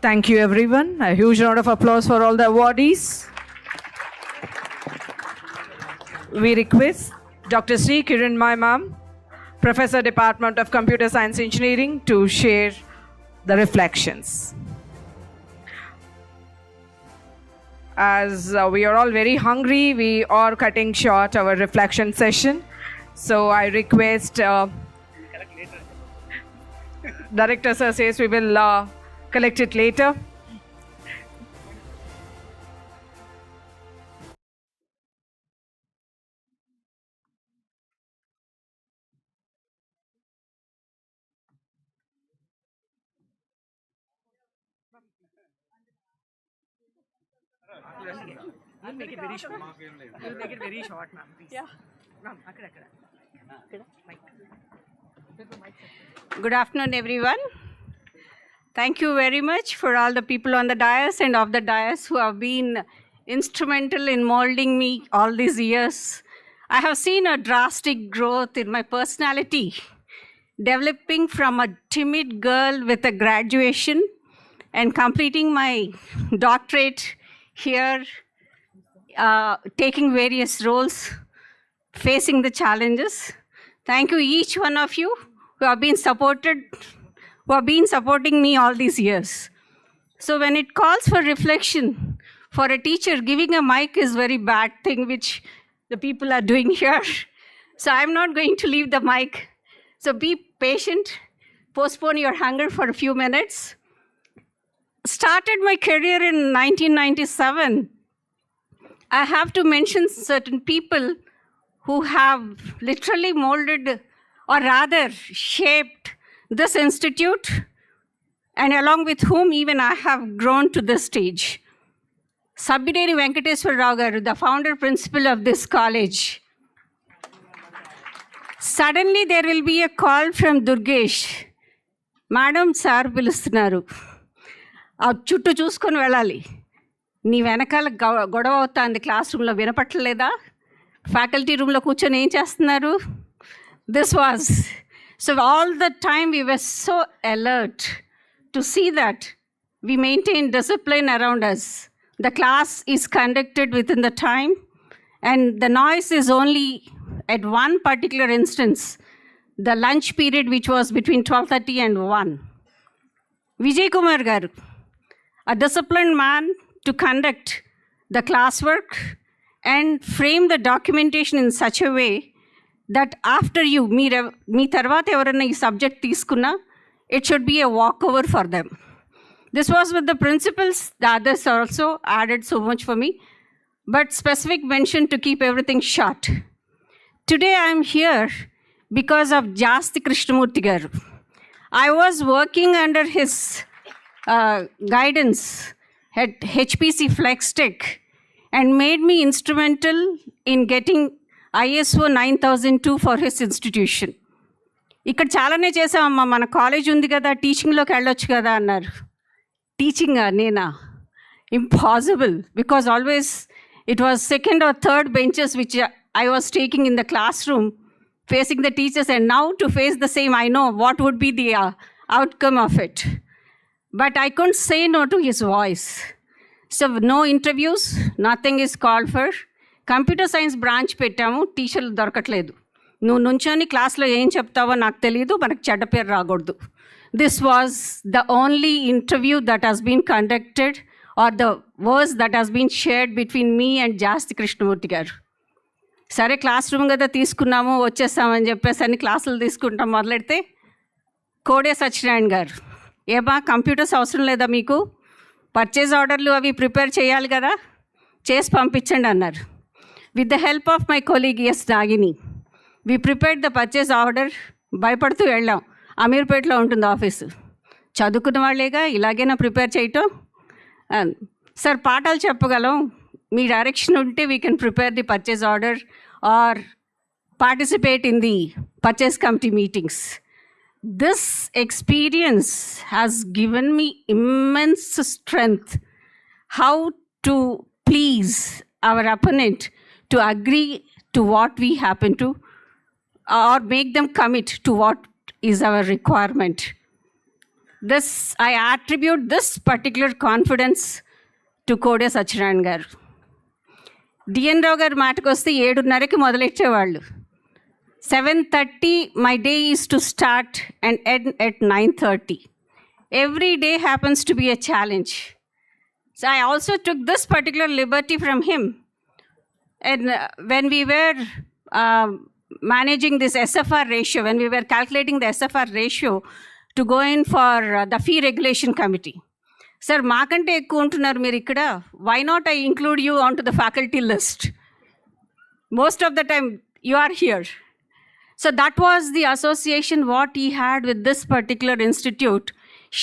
Thank you, everyone. A huge round of applause for all the awardees. We request Dr. Sri Kiran Mai Ma'am, Professor, Department of Computer Science Engineering, to share the reflections. As we are all very hungry, we are cutting short our reflection session. So I request, Director Sir says we will collect it later. I'll make it very short. You'll make it very short, ma'am, please. Yeah. Ma'am, Good afternoon, everyone. Thank you very much for all the people on the dais and off the dais who have been instrumental in molding me all these years. I have seen a drastic growth in my personality, developing from a timid girl with a graduation and completing my doctorate here, taking various roles, facing the challenges. Thank you, each one of you who have been supporting me all these years. So when it calls for reflection, for a teacher, giving a mic is a very bad thing, which the people are doing here. So I'm not going to leave the mic. So be patient, postpone your hunger for a few minutes. Started my career in 1997. I have to mention certain people who have literally molded, or rather shaped, this institute, and along with whom even I have grown to this stage. Sabbideri Venkateswara Rao garu, the founder principal of this college. Suddenly there will be a call from Durgesh. Madam, sir పిలుస్తున్నారు. ఆ చుట్టూ చూసుకొని వెళ్ళాలి. నీ వెనకాల గొడవ అవుతుంది class రూమ్లో, వినపట్టలేదా? ఫ్యాకల్టీ రూమ్లో కూర్చొని ఏం చేస్తున్నారు? This was. So all the time we were so alert to see that we maintain discipline around us. The class is conducted within the time, and the noise is only at one particular instance, the lunch period, which was between 12:30 and 1. Vijay Kumar garu, a disciplined man to conduct the classwork and frame the documentation in such a way that after you, మీ తర్వాత ఎవరైనా ఈ subject తీసుకున్నా, it should be a walkover for them. This was with the principals. The others also added so much for me, but specific mention to keep everything short. Today I am here because of Jasti Krishnamurti garu. I was working under his guidance at HPC FlexTech and made me instrumental in getting ISO 9002 for his institution. ఇక్కడ చాలానే చేసామమ్మా, మన college ఉంది కదా, టీచింగ్లోకి వెళ్ళొచ్చు కదా అన్నారు. టీచింగా నేనా? Impossible, because always it was second or third benches which I was taking in the classroom, facing the teachers, and now to face the same, I know what would be the outcome of it. But I couldn't say no to his voice. So no interviews, nothing is called for. Computer science branch పెట్టాము, టీచర్లు దొరకట్లేదు. నువ్వు నుంచొని క్లాస్లో ఏం చెప్తావో నాకు తెలియదు, మనకు చెడ్డ పేరు రాకూడదు. This was the only interview that has been conducted, or the verse that has been shared between me and Jasti Krishnamurti garu. సరే క్లాస్ రూమ్ కదా తీసుకున్నాము, వచ్చేస్తామని చెప్పేసి అన్ని క్లాసులు తీసుకుంటాం మొదలెడితే, కోడే సత్యనారాయణ గారు, ఏమా కంప్యూటర్స్ అవసరం లేదా మీకు? పర్చేజ్ ఆర్డర్లు అవి ప్రిపేర్ చేయాలి కదా, చేసి పంపించండి అన్నారు. With the help of my colleague S Nagini, we prepared the purchase order. భయపడుతూ వెళ్ళాం, అమీర్పేటలో ఉంటుంది ఆఫీసు. చదువుకున్న వాళ్ళేగా, ఇలాగైనా ప్రిపేర్ చేయటం. సార్ పాఠాలు చెప్పగలం, మీ డైరెక్షన్ ఉంటే we can prepare the purchase order or participate in the purchase committee meetings. This experience has given me immense strength how to please hour opponent to agree to what we happen to, or make them commit to what is our requirement. This, I attribute this particular confidence to Kode Satyanarayan garu. DN Rao garu మాటకు వస్తే 7:30కి మొదలెట్టేవాళ్ళు. 7:30 my day is to start and end at 9:30. Every day happens to be a challenge. So I also took this particular liberty from him. And when we were managing this SFR ratio, when we were calculating the SFR ratio to go in for the fee regulation committee. Sir, మాకంటే ఎక్కువ ఉంటున్నారు మీరు ఇక్కడ, why not I include you onto the faculty list? Most of the time you are here. So that was the association what he had with this particular institute,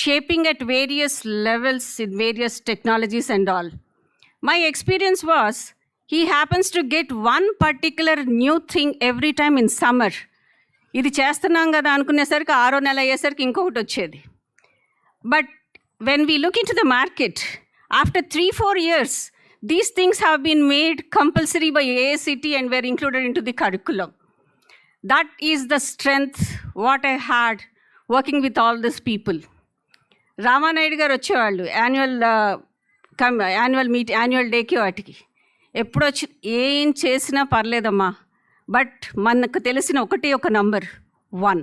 shaping at various levels in various technologies and all. My experience was, he happens to get one particular new thing every time in summer. ఇది చేస్తున్నాం కదా అనుకునేసరికి 6వ నెల అయ్యేసరికి ఇంకొకటి వచ్చేది. But when we look into the market, after 3-4 years, these things have been made compulsory by AACT and were included into the curriculum. That is the strength what I had working with all these people. Ramanaidu గారు వచ్చేవాళ్ళు annual డేకి వాటికి ఎప్పుడు వచ్చి ఏం చేసినా పర్లేదమ్మా, but మనకు తెలిసిన ఒక నంబర్ 1,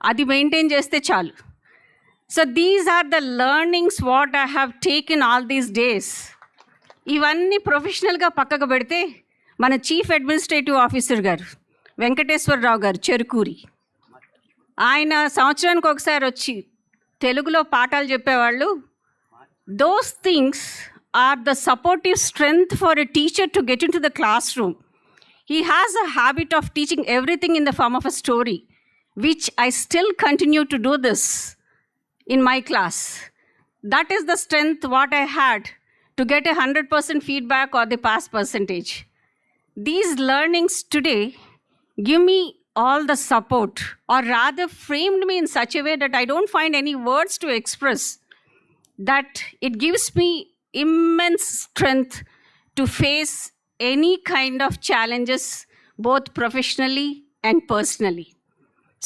అది మెయింటైన్ చేస్తే చాలు. So these are the learnings what I have taken all these days. ఇవన్నీ ప్రొఫెషనల్గా పక్కకు పెడితే మన చీఫ్ అడ్మినిస్ట్రేటివ్ ఆఫీసర్ గారు వెంకటేశ్వరరావు గారు చెరుకూరి, ఆయన సంవత్సరానికి ఒకసారి వచ్చి తెలుగులో పాఠాలు చెప్పేవాళ్ళు. Those things are the supportive strength for a teacher to get into the classroom. He has a habit of teaching everything in the form of a story, which I still continue to do this in my class. That is the strength what I had to get 100% feedback or the pass percentage. These learnings today give me all the support, or rather framed me in such a way that I don't find any words to express, that it gives me immense strength to face any kind of challenges, both professionally and personally.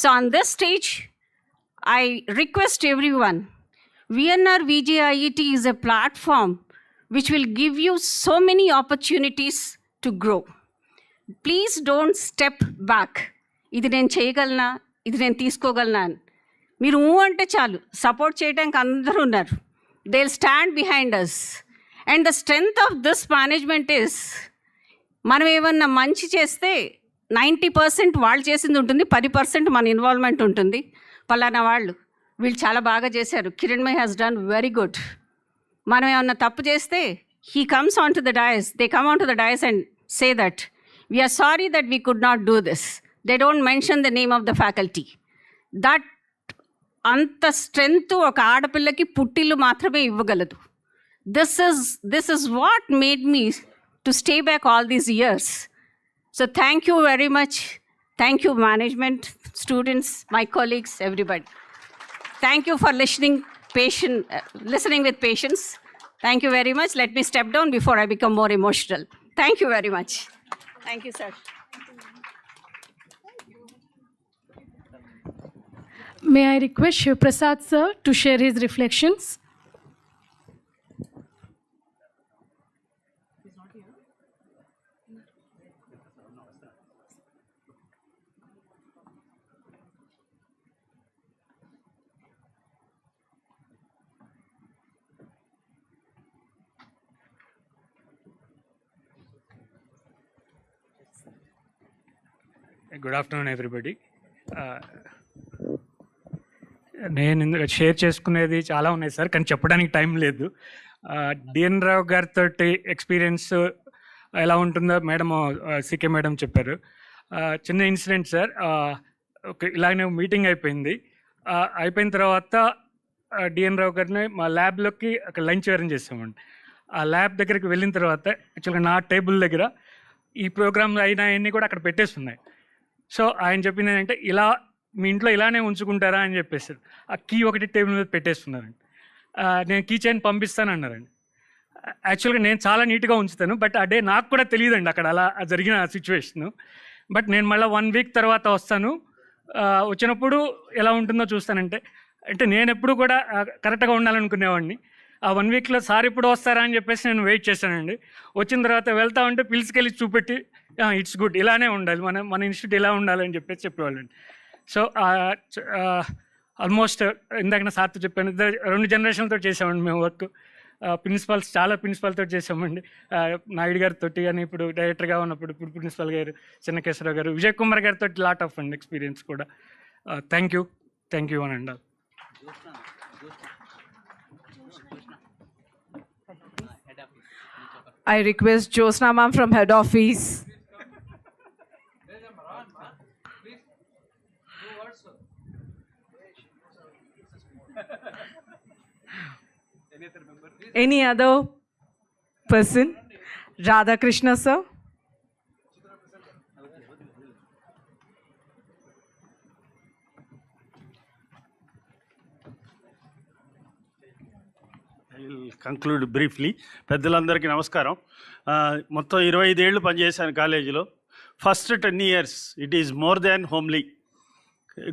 So on this stage, I request everyone, VNR VJIET is a platform which will give you so many opportunities to grow. Please don't step back. ఇది నేను చేయగలనా, ఇది నేను తీసుకోగలనా అని మీరు అంటే చాలు, support చేయడానికి అందరూ ఉన్నారు. They'll stand behind us. And the strength of this management is, మనం ఏమన్నా మంచి చేస్తే 90% వాళ్ళు చేసింది ఉంటుంది, 10% మన ఇన్వాల్వ్మెంట్ ఉంటుంది. పలానా వీళ్ళు చాలా బాగా చేశారు, Kiranmay has done very good. మనం ఏమన్నా తప్పు చేస్తే he comes onto the dais, they come onto the dais and say that we are sorry that we could not do this. They don't mention the name of the faculty. That అంత strength ఒక ఆడపిల్లకి పుట్టిల్లు మాత్రమే ఇవ్వగలదు. This is what made me to stay back all these years. So thank you very much. Thank you management, students, my colleagues, everybody. Thank you for listening with patience. Thank you very much. Let me step down before I become more emotional. Thank you very much. Thank you, sir. May I request Shiv Prasad sir to share his reflections? Good afternoon, everybody. నేను share చేసుకునేది చాలా ఉన్నాయి sir, కానీ చెప్పడానికి time లేదు. డిఎన్ రావు గారితో experience ఎలా ఉంటుందో మేడం, సికే మేడం చెప్పారు. చిన్న ఇన్సిడెంట్ సార్, ఇలాగనే మీటింగ్ అయిపోయింది. అయిపోయిన తర్వాత డిఎన్ రావు గారిని మా ల్యాబ్లోకి అక్కడ లంచ్ అరేంజ్ చేసామండి. ఆ ల్యాబ్ దగ్గరికి వెళ్ళిన తర్వాత యాక్చువల్గా నా టేబుల్ దగ్గర ఈ ప్రోగ్రామ్ అయినవన్నీ కూడా అక్కడ పెట్టేస్తున్నాయి. సో ఆయన చెప్పింది ఏంటంటే, ఇలా మీ ఇంట్లో ఇలానే ఉంచుకుంటారా అని చెప్పేసి ఆ కీ ఒకటి టేబుల్ మీద పెట్టేస్తున్నారండి. నేను కీ చైన్ పంపిస్తానన్నారండి. యాక్చువల్గా నేను చాలా నీట్గా ఉంచుతాను, బట్ ఆ డే నాకు కూడా తెలియదండి అక్కడ అలా జరిగిన సిచ్యువేషను. బట్ నేను మళ్ళీ 1 వీక్ తర్వాత వస్తాను, వచ్చినప్పుడు ఎలా ఉంటుందో చూస్తానంటే, అంటే నేను ఎప్పుడు కూడా కరెక్ట్గా ఉండాలనుకునేవాడిని. ఆ 1 వీక్లో సార్ ఇప్పుడు వస్తారా అని చెప్పేసి నేను వెయిట్ చేశానండి. వచ్చిన తర్వాత వెళ్తా ఉంటే పిలుచుకెళ్ళి చూపెట్టి, ఇట్స్ గుడ్, ఇలానే ఉండాలి, మన ఇన్స్టిట్యూట్ ఇలా ఉండాలని చెప్పేసి చెప్పేవాళ్ళండి. సో ఆల్మోస్ట్ ఇందాక నా సార్తో చెప్పాను, 2 జనరేషన్లతో చేసామండి మేము వర్క్. ప్రిన్సిపాల్స్ చాలా ప్రిన్సిపాల్తో చేసామండి. నాయుడు గారితో కానీ, ఇప్పుడు డైరెక్టర్గా ఉన్నప్పుడు ఇప్పుడు ప్రిన్సిపాల్ గారు చిన్నకేశ్వరరావు గారు, విజయ్ కుమార్ గారితో లాట్ ఆఫ్ అండ్ ఎక్స్పీరియన్స్ కూడా. థ్యాంక్ యూ అని అండి. I request Josna ma'am from head office. Any other person? Radha Krishna sir. Conclude briefly. పెద్దలందరికీ నమస్కారం. మొత్తం 25 ఏళ్ళు పనిచేశాను కాలేజీలో. First 10 years it is more than homely.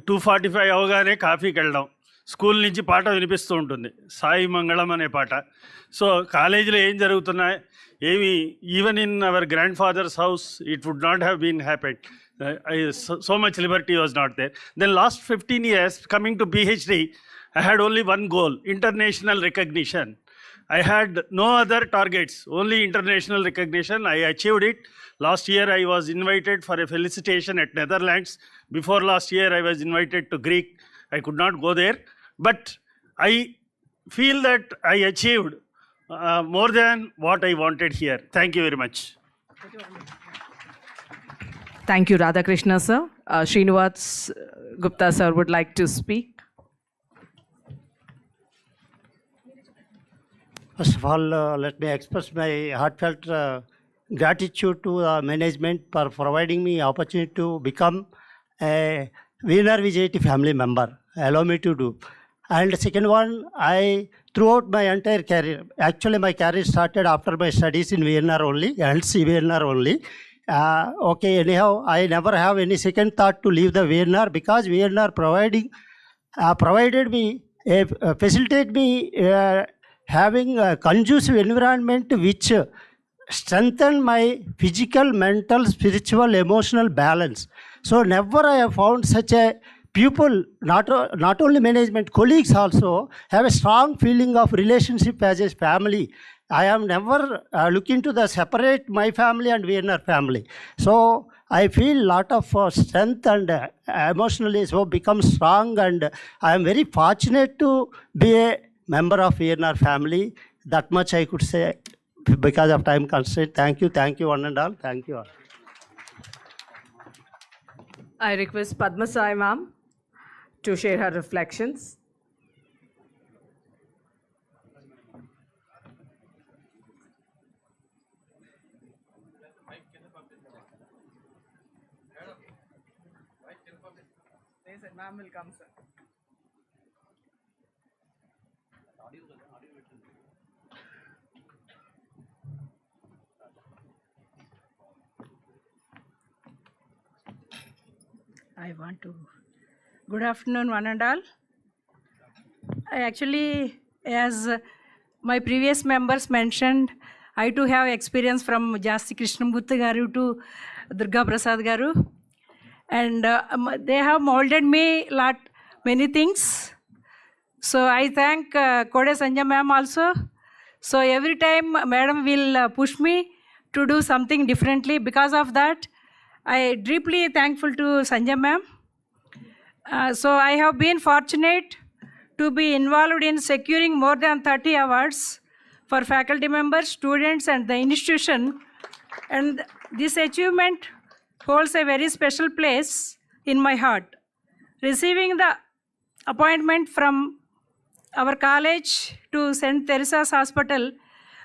2:45 అవగానే కాఫీకి వెళ్ళడం, స్కూల్ నుంచి పాట వినిపిస్తూ ఉంటుంది, సాయి మంగళం అనే పాట. సో కాలేజీలో ఏం జరుగుతున్నాయి ఏమి, even in our grandfather's house it would not have been happened. So much liberty was not there. Then last 15 years coming to PhD, I had only one goal, international recognition. I had no other targets, only international recognition. I achieved it. Last year I was invited for a felicitation at Netherlands. Before last year I was invited to Greek. I could not go there. But I feel that I achieved more than what I wanted here. Thank you very much. Thank you, Radhakrishna sir. Srinivas Gupta sir would like to speak. First of all, let me express my heartfelt gratitude to the management for providing me opportunity to become a VNR VJIET family member. Allow me to do. And second one, throughout my entire career, actually my career started after my studies in VNR only, and VNR only. Okay, anyhow, I never have any second thought to leave the VNR because VNR provided me, facilitate me having a conducive environment which strengthened my physical, mental, spiritual, emotional balance. So never I have found such a people, not only management, colleagues also have a strong feeling of relationship as a family. I am never looking to the separate my family and VNR family. So I feel lot of strength and emotionally so become strong, and I am very fortunate to be a member of VNR family. That much I could say because of time constraint. Thank you one and all. Thank you all. I request Padma Sai ma'am to share her reflections. Ma'am will come, sir. I want to. Good afternoon, one and all. I actually, as my previous members mentioned, I too have experience from Jasti Krishnamurthy garu to Durga Prasad garu. And they have molded me many things. So I thank Kode Sanjay ma'am also. So every time madam will push me to do something differently. Because of that, I deeply thankful to Sanjay ma'am. So I have been fortunate to be involved in securing more than 30 awards for faculty members, students, and the institution. And this achievement holds a very special place in my heart. Receiving the appointment from our college to St. Teresa's Hospital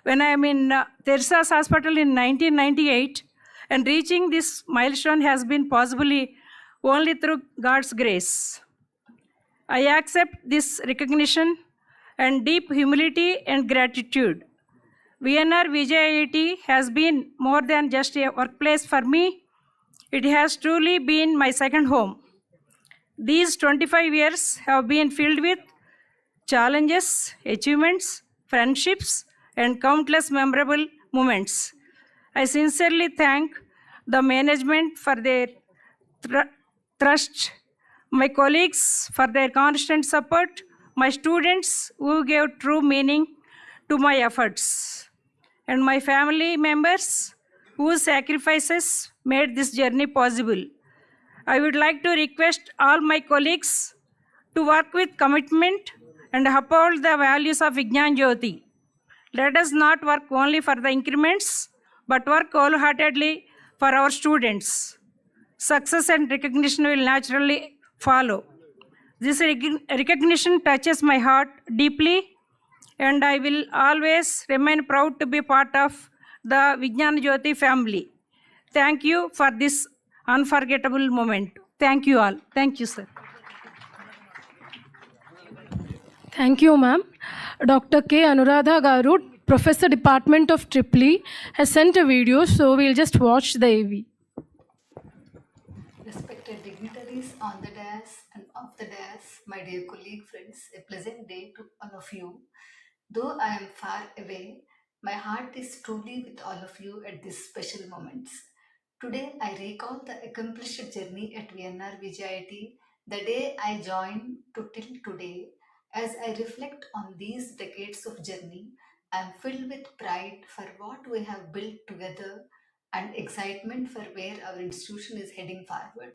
when I am in Teresa's Hospital in 1998, and reaching this milestone has been possibly only through God's grace. I accept this recognition and deep humility and gratitude. VNR VJIET has been more than just a workplace for me. It has truly been my second home. These 25 years have been filled with challenges, achievements, friendships, and countless memorable moments. I sincerely thank the management for their trust, my colleagues for their constant support, my students who gave true meaning to my efforts, and my family members whose sacrifices made this journey possible. I would like to request all my colleagues to work with commitment and uphold the values of VIGNANA JYOTHI. Let us not work only for the increments, but work wholeheartedly for our students. Success and recognition will naturally follow. This recognition touches my heart deeply, and I will always remain proud to be part of the VIGNANA JYOTHI family. Thank you for this unforgettable moment. Thank you all. Thank you, sir. Thank you, ma'am. Dr. K. Anuradha Garu, Professor Department of EEE, has sent a video, so we'll just watch the AV. Respected dignitaries on the dais and off the dais, my dear colleague friends, a pleasant day to all of you. Though I am far away, my heart is truly with all of you at these special moments. Today, I recall the accomplished journey at VNR VJIET, the day I joined to till today. As I reflect on these decades of journey, I am filled with pride for what we have built together and excitement for where our institution is heading forward.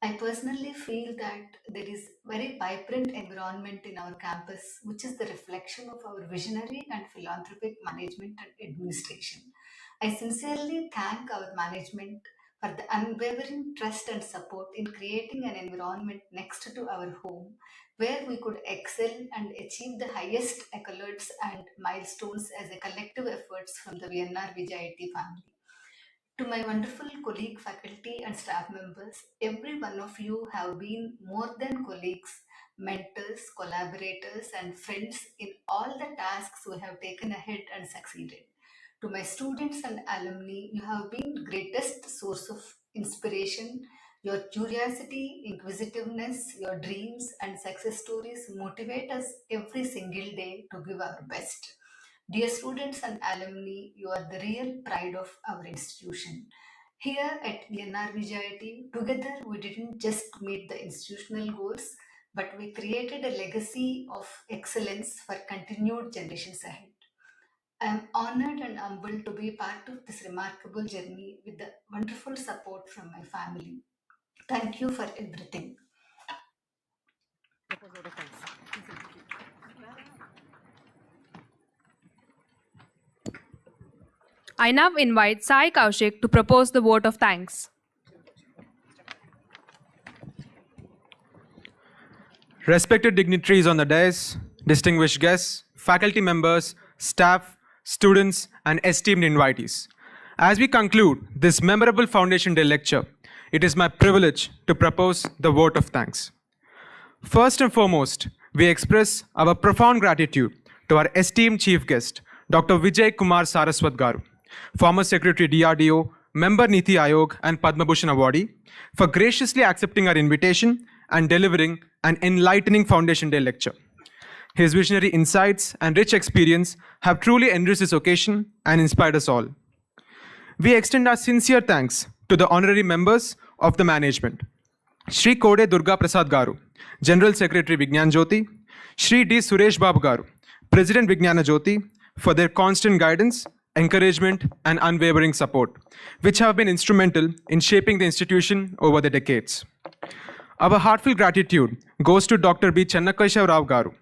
I personally feel that there is very vibrant environment in our campus, which is the reflection of our visionary and philanthropic management and administration. I sincerely thank our management for the unwavering trust and support in creating an environment next to our home where we could excel and achieve the highest accolades and milestones as a collective efforts from the VNR VJIT family. To my wonderful colleague, faculty, and staff members, every one of you have been more than colleagues, mentors, collaborators, and friends in all the tasks we have taken ahead and succeeded. To my students and alumni, you have been greatest source of inspiration. Your curiosity, inquisitiveness, your dreams, and success stories motivate us every single day to give our best. Dear students and alumni, you are the real pride of our institution. Here at VNR VJIT, together we didn't just meet the institutional goals, but we created a legacy of excellence for continued generations ahead. I am honored and humbled to be part of this remarkable journey with the wonderful support from my family. Thank you for everything. I now invite Sai Kaushik to propose the vote of thanks. Respected dignitaries on the dais, distinguished guests, faculty members, staff, students, and esteemed invitees. As we conclude this memorable Foundation Day lecture, it is my privilege to propose the vote of thanks. First and foremost, we express our profound gratitude to our esteemed chief guest, Dr. Vijay Kumar Saraswat Garu, former Secretary DRDO, member Niti Ayog, and Padma Bhushan awardee, for graciously accepting our invitation and delivering an enlightening Foundation Day lecture. His visionary insights and rich experience have truly enriched this occasion and inspired us all. We extend our sincere thanks to the honorary members of the management. Shri Kode Durga Prasad Garu, General Secretary VIGNANA JYOTHI, Shri D. Suresh Babu Garu, President VIGNANA JYOTHI, for their constant guidance, encouragement, and unwavering support, which have been instrumental in shaping the institution over the decades. Our heartfelt gratitude goes to Dr. B. Channakeshav Rao Garu,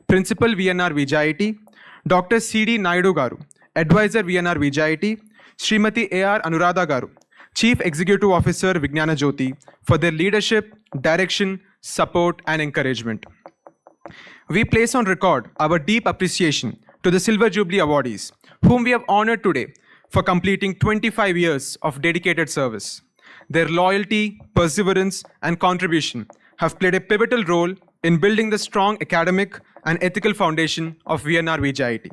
Principal VNR VJIET, Dr. C.D. Naidu Garu, Advisor VNR VJIET, Srimati A.R. Anuradha Garu, Chief Executive Officer VIGNANA JYOTHI, for their leadership, direction, support, and encouragement. We place on record our deep appreciation to the Silver Jubilee awardees, whom we have honored today for completing 25 years of dedicated service. Their loyalty, perseverance, and contribution have played a pivotal role in building the strong academic and ethical foundation of VNR VJIET.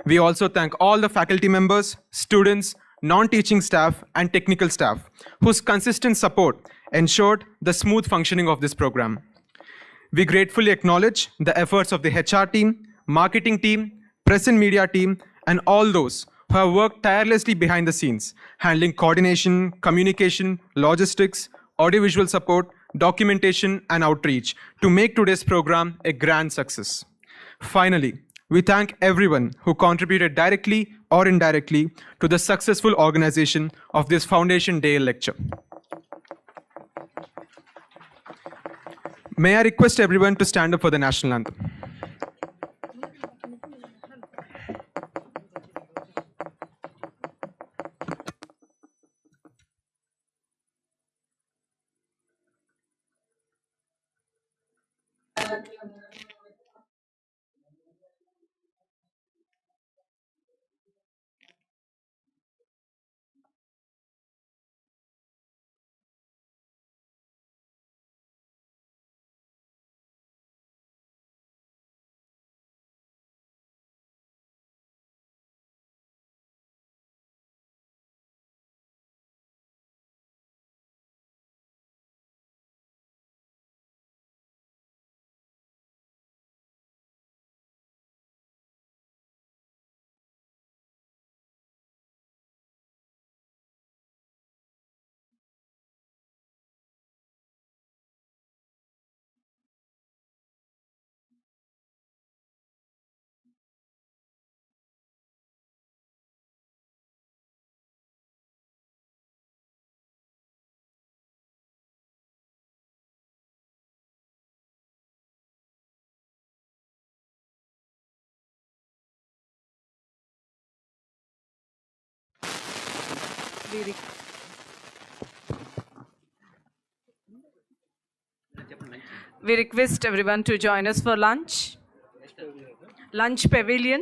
We also thank all the faculty members, students, non-teaching staff, and technical staff whose consistent support ensured the smooth functioning of this program. We gratefully acknowledge the efforts of the HR team, marketing team, press and media team, and all those who have worked tirelessly behind the scenes, handling coordination, communication, logistics, audiovisual support, documentation, and outreach to make today's program a grand success. Finally, we thank everyone who contributed directly or indirectly to the successful organization of this Foundation Day lecture. May I request everyone to stand up for the national anthem. We request everyone to join us for lunch. Lunch pavilion.